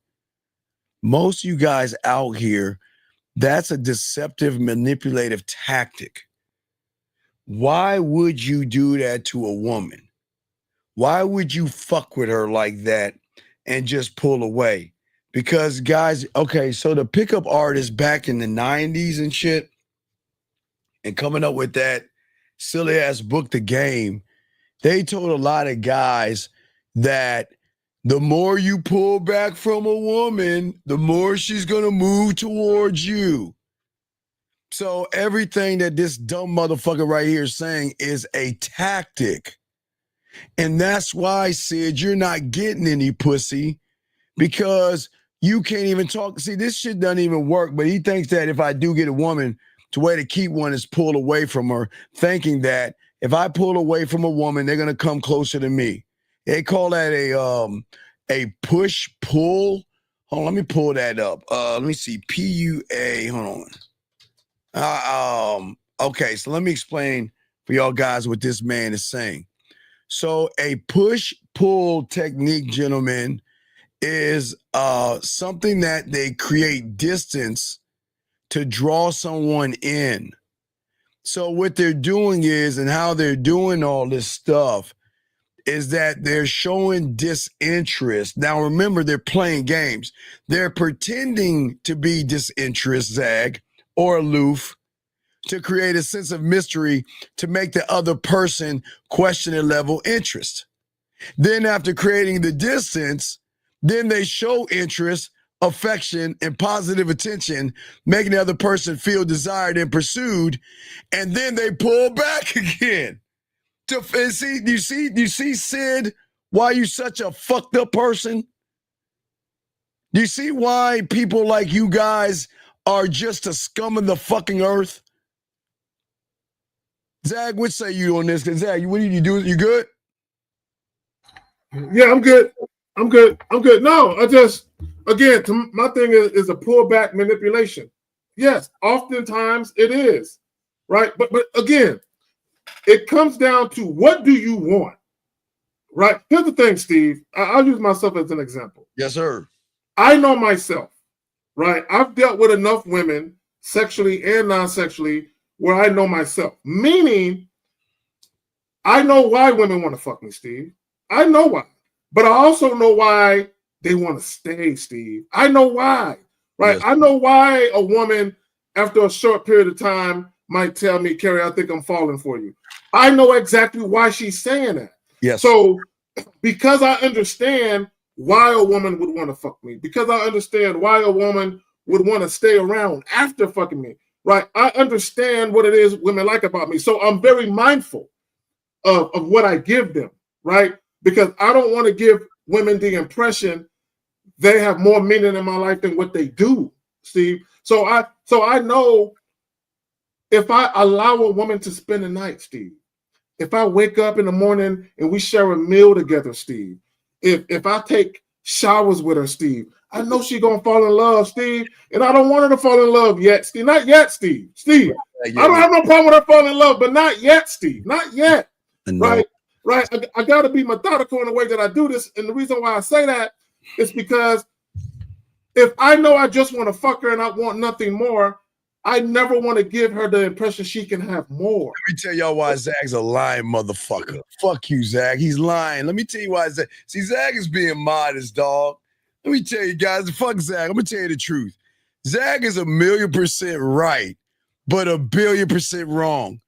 Most of you guys out here, that's a deceptive, manipulative tactic. Why would you do that to a woman? Why would you fuck with her like that and just pull away? Because guys, okay, so the pickup artists back in the 90s and shit, and coming up with that silly ass book, The Game, they told a lot of guys that the more you pull back from a woman, the more she's gonna move towards you. So everything that this dumb motherfucker right here is saying is a tactic. And that's why, Sid, you're not getting any pussy, because you can't even talk. See, this shit doesn't even work, but he thinks that if I do get a woman, the way to keep one is pull away from her, thinking that if I pull away from a woman, they're going to come closer to me. They call that a push-pull. Hold on, let me pull that up. Let me see, P-U-A, hold on. Okay, so let me explain for y'all guys what this man is saying. So a push-pull technique, gentlemen, is something that they create distance to draw someone in. So what they're doing is, and how they're doing all this stuff, is that they're showing disinterest. Now remember, they're playing games. They're pretending to be disinterest, Zag, or aloof, to create a sense of mystery to make the other person question their level of interest. Then after creating the distance, then they show interest, affection, and positive attention, making the other person feel desired and pursued, and then they pull back again. You see, Sid, why you such a fucked up person? Do you see why people like you guys are just a scum of the fucking earth? Zag, what say you on this? Zag, what do you do? You good? Yeah, I'm good. No, my thing is a pullback manipulation. Yes, oftentimes it is, right? But again, it comes down to, what do you want, right? Here's the thing, Steve. I'll use myself as an example. Yes, sir. I know myself, right? I've dealt with enough women, sexually and non-sexually, where I know myself. Meaning, I know why women want to fuck me, Steve. I know why. But I also know why they want to stay, Steve. I know why, right? Yes. I know why a woman, after a short period of time, might tell me, Carrie, I think I'm falling for you. I know exactly why she's saying that. Yes. So because I understand why a woman would want to fuck me, because I understand why a woman would want to stay around after fucking me, right? I understand what it is women like about me. So I'm very mindful of what I give them, right? Because I don't want to give women the impression they have more meaning in my life than what they do, Steve. So I know if I allow a woman to spend the night, Steve, if I wake up in the morning and we share a meal together, Steve, if I take showers with her, Steve, I know she's gonna fall in love, Steve. And I don't want her to fall in love yet, Steve. Not yet, Steve. Steve, I don't have no problem with her falling in love, but not yet, Steve. Not yet. Right? Right. I gotta be methodical in the way that I do this. And the reason why I say that is because if I know I just want to fuck her and I want nothing more, I never want to give her the impression she can have more. Let me tell y'all why Zag's a lying motherfucker. Fuck you, Zag. He's lying. Let me tell you why Zag. See, Zag is being modest, dog. Let me tell you guys, fuck Zag. I'm gonna tell you the truth. Zag is 1,000,000% right, but 1,000,000,000% wrong.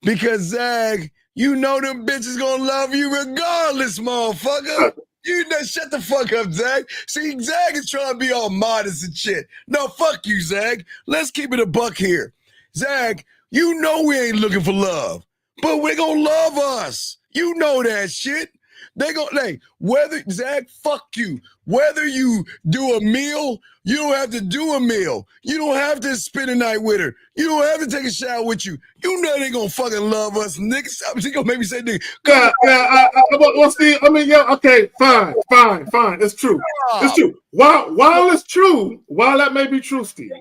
Because Zag, you know them bitches gonna love you regardless, motherfucker. You know, shut the fuck up, Zag. See, Zag is trying to be all modest and shit. No, fuck you, Zag. Let's keep it a buck here. Zag, you know we ain't looking for love, but we're gonna love us. You know that shit. They gonna, whether, Zag, fuck you. Whether you do a meal, you don't have to do a meal. You don't have to spend a night with her. You don't have to take a shower with you. You know they gonna fucking love us, niggas. I'm just gonna make me say, nigga. Well, Steve, I mean, yeah, okay, fine. It's true. It's true. While it's true, while that may be true, Steve.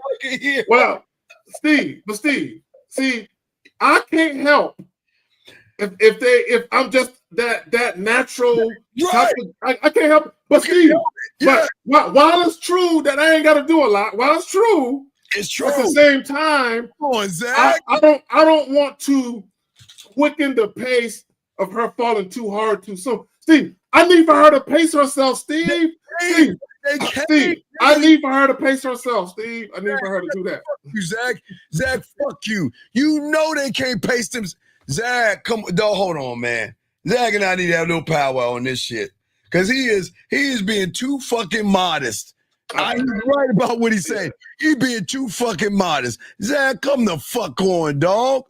Well, Steve, see, I can't help if I'm just that natural. Right. I can't help it. But Steve, but while it's true that I ain't got to do a lot, while it's true, at the same time, come on, Zach. I don't want to quicken the pace of her falling too hard too soon. Steve, I need for her to pace herself, Steve. Steve, I need for her to pace herself, Steve. I need for her to do that. Fuck you, Zach. Zach, fuck you. You know they can't pace them. Zach, come on, hold on, man. Zach and I need to have no power on this shit. Because he is being too fucking modest. He's right about what he's saying. He being too fucking modest. Zach, come the fuck on, dog.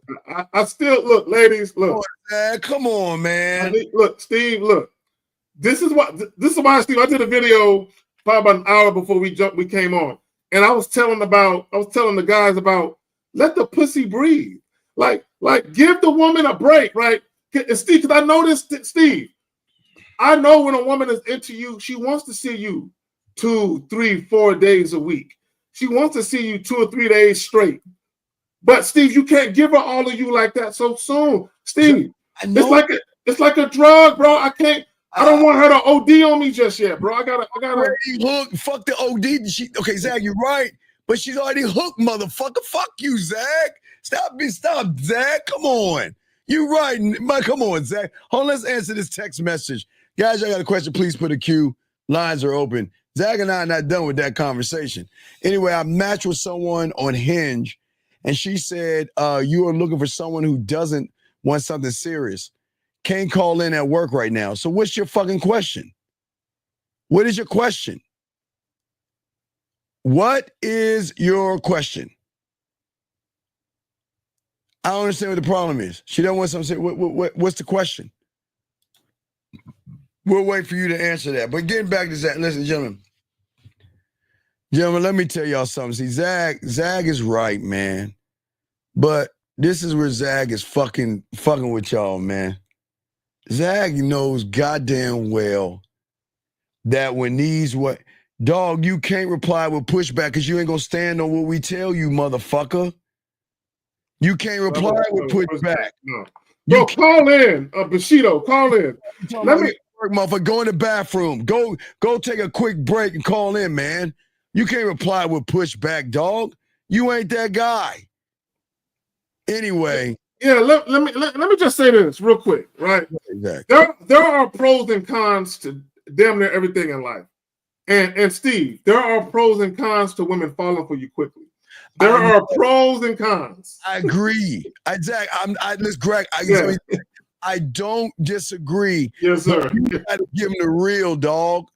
I still look, ladies. Look, on, Zach, come on, man. Look, Steve. Look, this is why, Steve. I did a video probably about an hour before we came on, and I was telling the guys about let the pussy breathe. Like give the woman a break, right? And Steve, because I know this, Steve. I know when a woman is into you, she wants to see you 2, 3, 4 days a week. She wants to see you 2 or 3 days straight. But Steve, you can't give her all of you like that so soon. Steve, it's like a drug, bro. I don't want her to OD on me just yet, bro. I gotta hook. Fuck the OD. Okay, Zach, you're right. But she's already hooked, motherfucker. Fuck you, Zach. Stop, Zach. Come on. You're right. Come on, Zach. Hold on, let's answer this text message. Guys, I got a question. Please put a queue. Lines are open. Zach and I are not done with that conversation. Anyway, I matched with someone on Hinge, and she said, you are looking for someone who doesn't want something serious. Can't call in at work right now. So what's your fucking question? What is your question? What is your question? I don't understand what the problem is. She don't want something serious. What's the question? We'll wait for you to answer that. But getting back to Zach, listen, gentlemen, let me tell y'all something. See, Zag is right, man. But this is where Zag is fucking with y'all, man. Zag knows goddamn well that when dog, you can't reply with pushback because you ain't gonna stand on what we tell you, motherfucker. You can't reply with pushback. No. Bro, call in, Bushido, call in. Let me motherfucker, go in the bathroom. Go take a quick break and call in, man. You can't reply with pushback, dog. You ain't that guy. Anyway. Yeah, let me just say this real quick, right? Exactly. There are pros and cons to damn near everything in life. And Steve, there are pros and cons to women falling for you quickly. There are pros and cons. I agree. Zach, listen, Greg, I don't disagree. Yes, sir. You gotta give him the real, dog.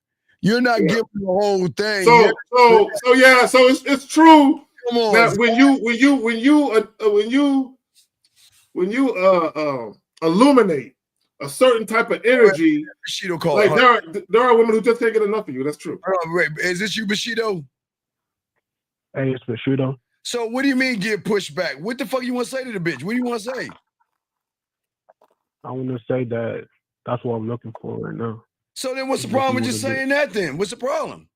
You're not giving the whole thing. So it's true. Come on, that when you illuminate a certain type of energy, Bushido call like there are women who just can't get enough of you. That's true. Wait, is this you, Bushido? Hey, it's Bushido. So what do you mean get pushed back? What the fuck you want to say to the bitch? What do you want to say? I want to say that that's what I'm looking for right now. So then what's the problem with just saying that then? What's the problem?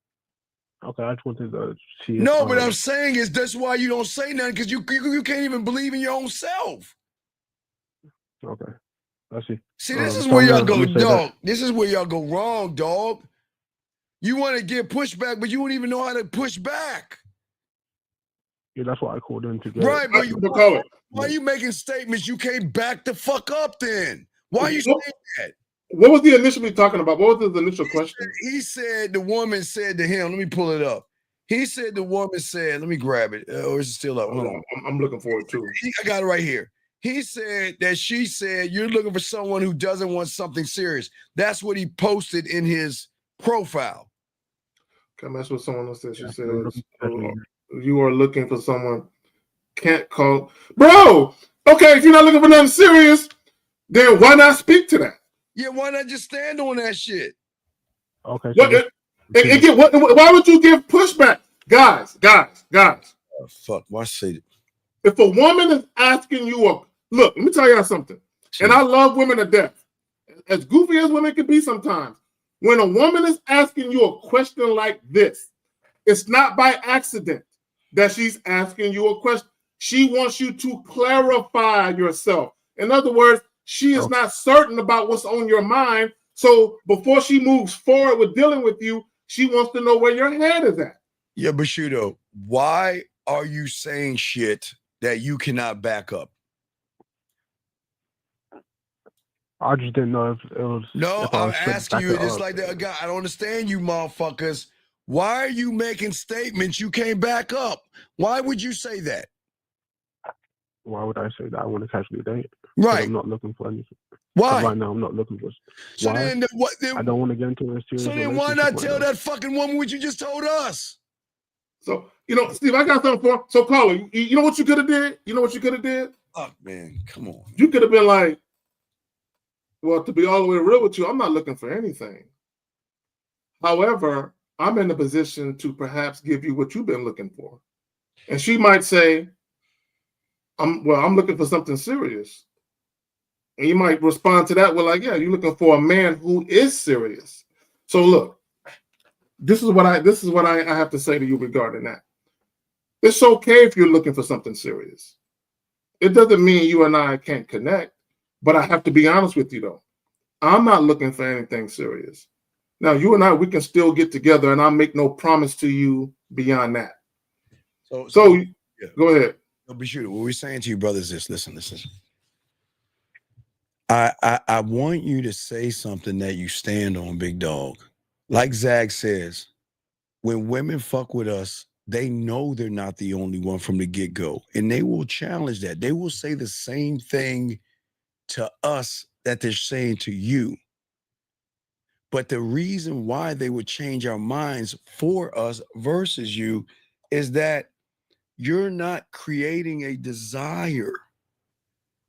Okay, I just wanted to see. No, but I'm saying is that's why you don't say nothing, because you can't even believe in your own self. Okay, I see. See, this is where y'all go, dog. This is where y'all go wrong, dog. You want to get pushed back, but you don't even know how to push back. Yeah, that's why I called in to get. Right, but why are you making statements you can't back the fuck up then? Why are you saying that? What was the initially talking about? What was the initial question? He said the woman said to him, let me pull it up. He said the woman said, let me grab it. Or is it still up? Hold on. I'm looking for it too. I got it right here. He said that she said, you're looking for someone who doesn't want something serious. That's what he posted in his profile. Can I mess with someone else that she says, you are looking for someone, can't call. Bro, okay, if you're not looking for nothing serious, then why not speak to that? Yeah, why not just stand on that shit? Okay. Why would you give pushback? Guys. Oh, fuck, why say it? If a woman is asking you look, let me tell y'all something. And I love women to death. As goofy as women can be sometimes. When a woman is asking you a question like this, it's not by accident that she's asking you a question. She wants you to clarify yourself. In other words, she is not certain about what's on your mind. So before she moves forward with dealing with you, she wants to know where your head is at. Yeah, Bushido, why are you saying shit that you cannot back up? I just didn't know if it was. No, I'm asking you just like that guy. I don't understand you motherfuckers. Why are you making statements you can't back up? Why would you say that? Why would I say that? I want to casually date. Right. I'm not looking for anything. Why? Right now, I'm not looking for. So why? then, I don't want to get into a serious. So then, why not tell that fucking woman what you just told us? So Steve, I got something for. So, caller, you know what you could have did? You know what you could have did? Oh man, come on. You could have been like, well, to be all the way real with you, I'm not looking for anything. However, I'm in a position to perhaps give you what you've been looking for. And she might say, I'm looking for something serious. And you might respond to that with like, yeah, you're looking for a man who is serious. So look, this is what I have to say to you regarding that. It's okay if you're looking for something serious. It doesn't mean you and I can't connect, but I have to be honest with you though. I'm not looking for anything serious. Now, you and I, we can still get together, and I'll make no promise to you beyond that. So yeah. Go ahead. Bushido, what we're saying to you, brothers, is listen. I want you to say something that you stand on, big dog. Like Zag says, when women fuck with us, they know they're not the only one from the get-go, and they will challenge that. They will say the same thing to us that they're saying to you. But the reason why they would change our minds for us versus you is that you're not creating a desire.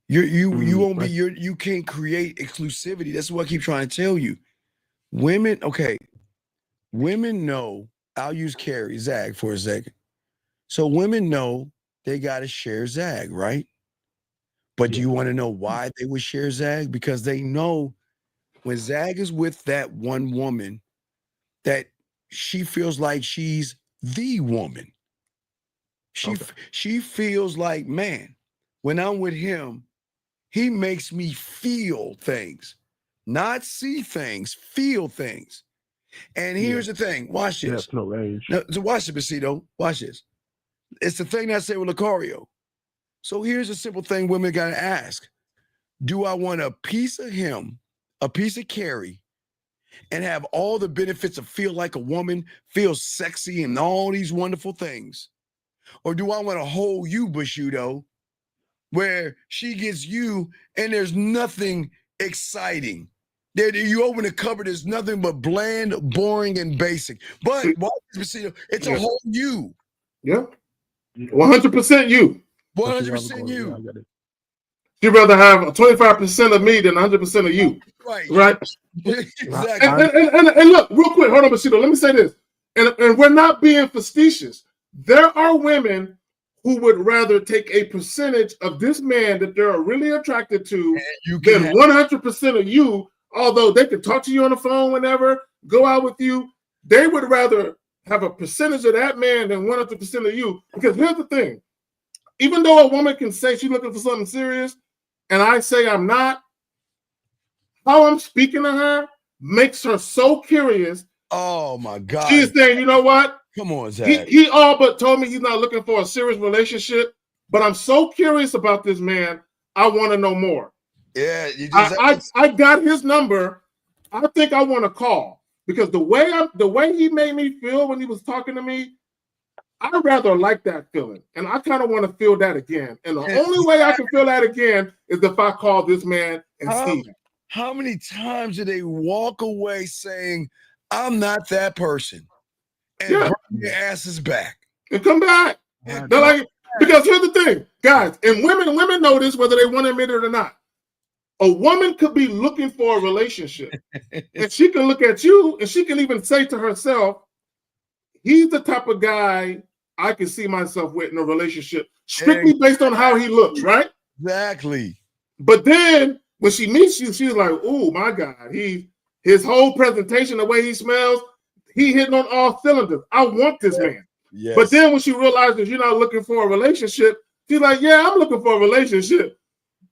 You can't create exclusivity. That's what I keep trying to tell you. Women know, I'll use Carrie, Zag for a second. So women know they got to share Zag, right? But do you want to know why they would share Zag? Because they know when Zag is with that one woman, that she feels like she's the woman. She feels like, man, when I'm with him, he makes me feel things, not see things, feel things. And here's the thing. Watch this. No range. Now, so watch it, Besito. Watch this. It's the thing that I say with Lucario. So here's a simple thing women got to ask. Do I want a piece of him, a piece of Carrie, and have all the benefits of feel like a woman, feel sexy and all these wonderful things? Or do I want to hold you, Bushido, where she gets you and there's nothing exciting? There, you open the cupboard, there's nothing but bland, boring, and basic. But it's a whole you. Yeah. 100% you. 100% you. She'd rather have 25% of me than 100% of you. Right. Exactly. And look, real quick, hold on, Bushido. Let me say this. And we're not being facetious. There are women who would rather take a percentage of this man that they're really attracted to than 100% of you, although they can talk to you on the phone whenever, go out with you. They would rather have a percentage of that man than 100% of you. Because here's the thing. Even though a woman can say she's looking for something serious, and I say I'm not, how I'm speaking to her makes her so curious. Oh my God. She's saying, you know what? Come on, Zach. He all but told me he's not looking for a serious relationship, but I'm so curious about this man. I want to know more. Yeah, I got his number. I think I want to call because the way he made me feel when he was talking to me, I rather like that feeling, and I kind of want to feel that again. And the only way I can feel that again is if I call this man and see him. How many times do they walk away saying, "I'm not that person," and bring their asses back and come back? They're like, because here's the thing, guys, and women know this whether they want to admit it or not. A woman could be looking for a relationship, and she can look at you, and she can even say to herself, "He's the type of guy I can see myself with in a relationship, strictly based on how he looks," right? Exactly. But then when she meets you, she's like, "Oh my God, his whole presentation, the way he smells, he hitting on all cylinders. I want this man." Yes. But then when she realizes you're not looking for a relationship, she's like, "Yeah, I'm looking for a relationship.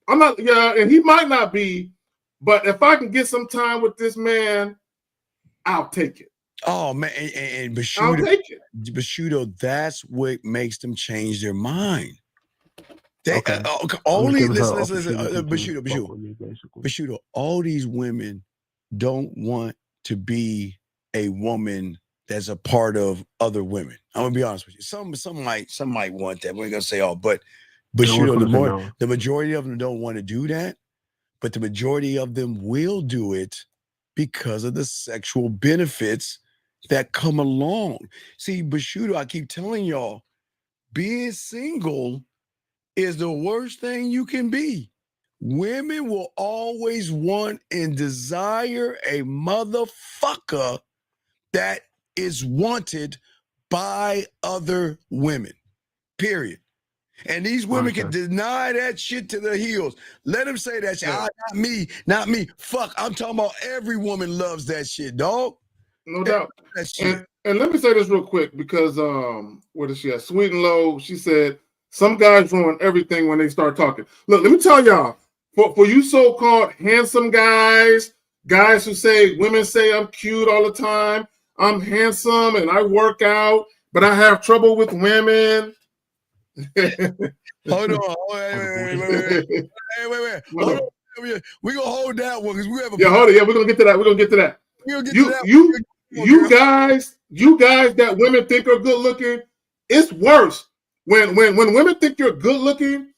I'm not, yeah, and he might not be, but if I can get some time with this man, I'll take it." Oh man, and Bushido, I'll take it. Bushido, that's what makes them change their mind. They listen, Bushido, all these women don't want to be a woman that's a part of other women. I'm gonna be honest with you. Some might want that. We ain't gonna say all, but Bushido, the majority of them don't want to do that, but the majority of them will do it because of the sexual benefits that come along. See, Bushido, I keep telling y'all, being single is the worst thing you can be. Women will always want and desire a motherfucker that is wanted by other women, period. And these women can deny that shit to the heels. Let them say that shit. Not me. Fuck, I'm talking about every woman loves that shit, dog. No doubt. And let me say this real quick because what is she at? Sweet and Low, she said, some guys ruin everything when they start talking. Look, let me tell y'all, for you so-called handsome guys who say women say I'm cute all the time, I'm handsome and I work out, but I have trouble with women. Hold on. Wait. Hold on. We're gonna hold that one because we have a hold it. Yeah, we're gonna get to that. You guys that women think are good looking, it's worse. When women think you're good looking,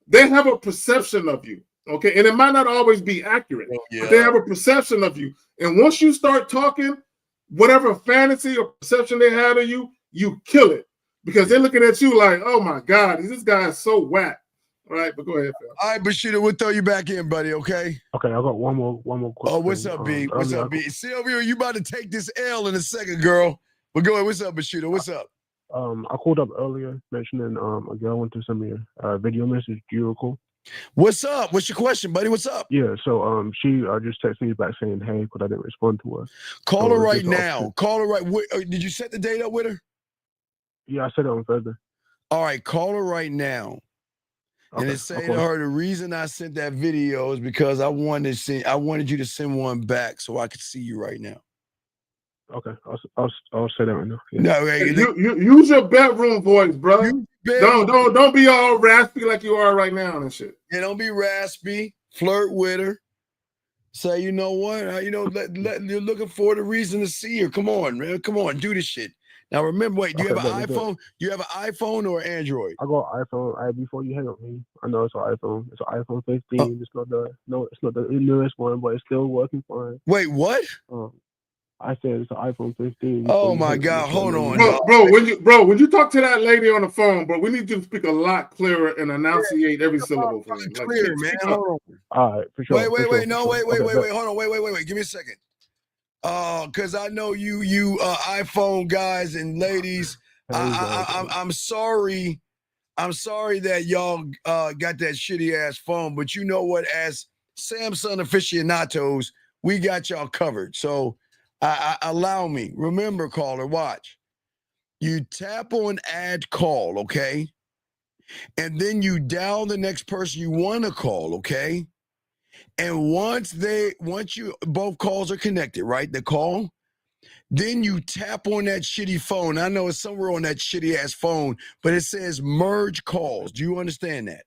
they have a perception of you. Okay, and it might not always be accurate, but they have a perception of you. And once you start talking, whatever fantasy or perception they have of you, you kill it. Because they're looking at you like, oh my God, this guy is so whack. All right, but go ahead, Phil. All right, Bushido, we'll throw you back in, buddy, okay? Okay, I got one more question. Oh, what's up, B? What's up, B? Sylvia, you about to take this L in a second, girl. But go ahead, what's up, Bushido? What's up? I called up earlier mentioning a girl went to send me a video message. Do you recall? What's up? What's your question, buddy? What's up? Yeah, so she just texted me back saying, hey, but I didn't respond to her. Call her right now. Call her right. Did you set the date up with her? Yeah, I said it on Thursday. All right, call her right now. Okay, and then say to her, the reason I sent that video is because I wanted you to send one back so I could see you right now. Okay, I'll say that right now. Yeah. No, you use your bedroom voice, bro. Don't be all raspy like you are right now and shit. Yeah, don't be raspy. Flirt with her. Say, you know what? You're looking for the reason to see her. Come on, man. Come on, do this shit. Now remember, wait, do you Okay, have an bet, let's do it. iPhone? Do you have an iPhone or Android? I got an iPhone. Before you hang up me, I know it's an iPhone. It's an iPhone 15. It's not the newest one, but it's still working fine. Wait, what? I said it's an iPhone 15. Oh my God! Hold on, when you talk to that lady on the phone, bro, we need you to speak a lot clearer and enunciate every syllable for him. Like, clear, man. Hold on. All right, for sure. Wait. Okay, Hold on. Wait. Give me a second. Because I know you iPhone guys and ladies. I'm sorry. I'm sorry that y'all got that shitty ass phone, but you know what? As Samsung aficionados, we got y'all covered. So allow me. Remember, caller, watch. You tap on add call, okay? And then you dial the next person you want to call, okay? And once you both calls are connected, right? The call, then you tap on that shitty phone. I know it's somewhere on that shitty ass phone, but it says merge calls. Do you understand that?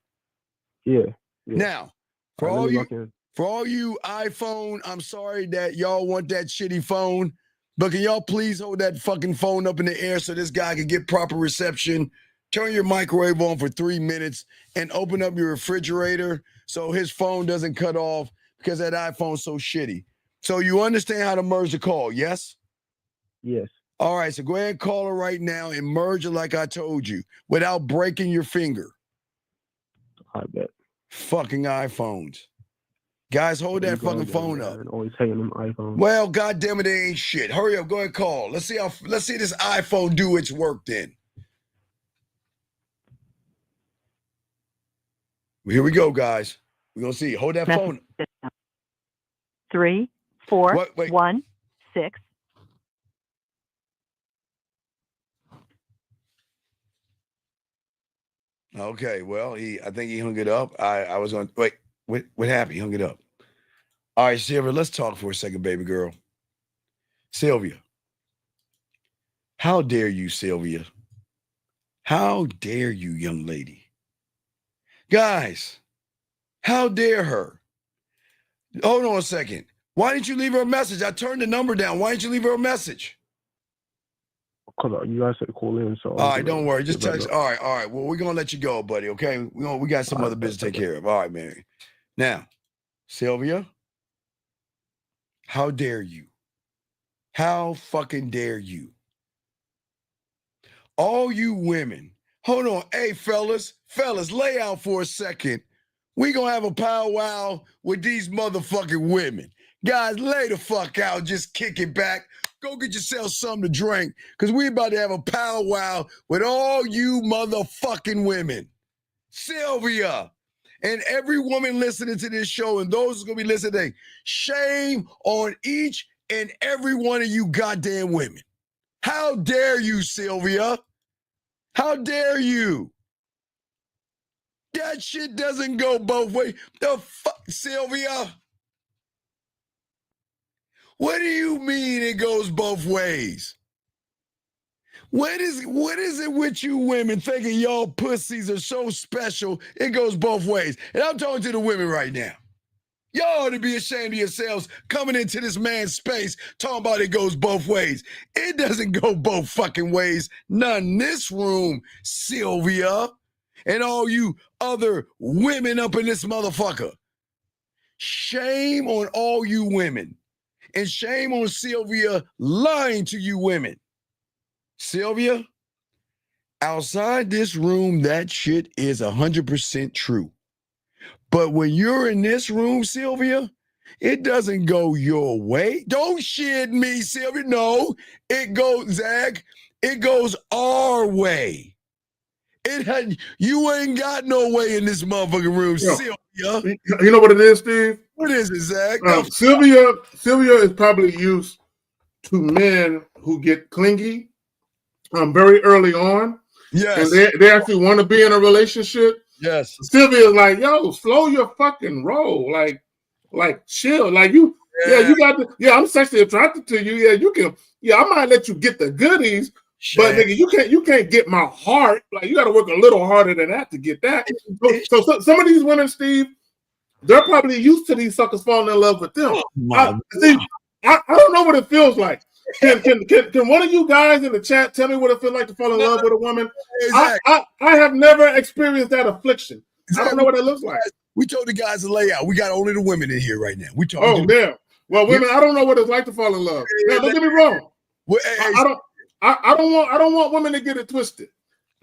Yeah. Now, for all you iPhone, I'm sorry that y'all want that shitty phone, but can y'all please hold that fucking phone up in the air so this guy can get proper reception? Turn your microwave on for 3 minutes and open up your refrigerator so his phone doesn't cut off because that iPhone's so shitty. So you understand how to merge the call, yes? Yes. All right, so go ahead and call her right now and merge it like I told you without breaking your finger. I bet. Fucking iPhones. Guys, hold that fucking phone up. Always hanging them iPhones. Well, goddamn it, they ain't shit. Hurry up, go ahead and call. Let's see this iPhone do its work then. Well, here we go, guys. We're gonna see. Hold that phone. 3, 4, 1, 6. Okay, well, I think he hung it up. I was on. Wait, what happened? He hung it up. All right, Sylvia, let's talk for a second, baby girl. Sylvia, how dare you, Sylvia? How dare you, young lady? Guys, how dare her? Hold on a second. Why didn't you leave her a message? I turned the number down. Why didn't you leave her a message? Because you guys said to call in. So all right, don't worry. Just text. All right. Well, we're gonna let you go, buddy. Okay, we got some other business to take care of. All right, Mary. Now, Sylvia, how dare you? How fucking dare you? All you women, hold on. Hey, fellas, lay out for a second. We gonna have a powwow with these motherfucking women. Guys, lay the fuck out. Just kick it back. Go get yourself something to drink, because we about to have a powwow with all you motherfucking women. Sylvia, and every woman listening to this show, and those who's going to be listening, shame on each and every one of you goddamn women. How dare you, Sylvia? How dare you? That shit doesn't go both ways. The fuck, Sylvia? What do you mean it goes both ways? What is it with you women thinking y'all pussies are so special it goes both ways? And I'm talking to the women right now. Y'all ought to be ashamed of yourselves coming into this man's space talking about it goes both ways. It doesn't go both fucking ways. None in this room, Sylvia. And all you other women up in this motherfucker. Shame on all you women. And shame on Sylvia lying to you women. Sylvia, outside this room, that shit is 100% true. But when you're in this room, Sylvia, it doesn't go your way. Don't shit me, Sylvia. No, it goes, Zach, it goes our way. You ain't got no way in this motherfucking room, Sylvia. You know what it is, Steve? What is it, Zach? Sylvia is probably used to men who get clingy very early on. Yes. And they actually want to be in a relationship. Yes. Sylvia's like, yo, slow your fucking roll. Like chill. Like you I'm sexually attracted to you. Yeah, you can, I might let you get the goodies, but nigga, you can't get my heart. Like you gotta work a little harder than that to get that. So some of these women, Steve, they're probably used to these suckers falling in love with them. I don't know what it feels like. Can one of you guys in the chat tell me what it feels like to fall in love with a woman? Exactly. I have never experienced that affliction. Exactly. I don't know what it looks like. We told the guys to lay out. We got only the women in here right now. We talking. Oh, damn. Well, women, I don't know what it's like to fall in love. Now, don't get me wrong. Well, I don't want women to get it twisted.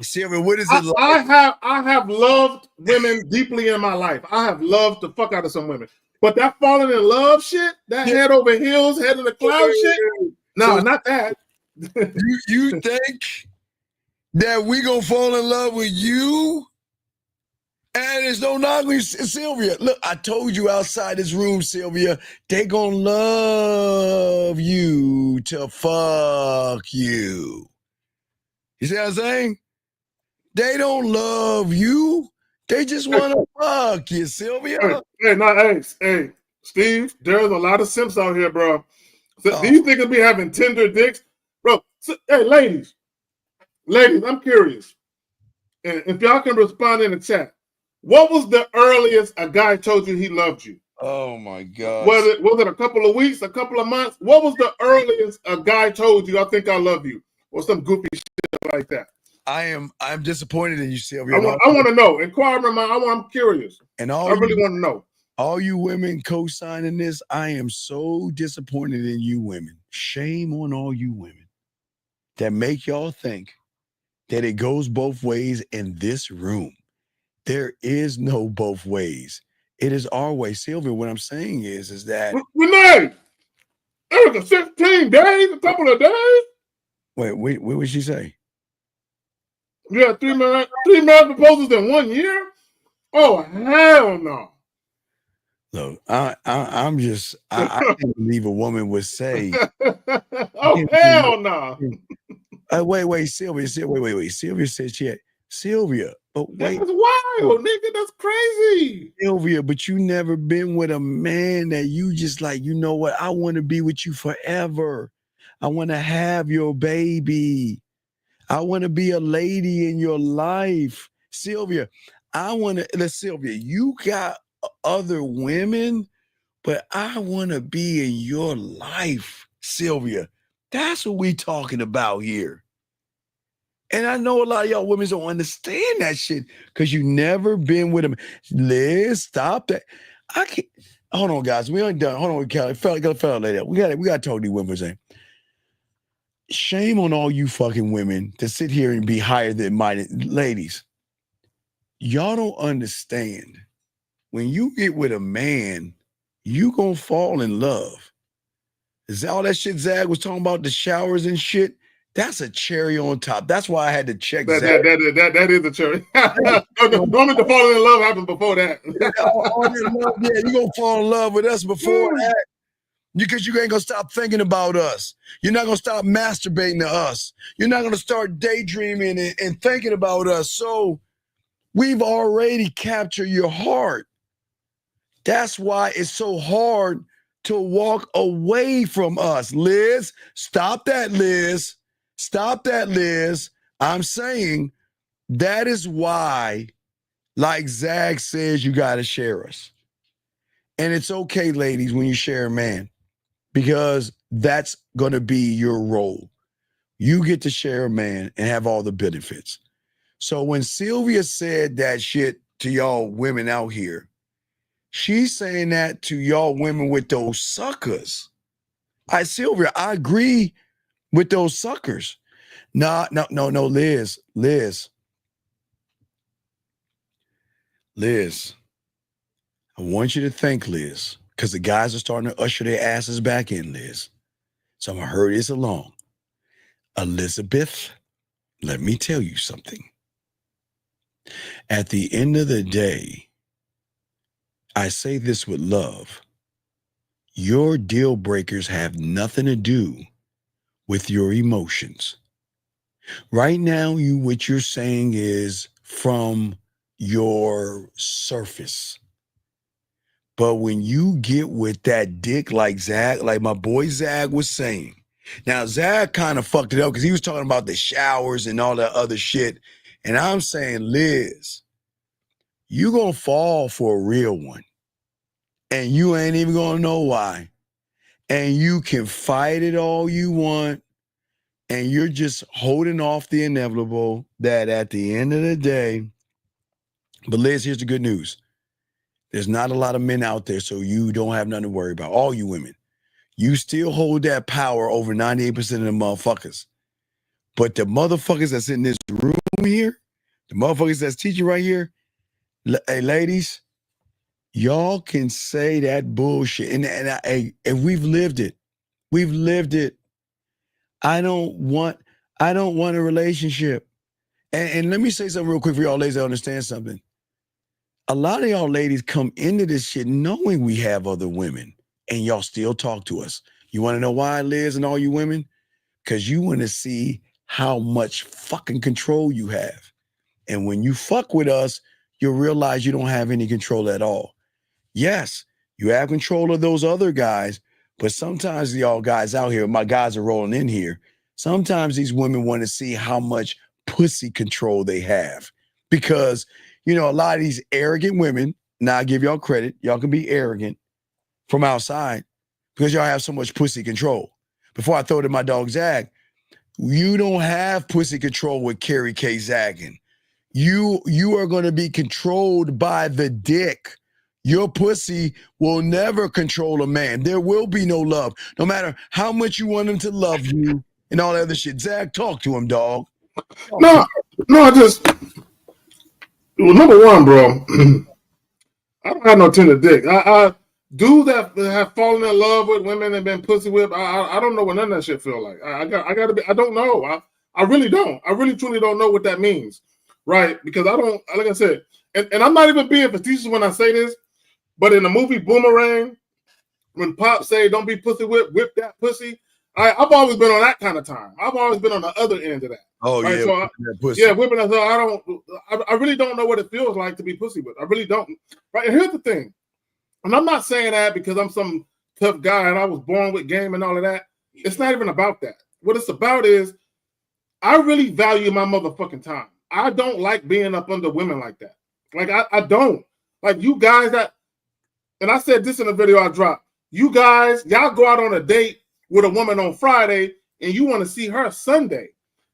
Sylvia, what is it like? I have loved women deeply in my life. I have loved the fuck out of some women. But that falling in love shit, that head over heels, head in the cloud shit, no, not that. You think that we gonna fall in love with you? And there's no knocking, Sylvia. Look, I told you outside this room, Sylvia, they gonna love you to fuck you. You see what I'm saying? They don't love you. They just want to fuck you, Sylvia. Hey, Steve, there's a lot of simps out here, bro. So, do you think it'll be having tender dicks? Bro, hey, ladies, I'm curious. And if y'all can respond in the chat, what was the earliest a guy told you he loved you? Oh my God. Was it a couple of weeks, a couple of months? What was the earliest a guy told you, I think I love you? Or some goofy shit like that? I'm disappointed in you, Sylvia. I want to know. Inquire my mind. I'm curious. And I really want to know. All you women co-signing this, I am so disappointed in you women. Shame on all you women that make y'all think that it goes both ways in this room. There is no both ways. It is our way. Sylvia, what I'm saying is that Renee, it was 16 days, a couple of days. Wait, what would she say? Yeah, 3 marriage proposals in 1 year? Oh, hell no. Look, I'm just I can't believe a woman would say. Oh, hell no. Wait, Sylvia, Sylvia said she had Sylvia, but wait. That's wild, nigga. That's crazy. Sylvia, but you never been with a man that you just like, you know what? I want to be with you forever. I want to have your baby. I want to be a lady in your life. Sylvia, Sylvia, you got other women, but I want to be in your life, Sylvia. That's what we talking about here. And I know a lot of y'all women don't understand that shit because you never been with them. Liz, stop that. I can't. Hold on, guys. We ain't done. Hold on, Kelly. Fella lady. We got to talk to these women. Saying, shame on all you fucking women to sit here and be higher than minded. Ladies, y'all don't understand. When you get with a man, you gonna fall in love. Is all that shit Zag was talking about, the showers and shit? That's a cherry on top. That's why I had to check that is a cherry. The moment to fall in love happened before that. Yeah, you're going to fall in love with us before that. Because you ain't going to stop thinking about us. You're not going to stop masturbating to us. You're not going to start daydreaming and thinking about us. So we've already captured your heart. That's why it's so hard to walk away from us. Liz, stop that, Liz. Stop that, Liz. I'm saying that is why, like Zag says, you got to share us. And it's okay, ladies, when you share a man, because that's going to be your role. You get to share a man and have all the benefits. So when Sylvia said that shit to y'all women out here, she's saying that to y'all women with those suckers. Sylvia, I agree with those suckers. No, Liz. I want you to think, Liz, because the guys are starting to usher their asses back in, Liz. So I'm going to hurry this along. Elizabeth, let me tell you something. At the end of the day, I say this with love. Your deal breakers have nothing to do with your emotions. Right now, what you're saying is from your surface. But when you get with that dick like Zag, like my boy Zag was saying, now Zag kind of fucked it up because he was talking about the showers and all that other shit. And I'm saying, Liz, you gonna fall for a real one. And you ain't even gonna know why. and you can fight it all you want, and you're just holding off the inevitable that at the end of the day, but Liz, here's the good news. There's not a lot of men out there, so you don't have nothing to worry about. All you women, you still hold that power over 98% of the motherfuckers. But the motherfuckers that's in this room here, the motherfuckers that's teaching right here, hey, ladies, y'all can say that bullshit. And we've lived it. We've lived it. I don't want a relationship. And let me say something real quick for y'all ladies to understand something. A lot of y'all ladies come into this shit knowing we have other women, and y'all still talk to us. You want to know why, Liz, and all you women? Because you want to see how much fucking control you have. And when you fuck with us, you'll realize you don't have any control at all. Yes, you have control of those other guys, but sometimes y'all guys out here, my guys are rolling in here, sometimes these women want to see how much pussy control they have. Because, you know, a lot of these arrogant women, now I give y'all credit, y'all can be arrogant from outside because y'all have so much pussy control. Before I throw it at my dog Zag, you don't have pussy control with Carrie K zagging. You are going to be controlled by the dick. Your pussy will never control a man. There will be no love, no matter how much you want him to love you and all that other shit. Zach, talk to him, dog. No, I just, well, number one, bro, I don't have no tender dick. I dudes that have fallen in love with women and been pussy whipped, I don't know what none of that shit feel like. I gotta be, I don't know. I really don't. I really truly don't know what that means, right? Because I don't, like I said, and I'm not even being facetious when I say this, but in the movie Boomerang, when Pop say don't be pussy whipped, whip that pussy, I've always been on that kind of time. I've always been on the other end of that. Oh, right? yeah. So yeah, whipping us. I really don't know what it feels like to be pussy whipped. I really don't. Right. And here's the thing. And I'm not saying that because I'm some tough guy and I was born with game and all of that. It's not even about that. What it's about is I really value my motherfucking time. I don't like being up under women like that. Like I don't. Like you guys that, and I said this in a video I dropped. You guys, y'all go out on a date with a woman on Friday and you want to see her Sunday.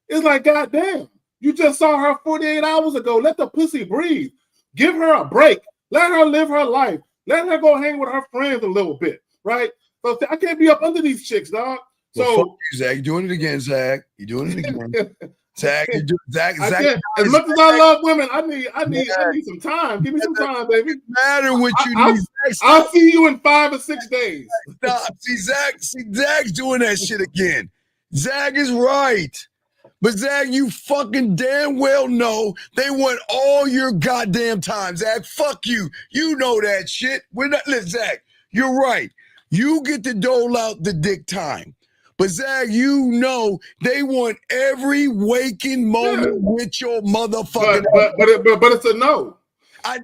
It's like, goddamn, you just saw her 48 hours ago. Let the pussy breathe. Give her a break. Let her live her life. Let her go hang with her friends a little bit, right? So I can't be up under these chicks, dog. Well, So fuck you, Zach. You're doing it again, Zach. You're doing it again. Zach, Zach. As much as I love women, I need some time. Give me some time, baby. Matter what you need. I'll see you in 5 or 6 days. Stop. See, Zach's doing that shit again. Zach is right. But Zach, you fucking damn well know they want all your goddamn time. Zach, fuck you. You know that shit. Listen, Zach, you're right. You get to dole out the dick time. But Zach, you know they want every waking moment with your motherfucking. But it's a no. I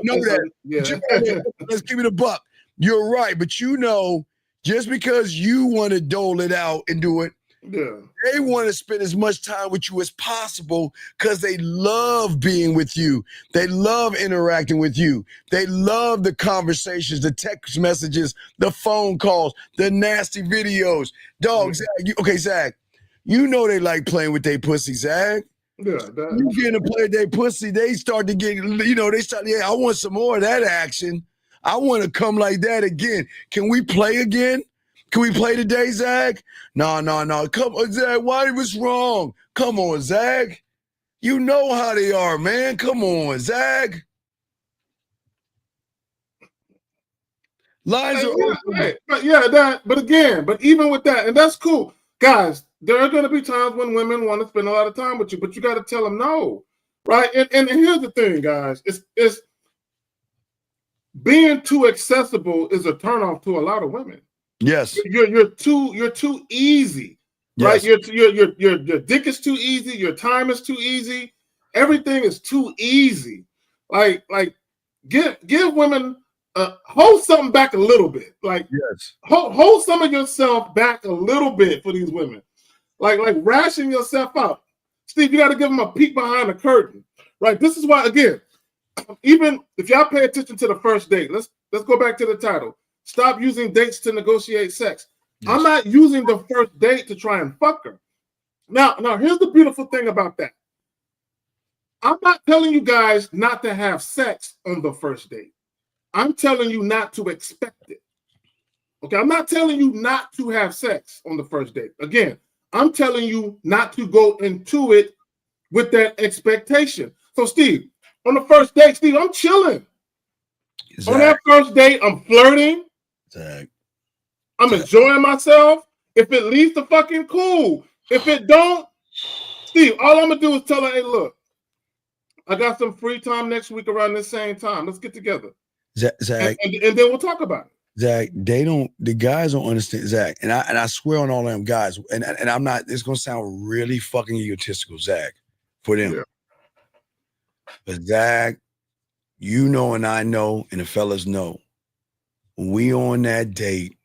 know that. Yeah. Let's give it a buck. You're right, but you know, just because you want to dole it out and do it, they want to spend as much time with you as possible because they love being with you. They love interacting with you. They love the conversations, the text messages, the phone calls, the nasty videos. Dog, Zach, Zach, you know they like playing with their pussy, Zach. Yeah, you get to play with their pussy, they start to get, I want some more of that action. I want to come like that again. Can we play again? Can we play today, Zach? No. Come on, Zach. What's wrong? Come on, Zach. You know how they are, man. Come on, Zach. Lines are open. But even with that, and that's cool. Guys, there are going to be times when women want to spend a lot of time with you, but you got to tell them no, right? And here's the thing, guys. It's being too accessible is a turnoff to a lot of women. Yes, you're too easy, right? Yes. Your dick is too easy. Your time is too easy. Everything is too easy. Like give women hold something back a little bit. Like hold some of yourself back a little bit for these women. Like ration yourself out. Steve, you got to give them a peek behind the curtain, right? This is why, again, even if y'all pay attention to the first date, let's go back to the title. Stop using dates to negotiate sex. Yes. I'm not using the first date to try and fuck her. Now, here's the beautiful thing about that. I'm not telling you guys not to have sex on the first date. I'm telling you not to expect it. Okay, I'm not telling you not to have sex on the first date. Again, I'm telling you not to go into it with that expectation. So, Steve, on the first date, Steve, I'm chilling. Zach. On that first date, I'm flirting. Zach. I'm enjoying myself. If it leads to fucking cool. If it don't, Steve, all I'm going to do is tell her, hey, look, I got some free time next week around this same time. Let's get together. Zach. And then we'll talk about it. Zach, the guys don't understand, Zach, and I swear on all them guys, and I'm not, it's gonna sound really fucking egotistical, Zach, for them. Yeah. But Zach, you know, and I know, and the fellas know, when we on that date,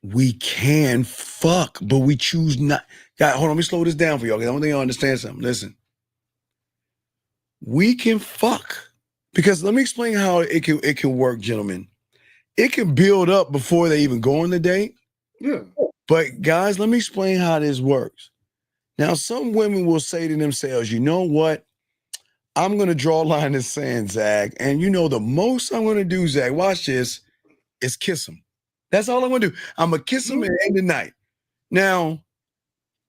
we can fuck, but we choose not. God, hold on, let me slow this down for y'all, because I don't think y'all understand something. Listen. We can fuck. Because let me explain how it can work, gentlemen. It can build up before they even go on the date. Yeah. But guys, let me explain how this works. Now, some women will say to themselves, you know what? I'm going to draw a line in the sand, Zach. And you know, the most I'm going to do, Zach, watch this, is kiss him. That's all I'm going to do. I'm going to kiss him at the end of the night. Now,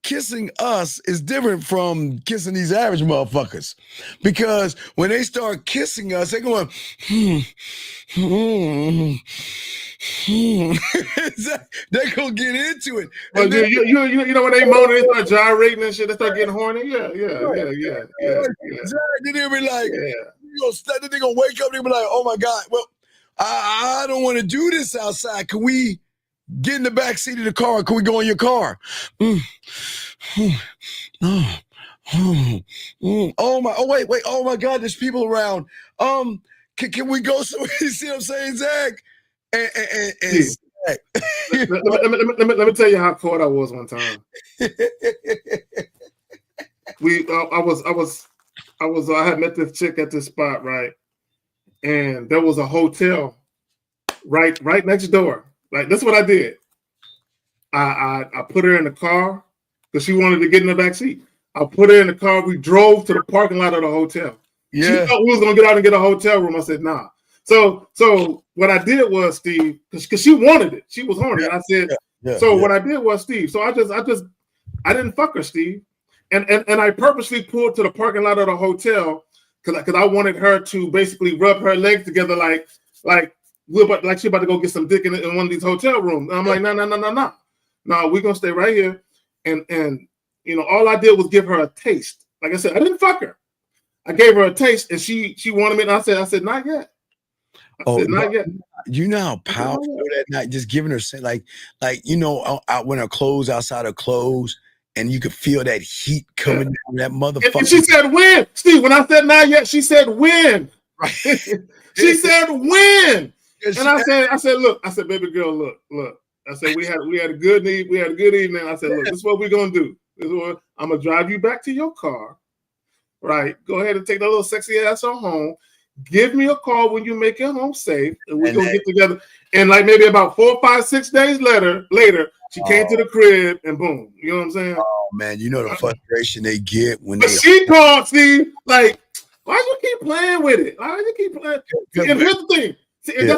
kissing us is different from kissing these average motherfuckers. Because when they start kissing us, they're going, they're going to get into it. Well, then, you know when they moan, they start gyrating and shit, they start getting horny? Yeah. Then they'll be like, they're going to wake up, they'll be like, oh my God, well, I don't want to do this outside. Can we get in the back seat of the car? Can we go in your car? Wait. Oh my God, there's people around. Can we go somewhere? You see what I'm saying, Zach? And Zach. Let me tell you how caught I was one time. I had met this chick at this spot, right? And there was a hotel right next door. Like, that's what I did. I put her in the car because she wanted to get in the back seat. I put her in the car. We drove to the parking lot of the hotel. Yeah. She thought we was gonna get out and get a hotel room. I said, nah. So what I did was, Steve, because she wanted it. She was horny. And I said, what I did was, Steve, so I didn't fuck her, Steve. And I purposely pulled to the parking lot of the hotel because I wanted her to basically rub her legs together like she about to go get some dick in one of these hotel rooms. And I'm like, no, we're gonna stay right here. And you know, all I did was give her a taste. Like I said, I didn't fuck her. I gave her a taste, and she wanted me. And I said, not yet. Not yet. You know how powerful that night, just giving her like you know, out when her clothes outside her clothes, and you could feel that heat coming down that motherfucker. And she said, when? Steve, when I said not yet, she said, when? Right. She said, when? And I said, look, baby girl, look. I said, we had a good evening. I said, look, this is what we're gonna do. I'm gonna drive you back to your car. Right. Go ahead and take that little sexy ass on home. Give me a call when you make it home safe, and we're gonna get together. And like maybe about 4, 5, 6 days later, she came to the crib and boom. You know what I'm saying? Oh man, you know the frustration they get when she called, Steve, like, why you keep playing with it? Why you keep playing? And here's the thing. See, and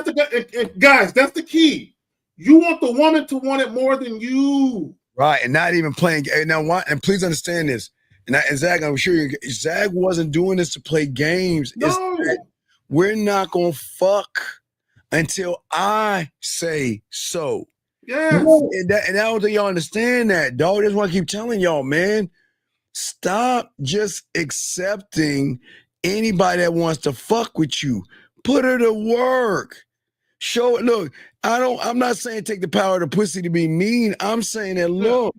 guys, that's the key. You want the woman to want it more than you. Right, and not even playing. And please understand this. And Zach, I'm sure Zach wasn't doing this to play games. No. We're not going to fuck until I say so. Yeah. And I don't think y'all understand that, dog. I just want to keep telling y'all, man. Stop just accepting anybody that wants to fuck with you. Put her to work. Show it. Look, I'm not saying take the power of the pussy to be mean. I'm saying that, look,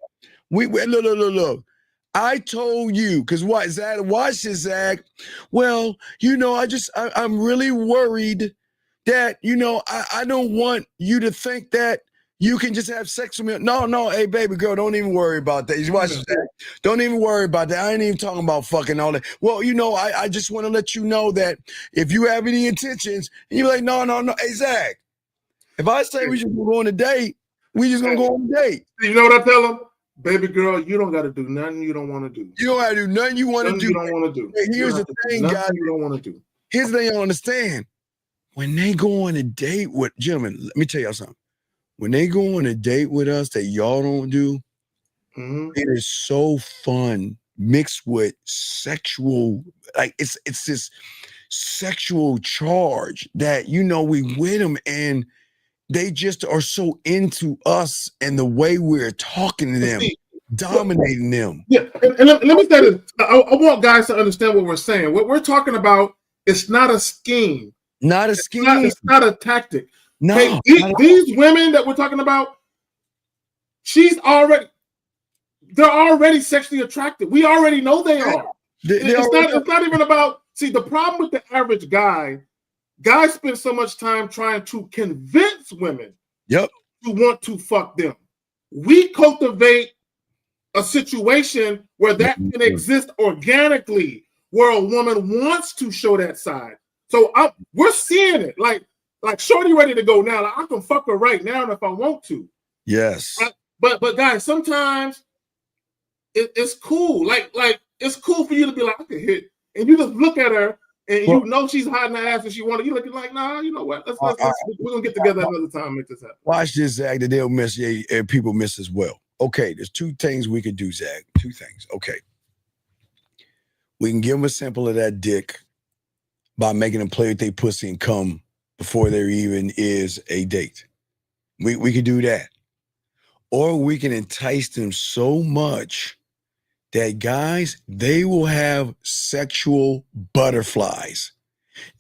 look. I told you, because what, Zach, watch this, Zach. Well, you know, I'm really worried that, you know, I don't want you to think that you can just have sex with me. No, hey, baby girl, don't even worry about that. You watch this, Zach. Don't even worry about that. I ain't even talking about fucking all that. Well, you know, I just want to let you know that if you have any intentions, and you're like, no. Hey, Zach, If I say we just gonna go on a date, we just gonna go on a date. You know what I tell them? Baby girl, you don't got to do nothing you don't want to do. You don't have to do nothing you want to do. You don't want to do. Here's the thing, guys. You don't want to do. Here's the thing y'all understand. When they go on a date with, gentlemen, let me tell y'all something. When they go on a date with us that y'all don't do, it is so fun mixed with sexual, like it's this sexual charge that, you know, we with them and they just are so into us and the way we're talking to them, dominating them. Yeah, and let me say this. I want guys to understand what we're saying. What we're talking about, it's not a scheme. Not a scheme. It's not a tactic. No. Okay, these women that we're talking about, they're already sexually attracted. We already know they are. It's not even about, see, the problem with the average guy, guys spend so much time trying to convince women to want to fuck them. We cultivate a situation where that can exist organically, where a woman wants to show that side. So we're seeing it. Like Shorty ready to go now. Like, I can fuck her right now if I want to. Yes. But guys, sometimes it's cool. Like it's cool for you to be like, I can hit, and you just look at her and you know she's hiding her ass and she wanted. You looking like, nah, you know what? We're gonna get together another time and make this happen. Watch this, Zach. That they'll miss, and people miss as well. Okay, there's two things we could do, Zach. Two things. Okay, we can give them a sample of that dick by making them play with their pussy and come before there even is a date. We could do that. Or we can entice them so much that, guys, they will have sexual butterflies.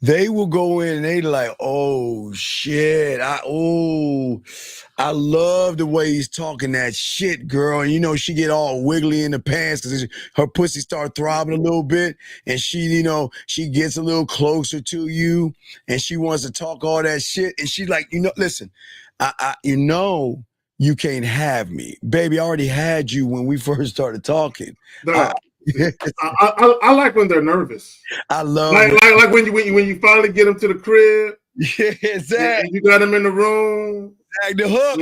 They will go in and they like, oh shit, I love the way he's talking that shit, girl. And you know, she get all wiggly in the pants because her pussy start throbbing a little bit, and she, you know, she gets a little closer to you, and she wants to talk all that shit, and she's like, you know, listen, you know, you can't have me, baby. I already had you when we first started talking. I like when they're nervous. I love like when you finally get them to the crib. Yeah, exactly. And you got them in the room. Like the hook.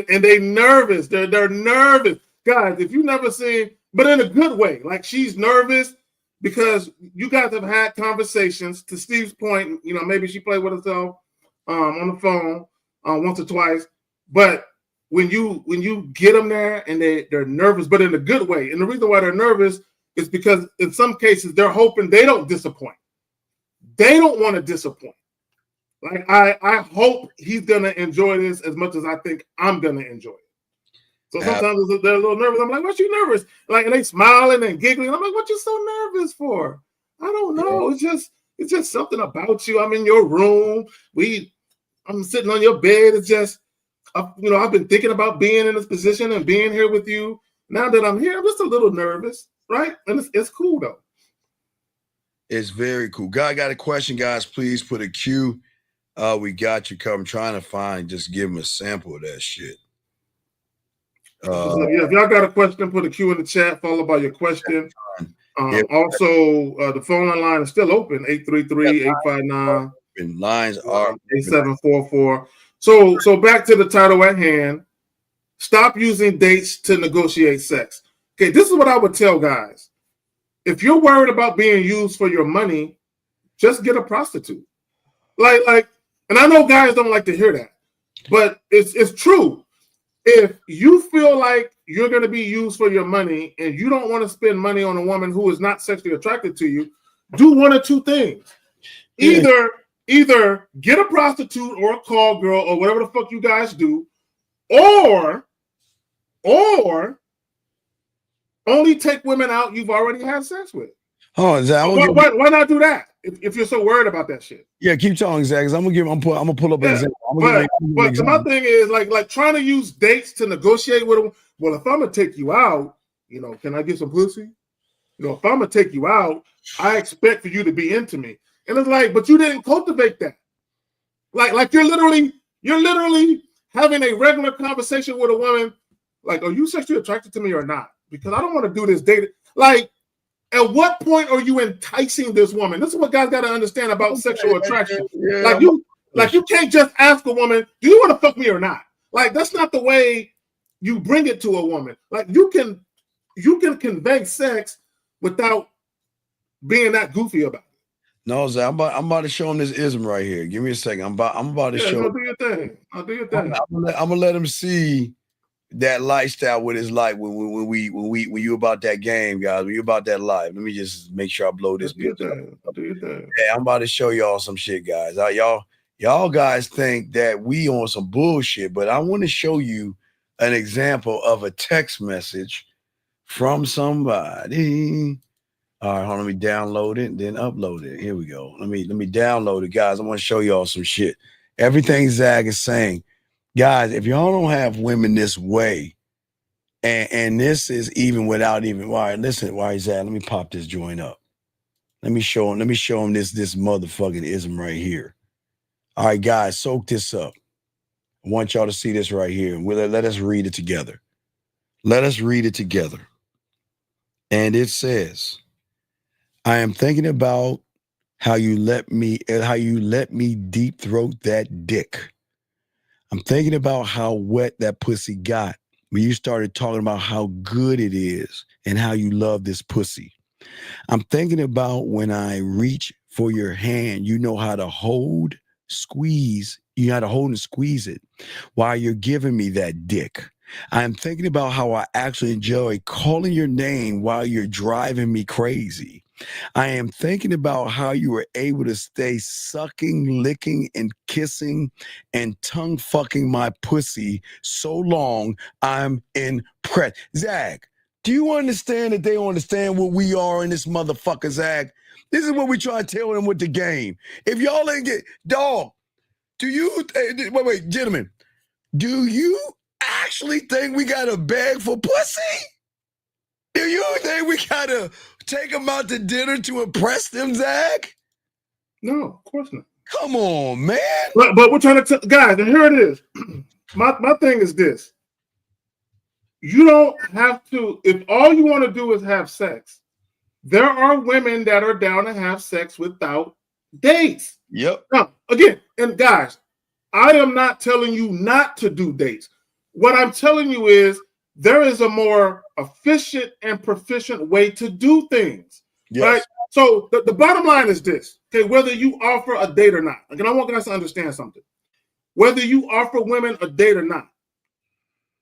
And they nervous. They're nervous, guys. If you never seen, but in a good way, like she's nervous because you guys have had conversations. To Steve's point, you know, maybe she played with herself on the phone once or twice, but when you get them there and they're nervous, but in a good way. And the reason why they're nervous is because in some cases they're hoping they don't disappoint. They don't want to disappoint. Like I hope he's gonna enjoy this as much as I think I'm gonna enjoy it. So sometimes they're a little nervous. I'm like, "What you nervous?" Like, and they smiling and giggling. I'm like, "What you so nervous for?" I don't know. It's just something about you. I'm in your room. I'm sitting on your bed. It's just. You know, I've been thinking about being in this position and being here with you. Now that I'm here, I'm just a little nervous, right? And it's cool though. It's very cool. God got a question, guys. Please put a Q. We got you covered. I'm trying to find, just give them a sample of that shit. If y'all got a question, put a Q in the chat, followed by your question. Also, the phone line is still open, 833-859. Lines are 8744. So back to the title at hand. Stop using dates to negotiate sex. Okay, this is what I would tell guys. If you're worried about being used for your money, just get a prostitute. Like, and I know guys don't like to hear that, but it's true. If you feel like you're going to be used for your money and you don't want to spend money on a woman who is not sexually attracted to you, do one of two things. Either get a prostitute or a call girl or whatever the fuck you guys do, or only take women out you've already had sex with. Oh, Zach, why not do that if you're so worried about that shit? Yeah, keep talking, Zach. I'm gonna pull up an example. But my thing is like trying to use dates to negotiate with them. Well, if I'm gonna take you out, you know, can I get some pussy? You know, if I'm gonna take you out, I expect for you to be into me. And it's like, but you didn't cultivate that. Like you're literally having a regular conversation with a woman. Like, are you sexually attracted to me or not? Because I don't want to do this date. Like, at what point are you enticing this woman? This is what guys got to understand about sexual attraction. Yeah, like you Like, you can't just ask a woman, do you want to fuck me or not? Like, that's not the way you bring it to a woman. Like, you can convey sex without being that goofy about it. No, Zach, I'm about to show him this ism right here. Give me a second. I'm about to show. No, do your thing. I'll do your thing. I'm gonna let him see that lifestyle, what it's like when you about that game, guys. When you about that life. Let me just make sure I blow this. Do your thing. Yeah, I'm about to show y'all some shit, guys. Y'all guys think that we on some bullshit, but I want to show you an example of a text message from somebody. All right, hold on, let me download it and then upload it. Here we go. Let me download it, guys. I want to show y'all some shit. Everything Zach is saying, guys, if y'all don't have women this way, and this is even without even why. Listen, why is that? Let me pop this joint up. Let me show him this motherfucking ism right here. All right, guys, soak this up. I want y'all to see this right here. Let us read it together. Let us read it together. And it says, I am thinking about how you let me deep throat that dick. I'm thinking about how wet that pussy got when you started talking about how good it is and how you love this pussy. I'm thinking about when I reach for your hand, you know how to hold, squeeze, you know how to hold and squeeze it while you're giving me that dick. I'm thinking about how I actually enjoy calling your name while you're driving me crazy. I am thinking about how you were able to stay sucking, licking, and kissing and tongue fucking my pussy so long. I'm impressed. Zach, do you understand that they don't understand what we are in this motherfucker, Zach? This is what we try to tell them with the game. If y'all ain't get, dog, do you, wait, gentlemen, do you actually think we got a bag for pussy? Do you think we gotta take them out to dinner to impress them, Zach? No, of course not. Come on, man. But we're trying to guys, and here it is. My thing is this. You don't have to, if all you want to do is have sex, there are women that are down to have sex without dates. Yep. Now, again, and guys, I am not telling you not to do dates. What I'm telling you is there is a more efficient and proficient way to do things. Yes. Right? So the bottom line is this, okay, whether you offer a date or not. Again, I want guys to understand something. Whether you offer women a date or not,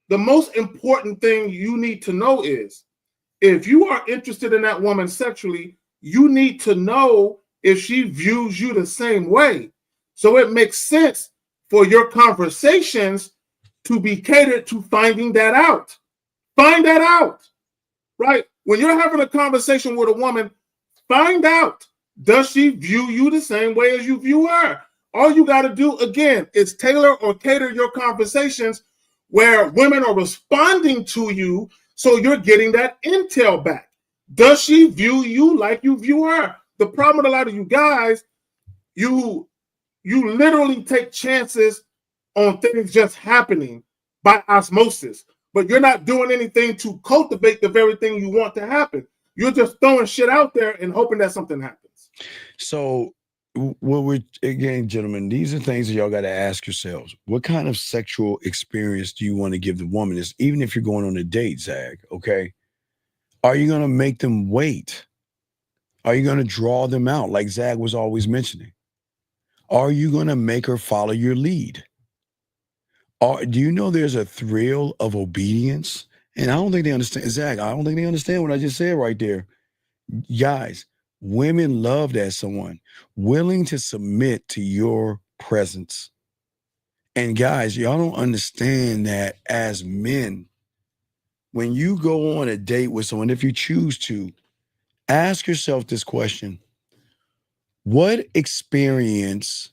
the most important thing you need to know is if you are interested in that woman sexually, you need to know if she views you the same way. So it makes sense for your conversations to be catered to finding that out. Find that out, right? When you're having a conversation with a woman, find out, does she view you the same way as you view her? All you got to do, again, is tailor or cater your conversations where women are responding to you so you're getting that intel back. Does she view you like you view her? The problem with a lot of you guys, you literally take chances on things just happening by osmosis, but you're not doing anything to cultivate the very thing you want to happen. You're just throwing shit out there and hoping that something happens. So, again, gentlemen, these are things that y'all got to ask yourselves. What kind of sexual experience do you want to give the woman? Even if you're going on a date, Zach, okay? Are you going to make them wait? Are you going to draw them out like Zach was always mentioning? Are you going to make her follow your lead? Do you know there's a thrill of obedience? And I don't think they understand, Zach, I don't think they understand what I just said right there. Guys, women love that someone willing to submit to your presence. And guys, y'all don't understand that as men, when you go on a date with someone, if you choose to, ask yourself this question. What experience,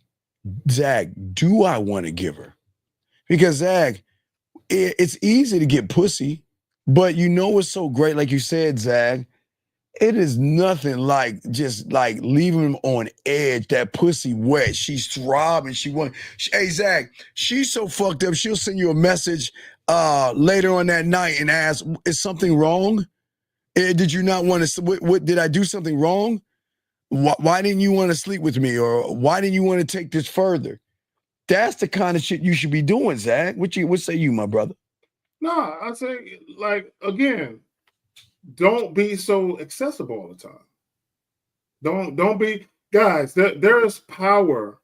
Zach, do I want to give her? Because, Zach, it's easy to get pussy, but you know what's so great, like you said, Zach, it is nothing like just like leaving him on edge, that pussy wet. She's throbbing. Hey, Zach, she's so fucked up, she'll send you a message later on that night and ask, is something wrong? Did you not want to, what did I do something wrong? Why didn't you want to sleep with me? Or why didn't you want to take this further? That's the kind of shit you should be doing, Zach. What say you, my brother? No, I say, like, again, don't be so accessible all the time. Don't be, guys. There is power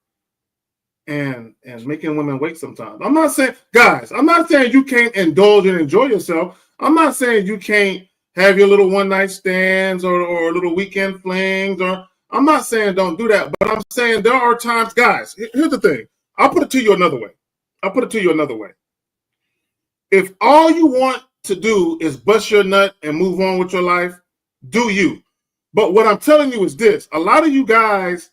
in making women wait sometimes. I'm not saying, guys, I'm not saying you can't indulge and enjoy yourself. I'm not saying you can't have your little one night stands or little weekend flings, or I'm not saying don't do that, but I'm saying there are times, guys. Here's the thing. I'll put it to you another way. If all you want to do is bust your nut and move on with your life, do you. But what I'm telling you is this: a lot of you guys,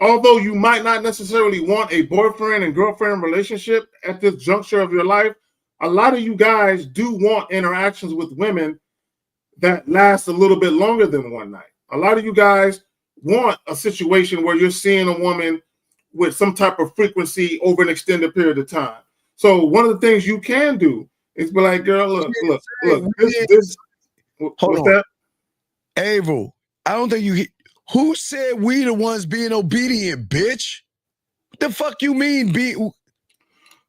although you might not necessarily want a boyfriend and girlfriend relationship at this juncture of your life, a lot of you guys do want interactions with women that last a little bit longer than one night. A lot of you guys want a situation where you're seeing a woman with some type of frequency over an extended period of time. So one of the things you can do is be like, girl, look, this Hold on. That? Avil, I don't think you. Who said we the ones being obedient, bitch? What the fuck you mean be?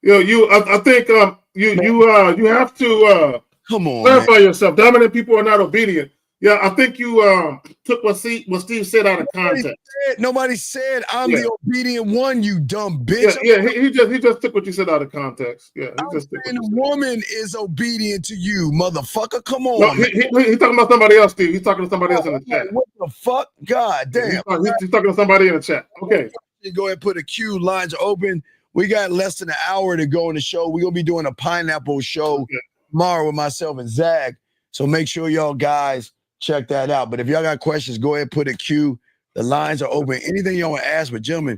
I think you have to come on, clarify yourself. Dominant people are not obedient. Yeah, I think you took what Steve said out of context. Nobody said I'm the obedient one, you dumb bitch. He just took what you said out of context. Yeah, he just took what you said. Woman is obedient to you, motherfucker. Come on. No, he's talking about somebody else, Steve. He's talking to somebody else in the chat. What the fuck? God damn. He's talking to somebody in the chat. Okay. You go ahead and put a queue. Lines are open. We got less than an hour to go in the show. We're gonna be doing a pineapple show tomorrow with myself and Zach. So make sure y'all guys check that out. But if y'all got questions, go ahead and put a queue. The lines are open. Anything y'all want to ask, but gentlemen,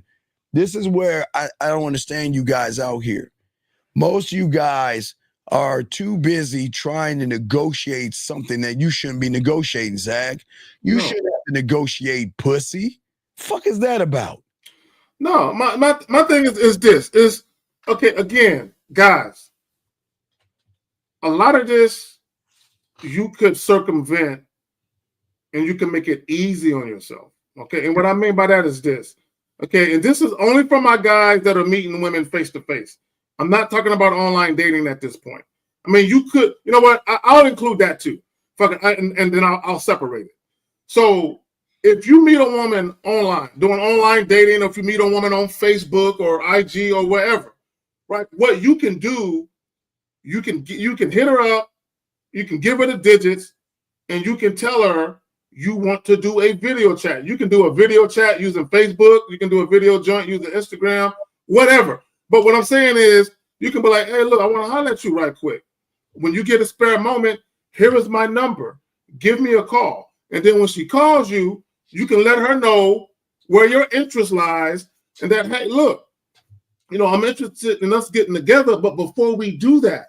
this is where I don't understand you guys out here. Most of you guys are too busy trying to negotiate something that you shouldn't be negotiating, Zach. You shouldn't have to negotiate pussy. Fuck is that about? No, my thing is this. Okay, again, guys, a lot of this you could circumvent and you can make it easy on yourself. Okay, and what I mean by that is this. Okay, and this is only for my guys that are meeting women face to face. I'm not talking about online dating at this point. I mean, you could, you know what? I'll include that too. And then I'll separate it. So if you meet a woman online, doing online dating, or if you meet a woman on Facebook or IG or wherever, right? What you can do, you can hit her up, you can give her the digits, and you can tell her you want to do a video chat. You can do a video chat using Facebook. You can do a video joint using Instagram, whatever. But what I'm saying is, you can be like, hey, look, I want to holler at you right quick. When you get a spare moment, here is my number. Give me a call. And then when she calls you, you can let her know where your interest lies and that, hey, look, I'm interested in us getting together. But before we do that,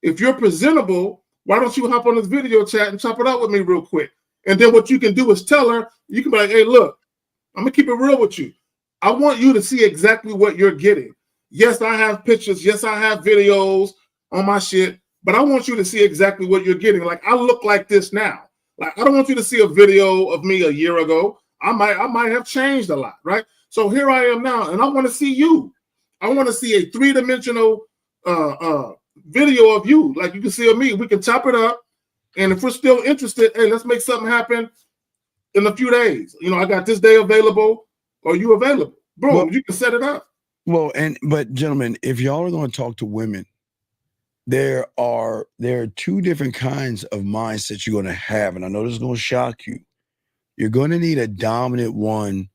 if you're presentable, why don't you hop on this video chat and chop it out with me real quick? And then what you can do is tell her, you can be like, hey, look, I'm going to keep it real with you. I want you to see exactly what you're getting. Yes, I have pictures. Yes, I have videos on my shit, but I want you to see exactly what you're getting. Like, I look like this now. Like, I don't want you to see a video of me a year ago. I might have changed a lot, right? So here I am now, and I want to see you. I want to see a three-dimensional video of you. Like, you can see of me. We can chop it up. And if we're still interested, hey, let's make something happen in a few days. I got this day available. Are you available? Boom, you can set it up. Well, but gentlemen, if y'all are going to talk to women, there are two different kinds of mindsets you're going to have. And I know this is going to shock you. You're going to need a dominant one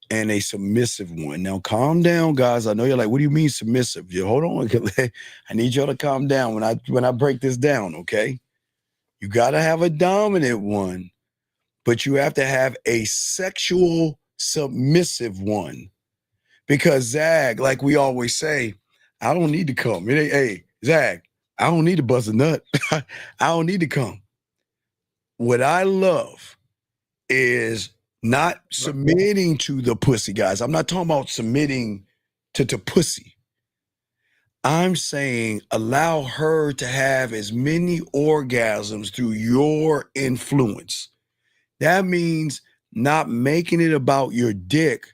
and a submissive one. Now, calm down, guys. I know you're like, what do you mean submissive? Hold on. I need y'all to calm down when I break this down, okay? You got to have a dominant one, but you have to have a sexual submissive one. Because Zag, like we always say, I don't need to come. Hey, Zag, I don't need to bust a nut. I don't need to come. What I love is not submitting to the pussy, guys. I'm not talking about submitting to pussy. I'm saying allow her to have as many orgasms through your influence. That means not making it about your dick,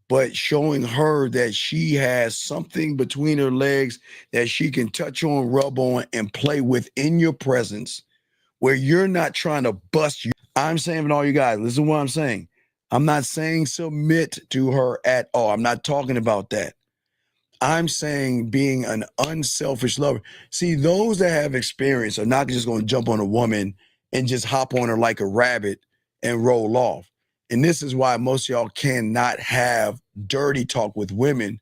but showing her that she has something between her legs that she can touch on, rub on, and play with in your presence, where you're not trying to bust you. I'm saying to all you guys, listen to what I'm saying. I'm not saying submit to her at all. I'm not talking about that. I'm saying being an unselfish lover. See, those that have experience are not just going to jump on a woman and just hop on her like a rabbit and roll off. And this is why most of y'all cannot have dirty talk with women,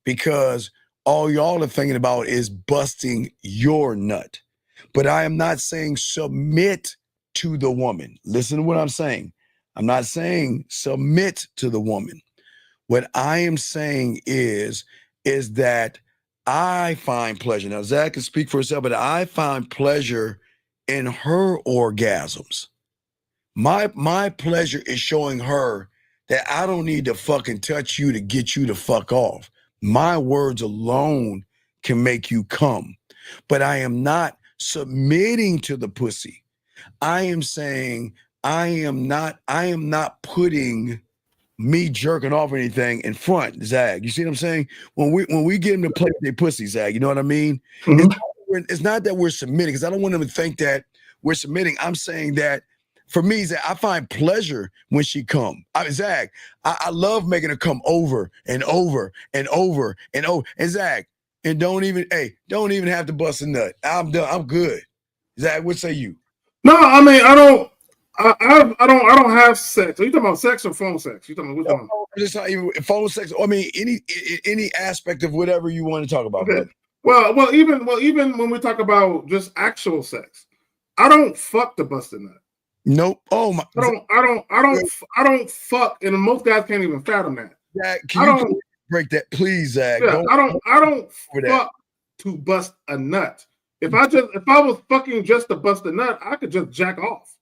because all y'all are thinking about is busting your nut. But I am not saying submit to the woman. Listen to what I'm saying. I'm not saying submit to the woman. What I am saying is that I find pleasure. Now, Zach can speak for himself, but I find pleasure in her orgasms. My pleasure is showing her that I don't need to fucking touch you to get you to fuck off. My words alone can make you come. But I am not submitting to the pussy. I am saying I am not putting me jerking off or anything in front, Zag. You see what I'm saying? When we get them to play with their pussy, Zag, you know what I mean? It's not that we're submitting, because I don't want them to think that we're submitting. I'm saying that for me, Zag, I find pleasure when she come. Zag, I love making her come over and over and over and over. And Zag, and don't even have to bust a nut. I'm done. I'm good. Zag, what say you? No, I mean, I don't have sex. Are you talking about sex or phone sex? You talking about which one? Just not even phone sex. I mean, any aspect of whatever you want to talk about, Okay. brother. Well, even when we talk about just actual sex, I don't fuck the busted nut. Nope. Oh my. I don't fuck, and most guys can't even fathom that. Zach, can you break that, please, Zach? Yeah, I don't fuck to bust a nut. If I was fucking just to bust a nut, I could just jack off.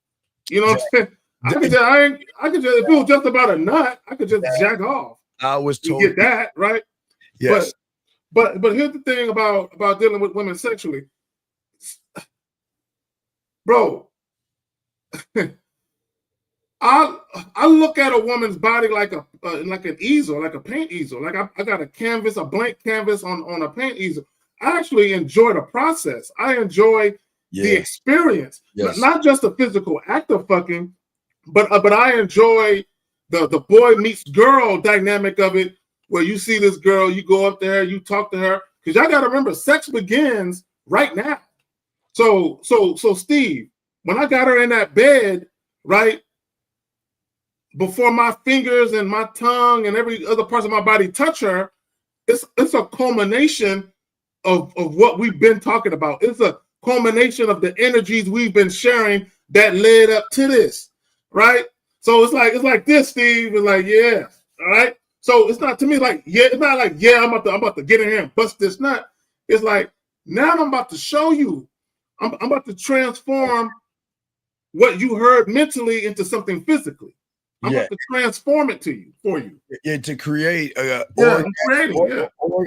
You know what I'm saying? I could just if it was just about a nut, I could just jack off. I was told you get that, right? Yes. But here's the thing about dealing with women sexually. Bro, I look at a woman's body like an easel, like a paint easel. Like I got a blank canvas on a paint easel. I actually enjoy the process. I enjoy the experience, not just the physical act of fucking, but I enjoy the boy meets girl dynamic of it, where you see this girl, you go up there, you talk to her, because y'all got to remember, sex begins right now. So Steve, when I got her in that bed, right, before my fingers and my tongue and every other parts of my body touch her, it's a culmination of what we've been talking about. It's a culmination of the energies we've been sharing that led up to this, right? So it's like this, Steve. It's like, yeah, all right. So it's not, to me, like, yeah, it's not like, yeah, I'm about to get in here and bust this nut. It's like, now I'm about to show you. I'm about to transform what you heard mentally into something physically. I'm about to transform it for you. Yeah, to create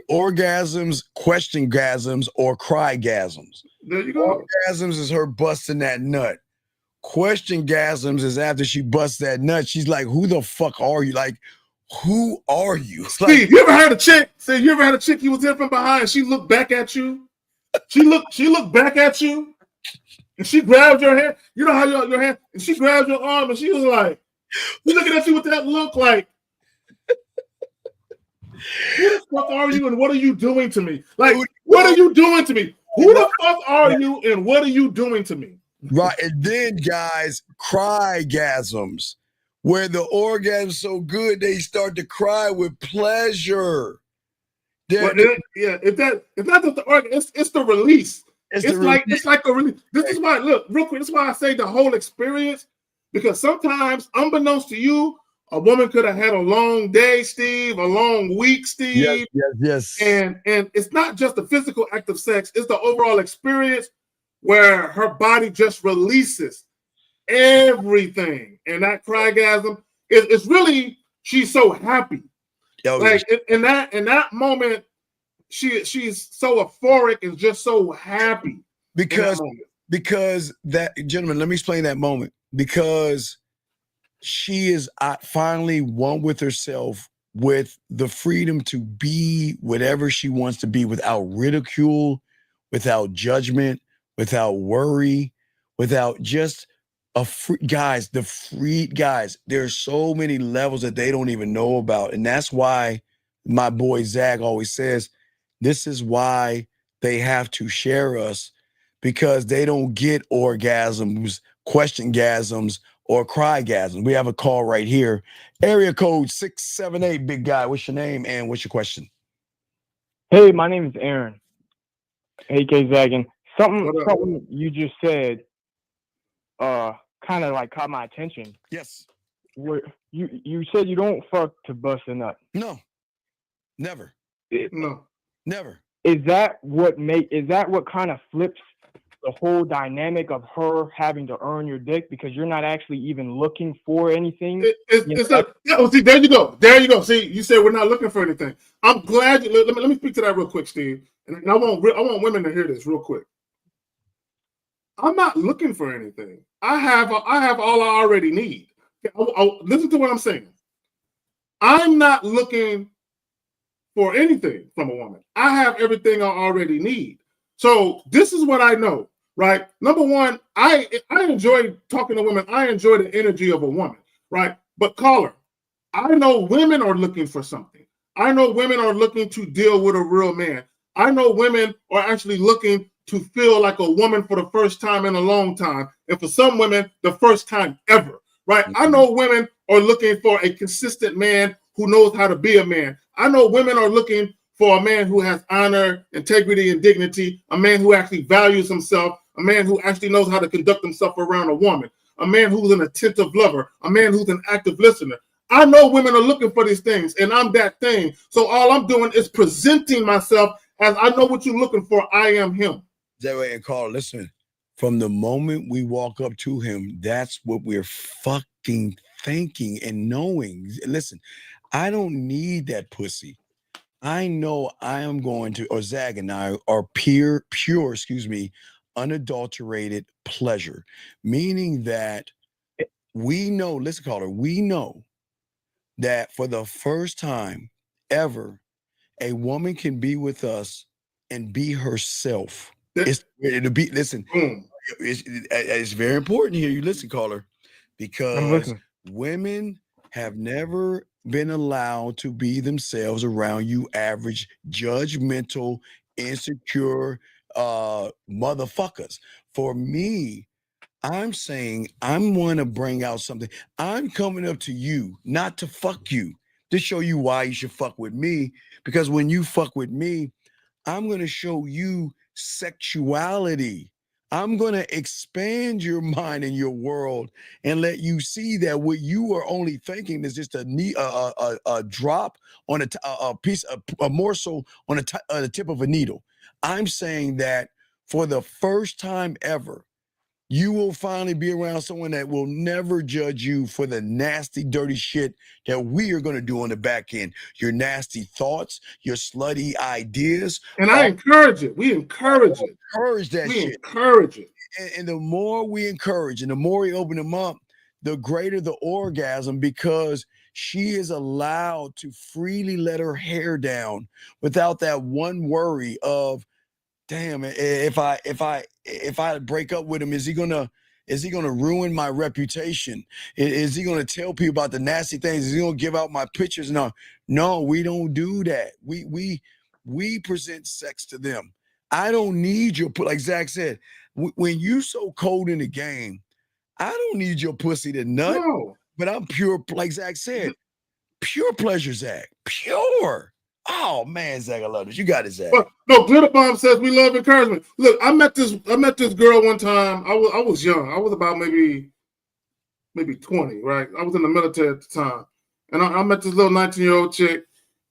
orgasms, question-gasms, or cry-gasms. There you go. Orgasms is her busting that nut. Question-gasms is after she busts that nut, she's like, who the fuck are you? Like, who are you? It's Steve, like, you ever had a chick you was there from behind and she looked back at you? She looked back at you and she grabbed your hand. You know how your hand, and she grabbed your arm and she was like, you looking at you with that look like, who the fuck are you and what are you doing to me? Like, what are you doing to me? Who the fuck are you and what are you doing to me? Right, and then guys, cry-gasms, where the orgasm's so good they start to cry with pleasure. It's not just the orgasm, it's the release. It's like a release. This is why, look, real quick, this is why I say the whole experience, because sometimes, unbeknownst to you, a woman could have had a long day, Steve, a long week, Steve. Yes. And it's not just the physical act of sex, it's the overall experience where her body just releases everything. And that crygasm, it's really, she's so happy. Like in that moment, she's so euphoric and just so happy. Because that, gentlemen, let me explain that moment. Because she is finally one with herself with the freedom to be whatever she wants to be without ridicule, without judgment, without worry, without just guys, there's so many levels that they don't even know about. And that's why my boy Zach always says, this is why they have to share us, because they don't get orgasms, question-gasms, or cry-gasms. We have a call right here. Area code 678, big guy. What's your name and what's your question? Hey, my name is Aaron. Hey, K Zagan. Something you just said kind of like caught my attention. Yes. Where you said you don't fuck to bust a nut. No. Never. No. Never. Is that what kind of flips the whole dynamic of her having to earn your dick because you're not actually even looking for anything? See, there you go. There you go. See, you said we're not looking for anything. I'm glad you let me speak to that real quick, Steve. And I want women to hear this real quick. I'm not looking for anything. I have all I already need. Listen to what I'm saying. I'm not looking for anything from a woman. I have everything I already need. So this is what I know, right? Number one, I enjoy talking to women. I enjoy the energy of a woman, right? But caller, I know women are looking for something. I know women are looking to deal with a real man. I know women are actually looking to feel like a woman for the first time in a long time. And for some women, the first time ever, right? I know women are looking for a consistent man who knows how to be a man. I know women are looking for a man who has honor, integrity, and dignity, a man who actually values himself, a man who actually knows how to conduct himself around a woman, a man who's an attentive lover, a man who's an active listener. I know women are looking for these things, and I'm that thing. So all I'm doing is presenting myself as I know what you're looking for. I am him. That way, and Carl, listen, from the moment we walk up to him, that's what we're fucking thinking and knowing. Listen, I don't need that pussy. I know I am going to, or Zag and I are pure, unadulterated pleasure, meaning that we know, listen, caller, we know that for the first time ever, a woman can be with us and be herself. It'll be, listen, it's very important here. You listen, caller, because women have never been allowed to be themselves around you average, judgmental, insecure motherfuckers. For me, I'm saying I'm going to bring out something. I'm coming up to you, not to fuck you, to show you why you should fuck with me. Because when you fuck with me, I'm going to show you sexuality. I'm going to expand your mind and your world and let you see that what you are only thinking is just a drop on a piece, a morsel on the tip of a needle. I'm saying that for the first time ever, you will finally be around someone that will never judge you for the nasty, dirty shit that we are going to do on the back end. Your nasty thoughts, your slutty ideas. And I encourage it. We encourage it. Encourage that shit. Encourage it. And the more we encourage and the more we open them up, the greater the orgasm, because she is allowed to freely let her hair down without that one worry of, damn, if I break up with him, is he gonna ruin my reputation? Is he gonna tell people about the nasty things? Is he gonna give out my pictures? No, we don't do that. We present sex to them. I don't need your, like Zach said, when you so cold in the game, I don't need your pussy to nut. No. But I'm pure, like Zach said, pure pleasure, Zach. Pure. Oh man, Zach, I love this. You got it, Zach. But no, Glitter Bomb says we love encouragement. Look, I met this girl one time. I was young. I was about maybe 20, right? I was in the military at the time. And I met this little 19-year-old chick,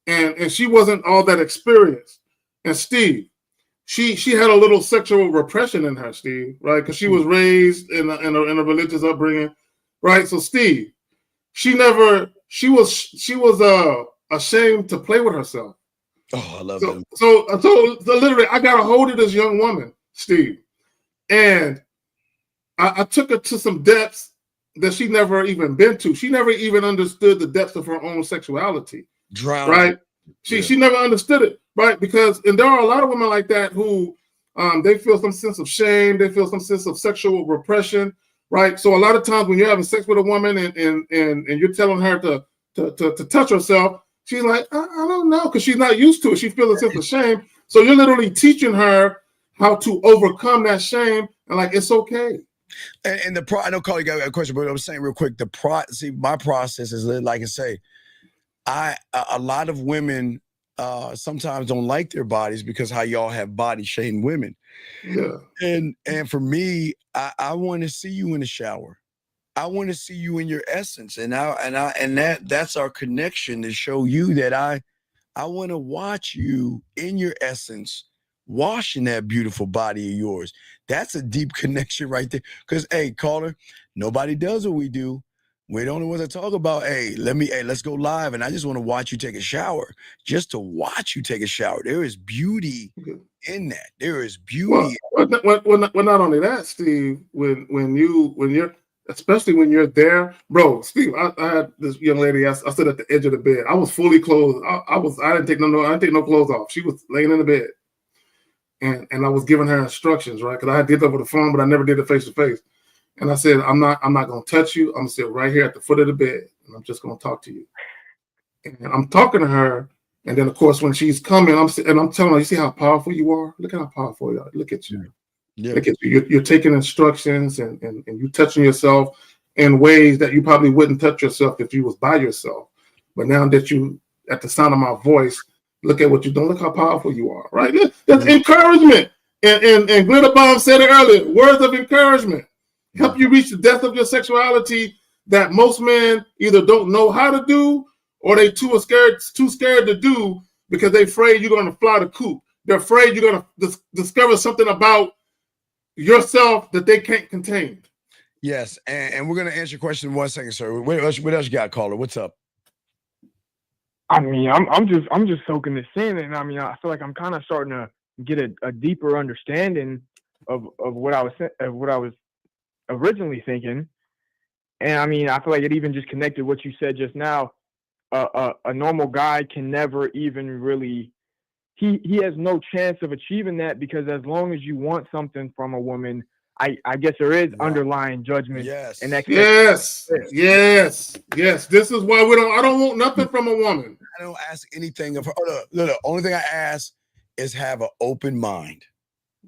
and she wasn't all that experienced. And Steve, she had a little sexual repression in her, Steve, right? Because she was raised in a religious upbringing, right? So Steve, she was ashamed to play with herself. Oh, I love that. So literally, I got a hold of this young woman, Steve, and I took her to some depths that she never even been to. She never even understood the depths of her own sexuality. Drowning. Right? She never understood it, right? And there are a lot of women like that who they feel some sense of shame, they feel some sense of sexual repression, right? So a lot of times when you're having sex with a woman and you're telling her to touch herself, she's like, I don't know, because she's not used to it. She feels a sense of shame. So you're literally teaching her how to overcome that shame and like it's okay. And I know Carly got a question, but I'm saying real quick, my process is like I say, a lot of women sometimes don't like their bodies because how y'all have body shame women. Yeah. And for me, I want to see you in the shower. I want to see you in your essence. And that's our connection to show you that I want to watch you in your essence, washing that beautiful body of yours. That's a deep connection right there. Because, hey, caller, nobody does what we do. We're the only ones that talk about, let's go live. And I just want to watch you take a shower. Just to watch you take a shower. There is beauty in that. There is beauty. Well, not only that, Steve, when you're especially when you're there, bro. Steve, I had this young lady. I stood at the edge of the bed. I was fully clothed. I didn't take no clothes off. She was laying in the bed, and I was giving her instructions, right? Because I did it over the phone, but I never did it face to face. And I said, I'm not gonna touch you. I'm gonna sit right here at the foot of the bed, and I'm just gonna talk to you. And I'm talking to her, and then of course when she's coming, I'm telling her, you see how powerful you are? Look at how powerful you are. Look at you. Yeah. Look at you. You're taking instructions and you touching yourself in ways that you probably wouldn't touch yourself if you was by yourself. But now that you at the sound of my voice, look at what you're doing. Look how powerful you are, right? That's encouragement. And Glitterbomb said it earlier, words of encouragement. Help you reach the depth of your sexuality that most men either don't know how to do or they too scared to do because they're afraid you're going to fly the coop. They're afraid you're going to discover something about yourself that they can't contain. Yes, and we're going to answer your question in 1 second, sir. What else you got, caller? What's up? I mean, I'm just soaking this in, and I mean, I feel like I'm kind of starting to get a deeper understanding of what I was originally thinking. And I mean, I feel like it even just connected what you said just now. A normal guy can never even really, he has no chance of achieving that, because as long as you want something from a woman, I guess there is underlying judgment. Yes. And yes. This is why I don't want nothing from a woman. I don't ask anything of her. Look, only thing I ask is have an open mind.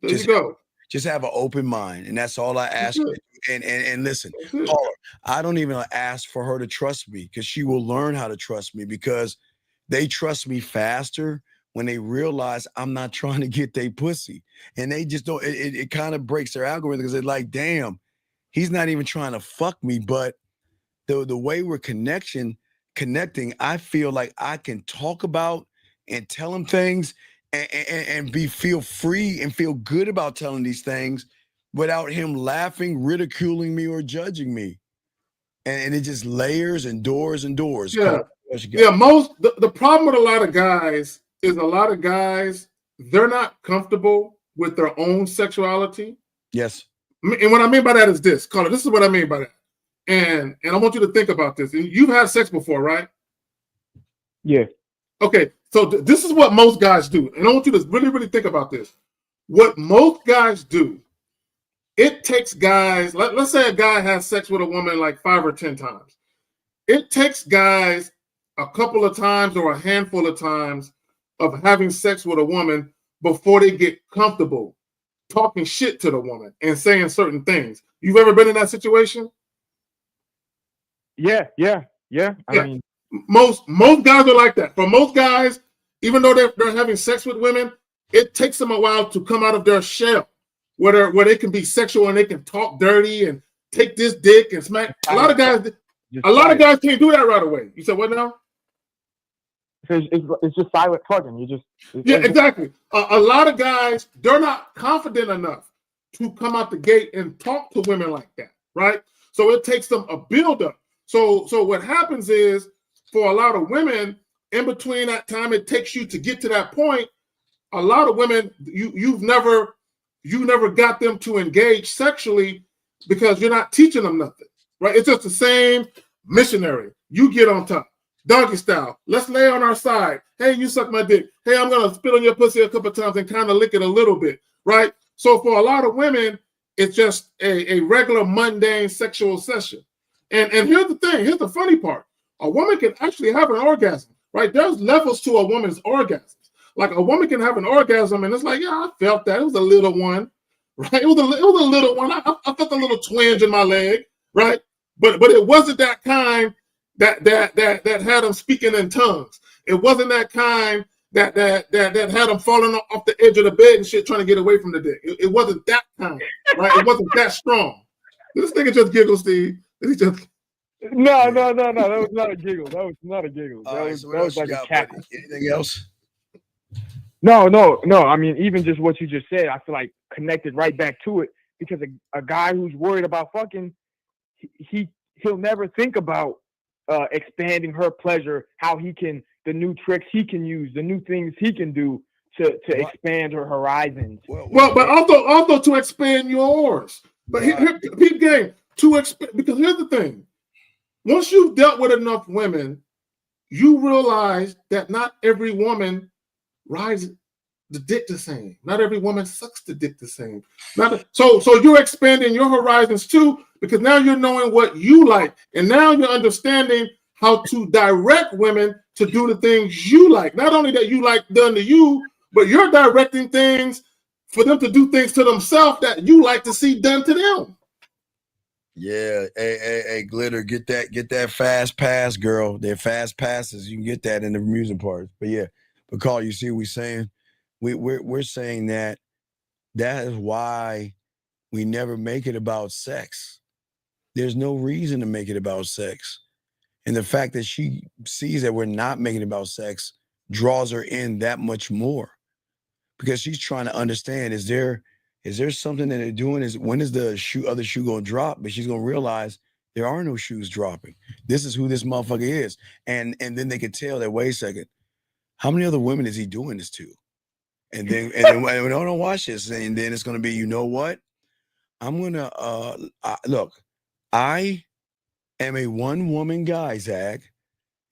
There you go. Just have an open mind, and that's all I ask. And listen, caller, I don't even ask for her to trust me, because she will learn how to trust me, because they trust me faster when they realize I'm not trying to get their pussy. And they just don't, it kind of breaks their algorithm, because they're like, damn, he's not even trying to fuck me. But the way we're connecting, I feel like I can talk about and tell him things and feel free and feel good about telling these things without him laughing, ridiculing me, or judging me. And it just layers and doors and doors. Yeah. The problem with a lot of guys is a lot of guys, they're not comfortable with their own sexuality. Yes. And what I mean by that is this, Carla, this is what I mean by that. And I want you to think about this. You've had sex before, right? Yeah. Okay, so this is what most guys do. And I want you to really, really think about this. What most guys do, it takes guys, let's say a guy has sex with a woman like 5 or 10 times. It takes guys a couple of times or a handful of times of having sex with a woman before they get comfortable talking shit to the woman and saying certain things. You've ever been in that situation? Yeah. I mean, most guys are like that. For most guys, even though they're having sex with women, it takes them a while to come out of their shell, where they can be sexual and they can talk dirty and take this dick and smack. A lot of guys can't do that right away. You said what now? It's just silent fucking. Exactly. A lot of guys, they're not confident enough to come out the gate and talk to women like that, right? So it takes them a build-up. So what happens is, for a lot of women, in between that time it takes you to get to that point, a lot of women, you never got them to engage sexually because you're not teaching them nothing, right? It's just the same missionary. You get on top. doggy style. Let's lay on our side. Hey, you suck my dick. Hey, I'm gonna spit on your pussy a couple times and kind of lick it a little bit, right? So for a lot of women, it's just a regular mundane sexual session. And here's the thing. Here's the funny part. A woman can actually have an orgasm, right? There's levels to a woman's orgasms. Like a woman can have an orgasm, and it's like, yeah, I felt that. It was a little one, right? It was a little one. I felt a little twinge in my leg, right? But it wasn't that kind that had them speaking in tongues. It wasn't that kind that had them falling off the edge of the bed and shit trying to get away from the dick. It wasn't that kind, right? It wasn't that strong. This nigga just giggles, Steve. He just No. That was not a giggle. That was not a giggle. That was like a cackle. Anything else? No. I mean, even just what you just said, I feel like connected right back to it, because a guy who's worried about fucking, he'll never think about expanding her pleasure, how he can, the new tricks he can use, the new things he can do to expand her horizons. Well, but also to expand yours. But here, game to expand, because here's the thing: once you've dealt with enough women, you realize that not every woman rides the dick the same. Not every woman sucks the dick the same. So you're expanding your horizons too, because now you're knowing what you like, and now you're understanding how to direct women to do the things you like. Not only that you like done to you, but you're directing things for them to do things to themselves that you like to see done to them. Yeah, hey, Glitter, get that fast pass, girl. They're fast passes. You can get that in the amusement parks. But yeah, but Carl, you see what we're saying? We're saying that is why we never make it about sex. There's no reason to make it about sex. And the fact that she sees that we're not making it about sex draws her in that much more, because she's trying to understand, is there something that they're doing? When is the other shoe going to drop? But she's going to realize there are no shoes dropping. This is who this motherfucker is. And then they could tell that, wait a second, how many other women is he doing this to? And then we don't watch this. And then it's going to be, you know what? I'm going to, look, I am a one woman guy, Zach.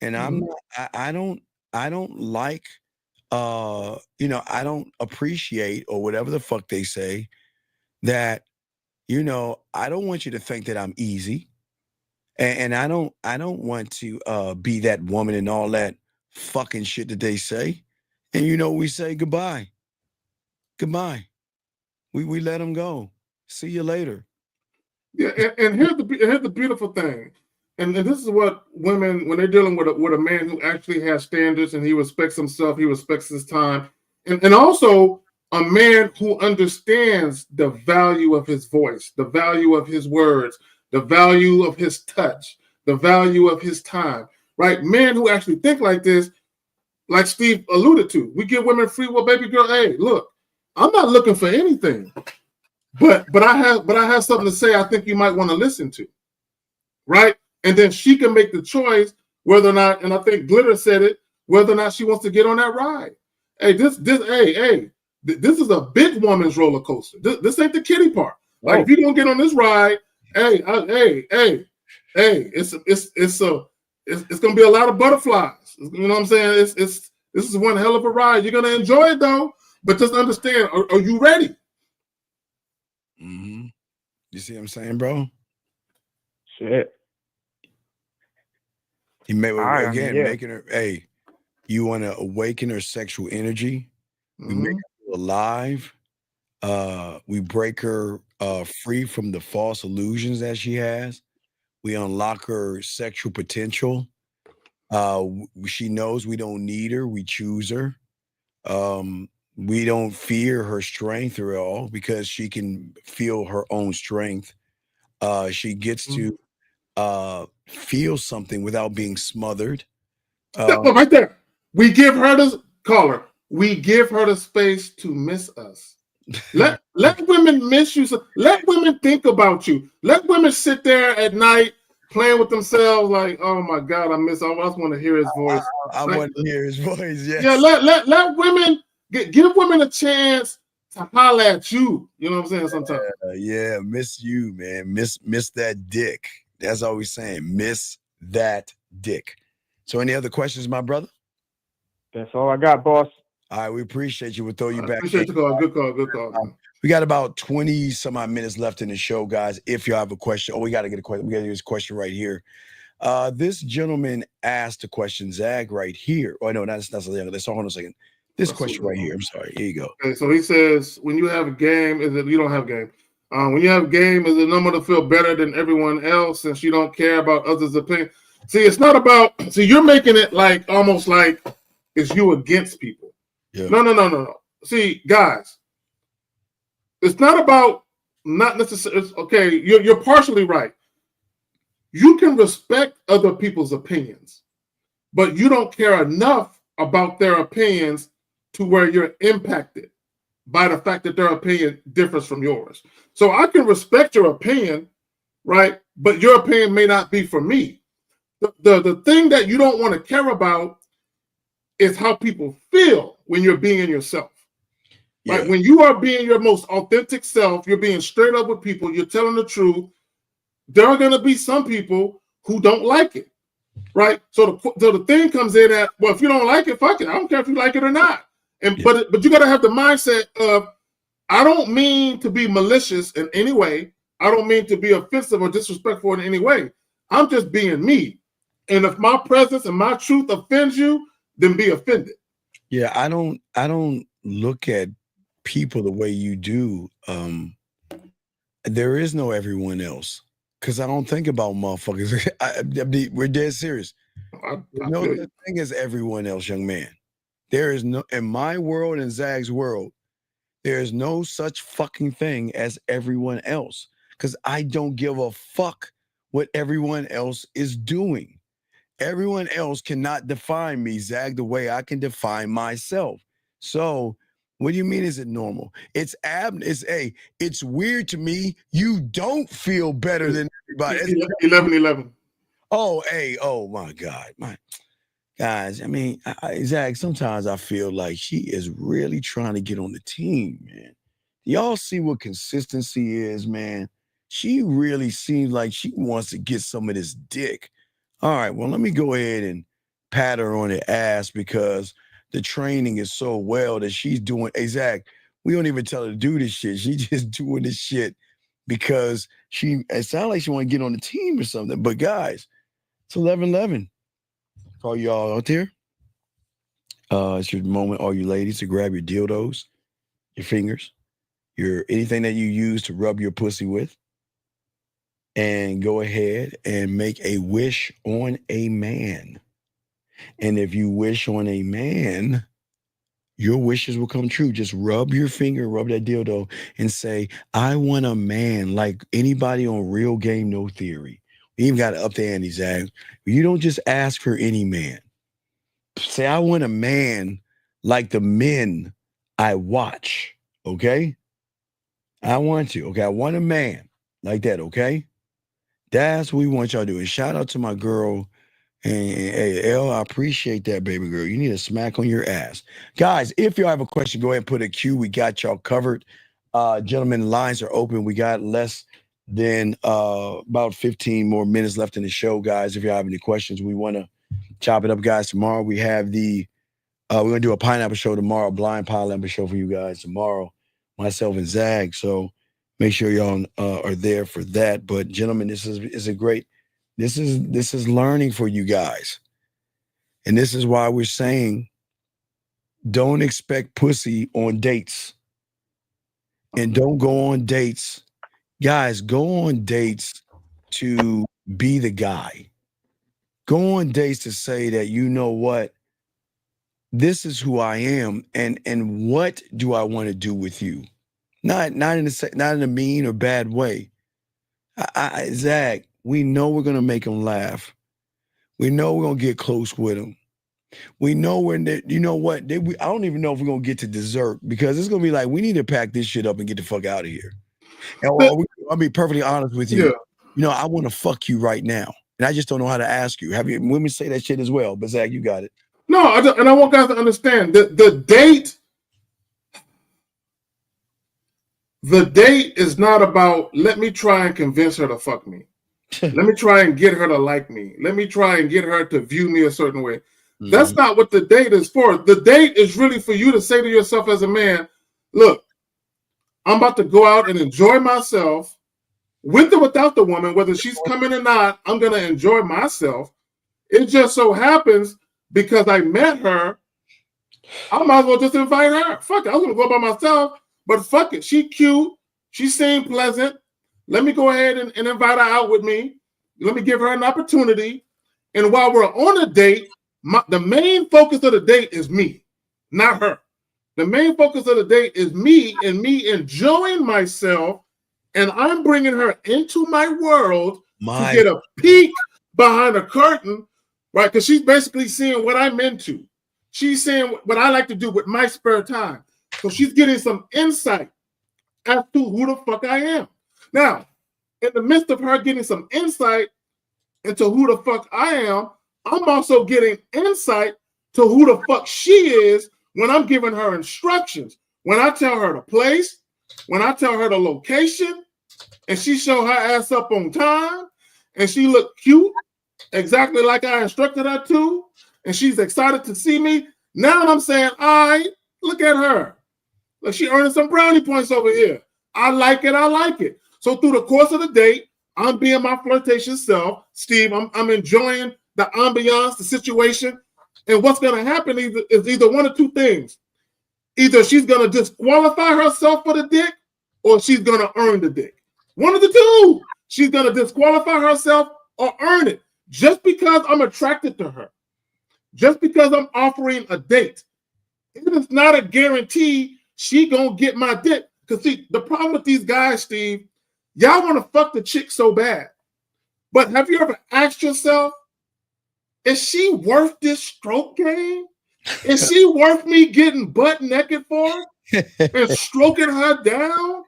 And I'm not, I don't like, I don't appreciate, or whatever the fuck they say, that, I don't want you to think that I'm easy. And I don't want to be that woman and all that fucking shit that they say. And we say goodbye. Goodbye. We let them go. See you later. Yeah, and here's the beautiful thing. And this is what women, when they're dealing with a man who actually has standards and he respects himself, he respects his time, and also a man who understands the value of his voice, the value of his words, the value of his touch, the value of his time, right? Men who actually think like this, like Steve alluded to, we give women free will, baby girl. Hey, look, I'm not looking for anything, but I have something to say I think you might want to listen to, right? And then she can make the choice whether or not, and I think Glitter said it, whether or not she wants to get on that ride. Hey, this is a big woman's roller coaster. This ain't the kiddie part. Like, if you don't get on this ride, it's gonna be a lot of butterflies. You know what I'm saying? This is one hell of a ride. You're gonna enjoy it though, but just understand: are you ready? Mm-hmm. You see what I'm saying, bro? Shit. Making her, hey, you want to awaken her sexual energy. We make her feel alive. We break her free from the false illusions that she has. We unlock her sexual potential. She knows we don't need her. We choose her. We don't fear her strength at all, because she can feel her own strength. She gets to feel something without being smothered. Right there. We give her the caller. We give her the space to miss us. Let women miss you. Let women think about you. Let women sit there at night playing with themselves, like, oh my God, I just want to hear his voice. I want to hear his voice. Yes. Yeah. Let women give women a chance to holler at you. You know what I'm saying? Sometimes. Yeah, miss you, man. Miss that dick. That's all we're saying. Miss that dick. So any other questions, my brother? That's all I got, boss. All right, we appreciate you. We'll throw you back. Appreciate the call. Good call. Good call. Man. We got about 20 some odd minutes left in the show, guys. If you have a question, we got to get a question. We got to get this question right here. This gentleman asked a question, Zag, right here. Oh, no, that's hold on a second. This question right here. I'm sorry. Here you go. Okay, so he says, when you have a game, you don't have a game. When you have a game, is it normal to feel better than everyone else since you don't care about others' opinion? See, it's not about. See, you're making it like almost like it's you against people. Yeah. No. See, guys, it's not about not necessarily. Okay, you're partially right. You can respect other people's opinions, but you don't care enough about their opinions to where you're impacted by the fact that their opinion differs from yours. So I can respect your opinion, right? But your opinion may not be for me. The thing that you don't want to care about is how people feel when you're being yourself. Yeah. Right? When you are being your most authentic self, you're being straight up with people, you're telling the truth, there are going to be some people who don't like it. Right? So the thing comes in at, well, if you don't like it, fuck it. I don't care if you like it or not. And but you got to have the mindset of, I don't mean to be malicious in any way. I don't mean to be offensive or disrespectful in any way. I'm just being me. And if my presence and my truth offends you, then be offended. Yeah, I don't look at people the way you do. There is no everyone else, because I don't think about motherfuckers. We're dead serious. No such thing as everyone else, young man. There is no, in my world and Zag's world, there is no such fucking thing as everyone else, because I don't give a fuck what everyone else is doing. Everyone else cannot define me, Zag, the way I can define myself. So what do you mean is it normal? It's weird to me. You don't feel better than everybody. 11-11. Oh my God. Guys, I mean, Zach, sometimes I feel like she is really trying to get on the team, man. Y'all see what consistency is, man? She really seems like she wants to get some of this dick. All right, well, let me go ahead and pat her on the ass, because the training is so well that she's doing. Hey, Zach, we don't even tell her to do this shit. She's just doing this shit because it sounds like she want to get on the team or something. But guys, it's 11-11. All y'all out there, it's your moment, all you ladies, to grab your dildos, your fingers, anything that you use to rub your pussy with, and go ahead and make a wish on a man. And if you wish on a man, your wishes will come true. Just rub your finger, rub that dildo, and say, I want a man like anybody on Real Game No Theory. We even got to up the ante, Zach. You don't just ask for any man. Say, I want a man like the men I watch, okay? I want you, okay? I want a man like that, okay? That's what we want y'all to do. And shout out to my girl. And hey, Elle, I appreciate that, baby girl. You need a smack on your ass. Guys, if y'all have a question, go ahead and put a Q. We got y'all covered. Gentlemen, lines are open. We got less than about 15 more minutes left in the show, guys. If y'all have any questions, we want to chop it up, guys. Tomorrow we have we're going to do a pineapple show tomorrow, blind pineapple show for you guys tomorrow, myself and Zag. So make sure y'all are there for that. But gentlemen, this is a great, this is learning for you guys. And this is why we're saying, don't expect pussy on dates. And don't go on dates. Guys, go on dates to be the guy. Go on dates to say that, you know what, this is who I am, and what do I want to do with you? Not in a mean or bad way. Zach, we know we're gonna make him laugh. We know we're gonna get close with him. We know you know what? I don't even know if we're gonna get to dessert, because it's gonna be like, we need to pack this shit up and get the fuck out of here. And I'll be perfectly honest with you. Yeah. You know, I want to fuck you right now, and I just don't know how to ask you. Have you women say that shit as well? But Zach, you got it. No, I want guys to understand that the date is not about, let me try and convince her to fuck me. Let me try and get her to like me. Let me try and get her to view me a certain way. That's not what the date is for. The date is really for you to say to yourself as a man, look, I'm about to go out and enjoy myself with or without the woman, whether she's coming or not, I'm going to enjoy myself. It just so happens because I met her, I might as well just invite her. Fuck it, I was going to go by myself, but fuck it. She cute. She seemed pleasant. Let me go ahead and invite her out with me. Let me give her an opportunity. And while we're on a date, the main focus of the date is me, not her. The main focus of the date is me and me enjoying myself, and I'm bringing her into my world to get a peek behind a curtain, right? Because she's basically seeing what I'm into. She's seeing what I like to do with my spare time. So she's getting some insight as to who the fuck I am. Now, in the midst of her getting some insight into who the fuck I am, I'm also getting insight to who the fuck she is when I'm giving her instructions. When I tell her the place, when I tell her the location, and she show her ass up on time, and she look cute, exactly like I instructed her to, and she's excited to see me. Now I'm saying, all right, look at her. Like she earning some brownie points over here. I like it, I like it. So through the course of the date, I'm being my flirtatious self. Steve, I'm enjoying the ambiance, the situation. And what's going to happen is either one of two things. Either she's going to disqualify herself for the dick, or she's going to earn the dick. One of the two. She's going to disqualify herself or earn it. Just because I'm attracted to her, just because I'm offering a date, it is not a guarantee she going to get my dick. Because see, the problem with these guys, Steve, y'all want to fuck the chick so bad. But have you ever asked yourself, is she worth this stroke game? Is she worth me getting butt naked for her and stroking her down?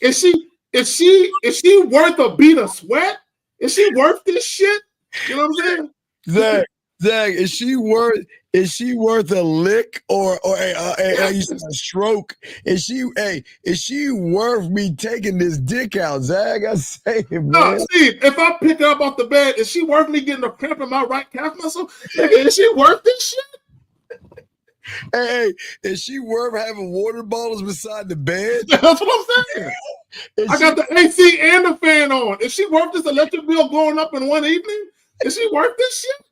Is she worth a bead of sweat? Is she worth this shit? You know what I'm saying? Zach, is she worth a lick or a stroke? Is she worth me taking this dick out, Zach? I say it, man. No, Steve, if I pick her up off the bed, is she worth me getting a cramp in my right calf muscle? Is she worth this shit? Hey, is she worth having water bottles beside the bed? That's what I'm saying. I got the AC and the fan on. Is she worth this electric bill going up in one evening? Is she worth this shit?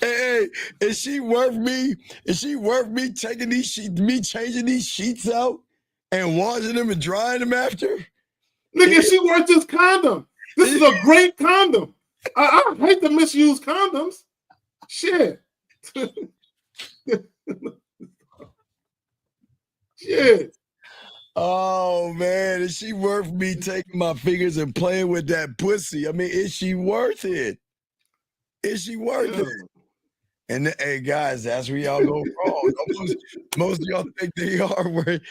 Hey, is she worth me? Is she worth me taking these sheets, me changing these sheets out and washing them and drying them after? Nigga, is she worth this condom? This is a great condom. I hate to misuse condoms. Shit. Shit. Oh man, is she worth me taking my fingers and playing with that pussy? I mean, is she worth it? Is she worth it? And hey guys, that's where y'all go wrong. Most of y'all think they are worth it.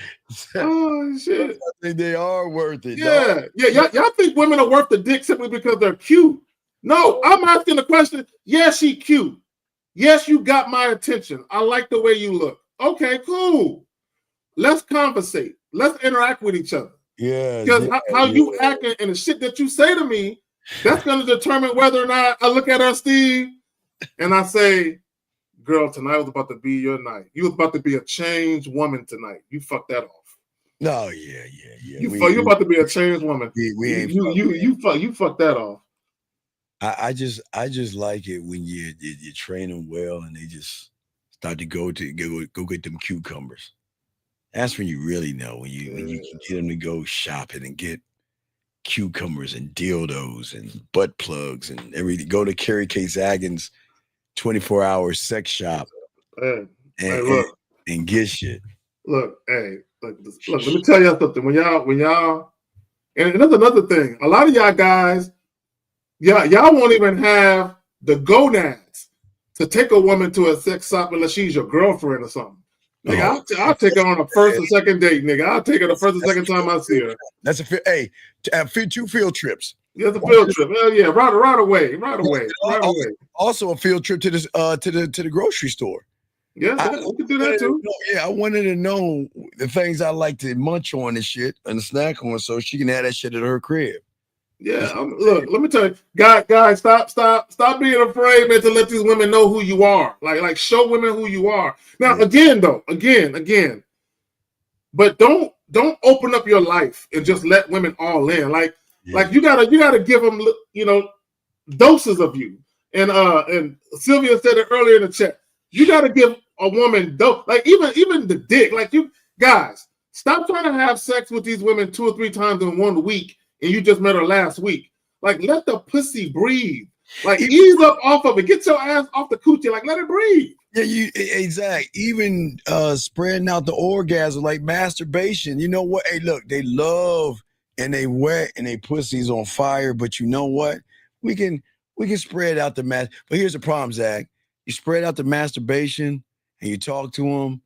Oh shit. I think they are worth it. Yeah, dog. yeah. Y'all think women are worth the dick simply because they're cute. No, I'm asking the question. Yes, she cute. Yes, you got my attention. I like the way you look. Okay, cool. Let's conversate. Let's interact with each other. Yeah. Because how you act and the shit that you say to me, that's going to determine whether or not I look at her, Steve, and I say, girl, tonight was about to be your night. You was about to be a changed woman tonight. You fucked that off. No, yeah. You about to be a changed woman. We ain't you fucked that off. I just like it when you train them well and they just start to go get them cucumbers. That's when you really know when you can get them to go shopping and get cucumbers and dildos and butt plugs and everything. Go to Carrie K. Zagin's 24-hour sex shop and get shit. Look, let me tell y'all something. When y'all, and that's another thing. A lot of y'all guys, y'all won't even have the gonads to take a woman to a sex shop unless she's your girlfriend or something. Nigga, I'll take her on a first and second date, nigga. I'll take her the first and second time I see her. That's two field trips. Yeah, it's a field trip. Hell yeah, right away. Also a field trip to the grocery store. Yeah, we could do that too. I wanted to know the things I like to munch on and shit and snack on, so she can have that shit at her crib. Yeah, look, let me tell you, guys, stop being afraid, man, to let these women know who you are. Like show women who you are. Now, again, but don't open up your life and just let women all in. Like you gotta give them, doses of you. And Sylvia said it earlier in the chat. You gotta give a woman dose, like even the dick. Like, you guys, stop trying to have sex with these women 2 or 3 times in 1 week, and you just met her last week. Like, let the pussy breathe. Like, ease up off of it. Get your ass off the coochie. Like, let it breathe. Yeah, exactly. Even spreading out the orgasm, like masturbation. You know what? Hey, look, they love and they wet and they pussy's on fire. But you know what? We can spread out the But here's the problem, Zach. You spread out the masturbation and you talk to them,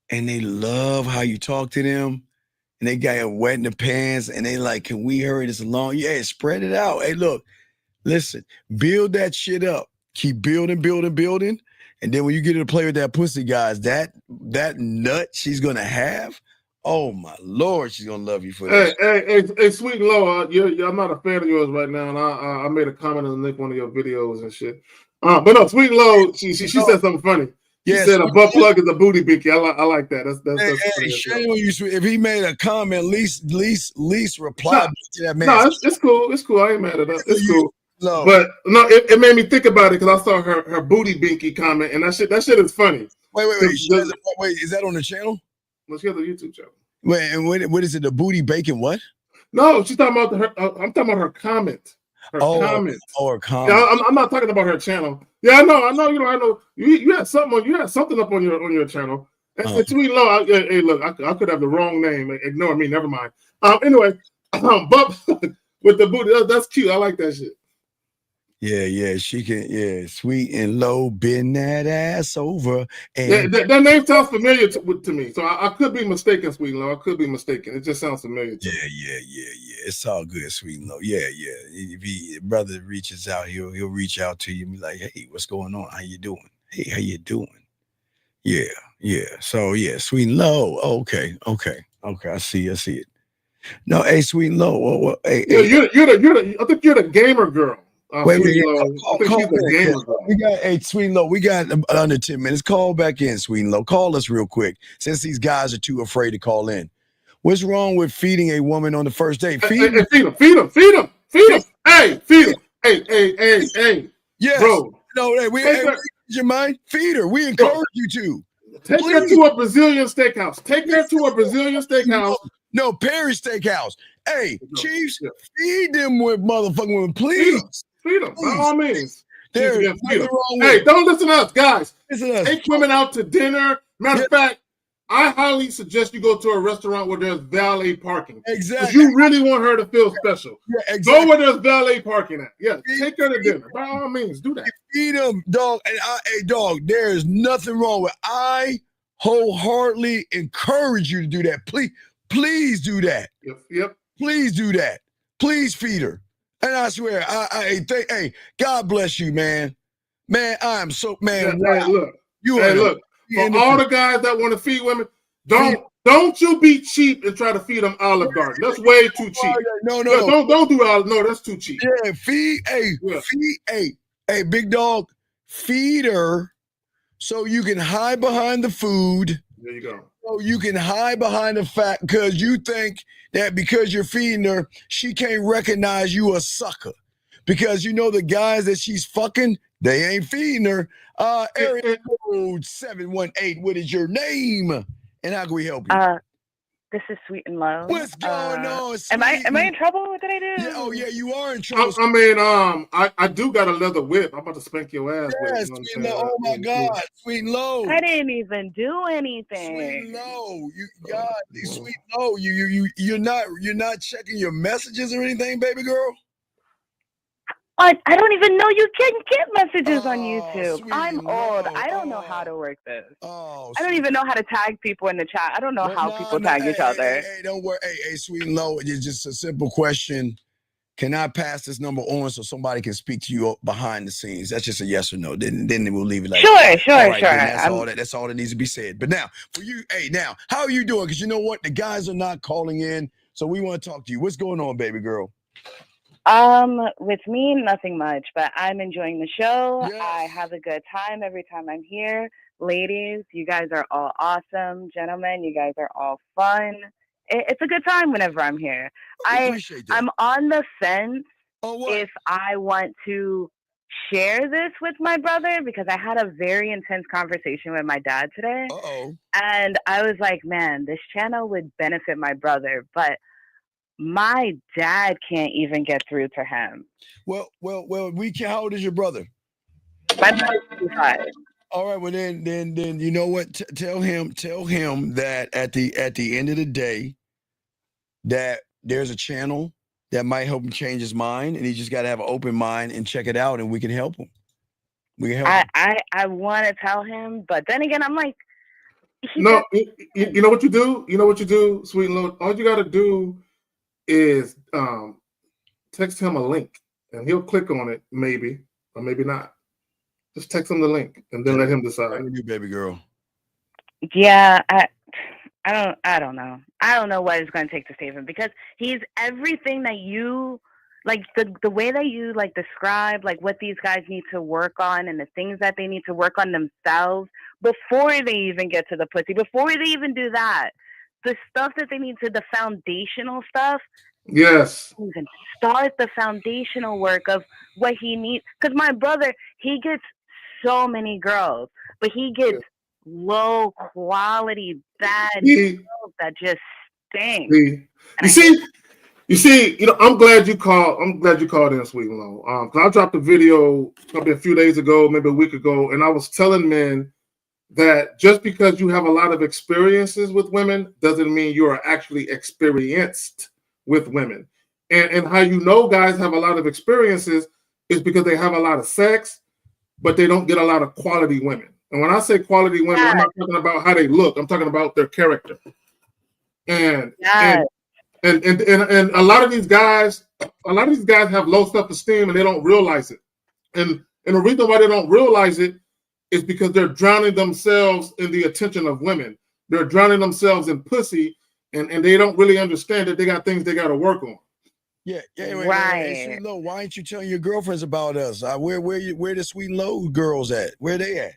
and they love how you talk to them, and they got it wet in the pants, and they like, can we hurry this along? Yeah, spread it out. Hey, look, listen, build that shit up. Keep building. And then when you get her to play with that pussy, guys, that nut she's gonna have, oh my Lord, she's gonna love you for that. Hey, Sweet and Low, I'm not a fan of yours right now, and I made a comment on one of your videos and shit. But no, Sweet and Low, she said something funny. She said a butt plug is a booty binky. I like that. That's shame on you, Sweet. If he made a comment, least reply to that man. No, it's cool. It's cool. I ain't mad at that. It's cool. No. But no, it made me think about it because I saw her booty binky comment, and that shit is funny. Wait, is that on the channel? Well, she has a YouTube channel. Wait, and what is it? The booty bacon what? No, she's talking about I'm talking about her comment. Her comment. Her comment. Yeah, I'm not talking about her channel. Yeah, I know. I know. You had something up on your channel. And Sweet Low, hey, look, I could have the wrong name. Ignore me. Never mind. Anyway, but with the booty, that's cute. I like that shit. Yeah, she can. Yeah, Sweet and Low, bend that ass over. And that name sounds familiar to me, so I could be mistaken, Sweet and Low. I could be mistaken. It just sounds familiar to me. Yeah. It's all good, Sweet and Low. Yeah. If brother reaches out, he'll reach out to you and be like, "Hey, what's going on? How you doing? Hey, how you doing?" Yeah. So yeah, Sweet and Low. Okay. I see it. No, hey, Sweet and Low. Hey, you're the. I think you're the gamer girl. Wait, we got Sweet and Low. We got under 10 minutes. Call back in, Sweet and Low. Call us real quick, since these guys are too afraid to call in. What's wrong with feeding a woman on the first date? Feed them. Hey, feed them. Hey. Yes. Bro. No, your mind. Feed her. We encourage you to. Take her to a Brazilian steakhouse. No, Perry Steakhouse. Hey, Chiefs, feed them with motherfucking women, please. Feed them, by all means. There's nothing wrong with Hey, don't listen to us, guys. Take women out to dinner. Matter of fact, I highly suggest you go to a restaurant where there's valet parking. Exactly. If you really want her to feel special. Yeah, exactly. Go where there's valet parking at. Yeah, take her to dinner. By all means, do that. Feed them, dog. And dog, there is nothing wrong with it. I wholeheartedly encourage you to do that. Please do that. Yep. Please do that. Please feed her. And I swear, hey, God bless you, man. Man, I am so, man. Yeah, wow. Look. For all the guys that want to feed women, don't you be cheap and try to feed them Olive Garden. That's way too cheap. No. Don't do Olive. No, that's too cheap. Yeah, feed, big dog, feed her so you can hide behind the food. There you go. So you can hide behind the fact because you think that because you're feeding her, she can't recognize you a sucker. Because you know the guys that she's fucking, they ain't feeding her. Area code 718, what is your name? And how can we help you? This is Sweet and Low. What's going on, Sweet? Am I in trouble? What did I do? Yeah, you are in trouble. I do got a leather whip. I'm about to spank your ass with. Yes, Sweet and Low. Oh my God, Sweet and Low. I didn't even do anything. Sweet and Low, Sweet and Low. You're not checking your messages or anything, baby girl. I don't even know you can get messages on YouTube. I'm old. I don't know how to work this. I don't even know how to tag people in the chat. I don't know how people tag each other. Hey, don't worry. Hey, Sweet and Low, it's just a simple question. can I pass this number on so somebody can speak to you behind the scenes? That's just a yes or no. Then we'll leave it like Sure. all right, then that's all that needs to be said. But now for you, hey, now how are you doing? Because you know what, the guys are not calling in, so we want to talk to you. What's going on, baby girl? With me, nothing much, but I'm enjoying the show. Yes. I have a good time every time I'm here. Ladies, you guys are all awesome. Gentlemen, you guys are all fun. It's a good time whenever I'm here. I appreciate that. I'm on the fence if I want to share this with my brother, because I had a very intense conversation with my dad today. And I was like, man, this channel would benefit my brother, but my dad can't even get through to him. Well, we can. How old is your brother? My brother's 25. All right, well then you know what? Tell him that at the end of the day, that there's a channel that might help him change his mind, and he just got to have an open mind and check it out, and we can help him. I want to tell him, but then again, I'm like, you know what you do? You know what you do, Sweet and Low? All you got to do is text him a link, and he'll click on it, maybe or maybe not. Just text him the link, and then let him decide. You, baby girl. Yeah, I don't know. I don't know what it's going to take to save him, because he's everything that you like, the way that you like describe like what these guys need to work on and the things that they need to work on themselves before they even get to the pussy, before they even do that. The stuff that they need to, the foundational stuff. Yes. Even start the foundational work of what he needs. Because my brother, he gets so many girls, but he gets low quality, bad girls that just stink. You see, I'm glad you called. I'm glad you called in, Sweet and Low. 'Cause I dropped a video probably a few days ago, maybe a week ago, and I was telling men that just because you have a lot of experiences with women doesn't mean you are actually experienced with women. And how you know guys have a lot of experiences is because they have a lot of sex, but they don't get a lot of quality women. And when I say quality women, I'm not talking about how they look. I'm talking about their character. And a lot of these guys have low self-esteem and they don't realize it. And the reason why they don't realize it is because they're drowning themselves in the attention of women. They're drowning themselves in pussy, and they don't really understand that they got things they got to work on. Yeah, right. Sweet and Low, why ain't you telling your girlfriends about us? Where the Sweet and Low girls at? Where they at?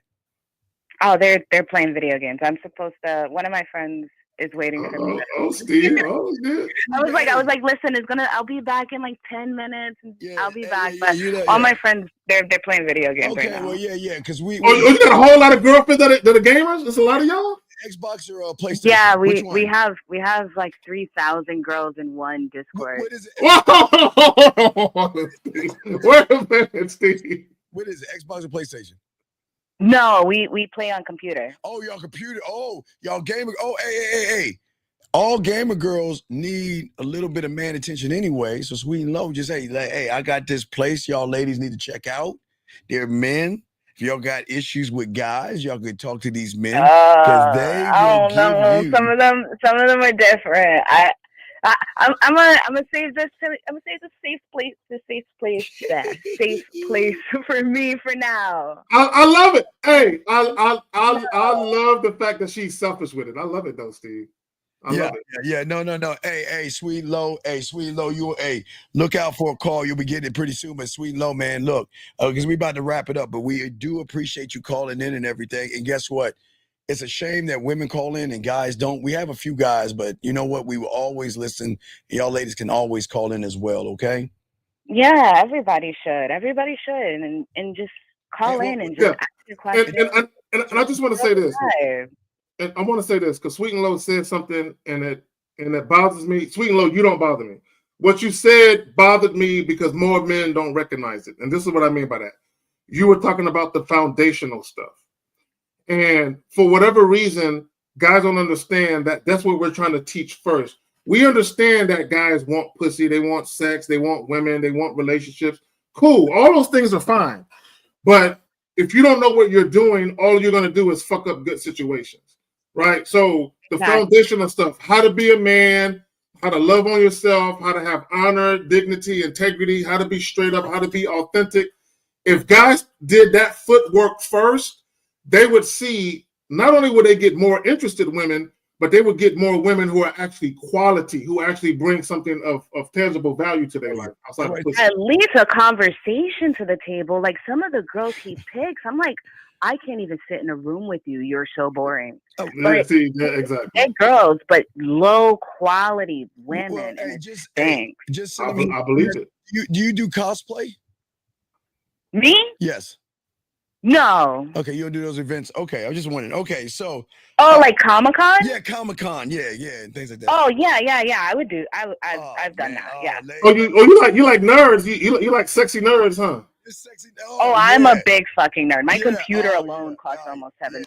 Oh, they're playing video games. I'm supposed to. One of my friends is waiting for me. Steve. Oh, good. I was like, listen, I'll be back in like 10 minutes. I'll be back. But all my friends, they're playing video games right now. Okay, well, yeah, because you got a whole lot of girlfriends that are gamers? There's a lot of y'all? Xbox or PlayStation? Yeah, we have like 3,000 girls in one Discord. What is it? Wait a minute, Steve. What is it? Xbox or PlayStation? No, we play on computer. Oh, y'all computer. Oh, y'all gamer. Oh, hey. All gamer girls need a little bit of man attention anyway. So Sweet and Low, just hey, I got this place y'all ladies need to check out. They're men. If y'all got issues with guys, y'all could talk to these men because they will give you. Some of them are different. I'm gonna save this. I'm gonna save the safe place for me for now. I love it. Hey, I love the fact that she's selfish with it. I love it though, Steve. I love it. Yeah. No. Hey, Sweet and Low. Hey, Sweet and Low. Look out for a call. You'll be getting it pretty soon. But Sweet and Low, man, look, because we about to wrap it up. But we do appreciate you calling in and everything. And guess what? It's a shame that women call in and guys don't. We have a few guys, but you know what? We will always listen. Y'all ladies can always call in as well, okay? Yeah, everybody should. And just call in and just ask your questions. And I just want to say this. And I want to say this because Sweet and Low said something and it bothers me. Sweet and Low, you don't bother me. What you said bothered me because more men don't recognize it. And this is what I mean by that. You were talking about the foundational stuff. And for whatever reason, guys don't understand that that's what we're trying to teach first. We understand that guys want pussy, they want sex, they want women, they want relationships. Cool. All those things are fine. But if you don't know what you're doing, all you're going to do is fuck up good situations. Right? So the foundational stuff, how to be a man, how to love on yourself, how to have honor, dignity, integrity, how to be straight up, how to be authentic. If guys did that footwork first, they would see, not only would they get more interested women, but they would get more women who are actually quality, who actually bring something of tangible value to their life outside of pussy. At least a conversation to the table. Like some of the girls he picks, I'm like, I can't even sit in a room with you. You're so boring. Oh, yeah, see, yeah, exactly. They're girls, but low quality women. Well, and just I believe it. Do you do cosplay? Me? Yes. No. Okay, you don't do those events. Okay, I was just wondering. Okay, so. Like Comic-Con? Yeah, Comic-Con. Yeah, and things like that. Oh yeah. I would do. I've done that. Yeah. You like nerds? You like sexy nerds, huh? Sexy. I'm a big fucking nerd. My computer alone costs almost $7,000.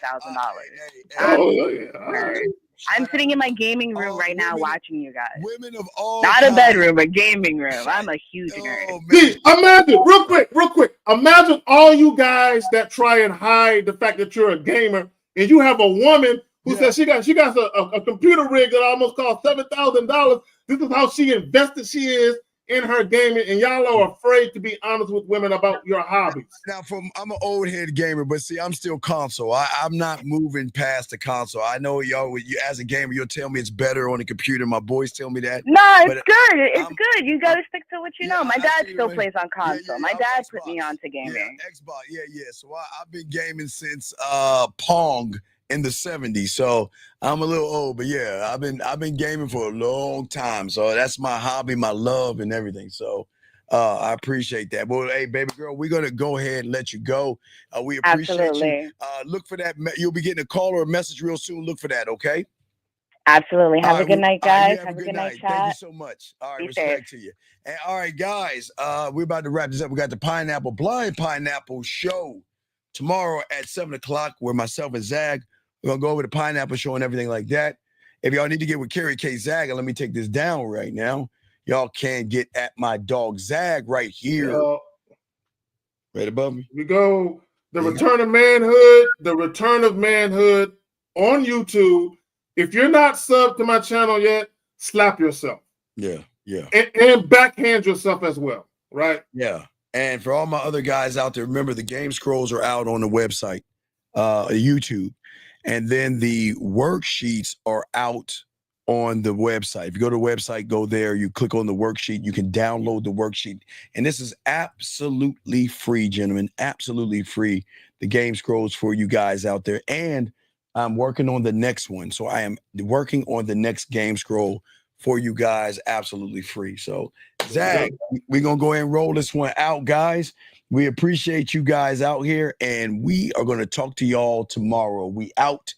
I'm sitting in my gaming room right now watching you guys. Women of all Not a bedroom, a gaming room. I'm a huge nerd. See, imagine, real quick. Imagine all you guys that try and hide the fact that you're a gamer, and you have a woman who says she got a computer rig that almost cost $7,000. This is how she invested she is in her gaming, and y'all are afraid to be honest with women about your hobbies. Now, I'm an old head gamer, but see, I'm still console. I'm not moving past the console. I know y'all, as a gamer, you'll tell me it's better on the computer. My boys tell me that. No, it's good. It's good. You got to stick to what you know. My dad still plays on console. My dad put me on to gaming. Yeah, Xbox. Yeah. So I've been gaming since Pong in the 70s. So I'm a little old, but yeah, I've been gaming for a long time. So that's my hobby, my love, and everything. So I appreciate that. Well, hey, baby girl, we're gonna go ahead and let you go. We appreciate you. Look for that. You'll be getting a call or a message real soon. Look for that, okay? Absolutely. Have a good night, guys. Have a good night, chat. Thank you so much. All right, respect to you. And all right, guys, we're about to wrap this up. We got the Blind Pineapple show tomorrow at 7:00, where myself and Zag, we're going to go over the Pineapple show and everything like that. If y'all need to get with Carrie K. Zag, let me take this down right now. Y'all can get at my dog Zag right here. Right above me. We go The Return of Manhood, The Return of Manhood on YouTube. If you're not subbed to my channel yet, slap yourself. Yeah. And backhand yourself as well, right? Yeah. And for all my other guys out there, remember the game scrolls are out on the website, YouTube. And then the worksheets are out on the website. If you go to the website, go there, you click on the worksheet, you can download the worksheet. And this is absolutely free, gentlemen, absolutely free. The game scrolls for you guys out there. And I'm working on the next one. So I am working on the next game scroll for you guys, absolutely free. So Zach, we're going to go ahead and roll this one out, guys. We appreciate you guys out here, and we are going to talk to y'all tomorrow. We out.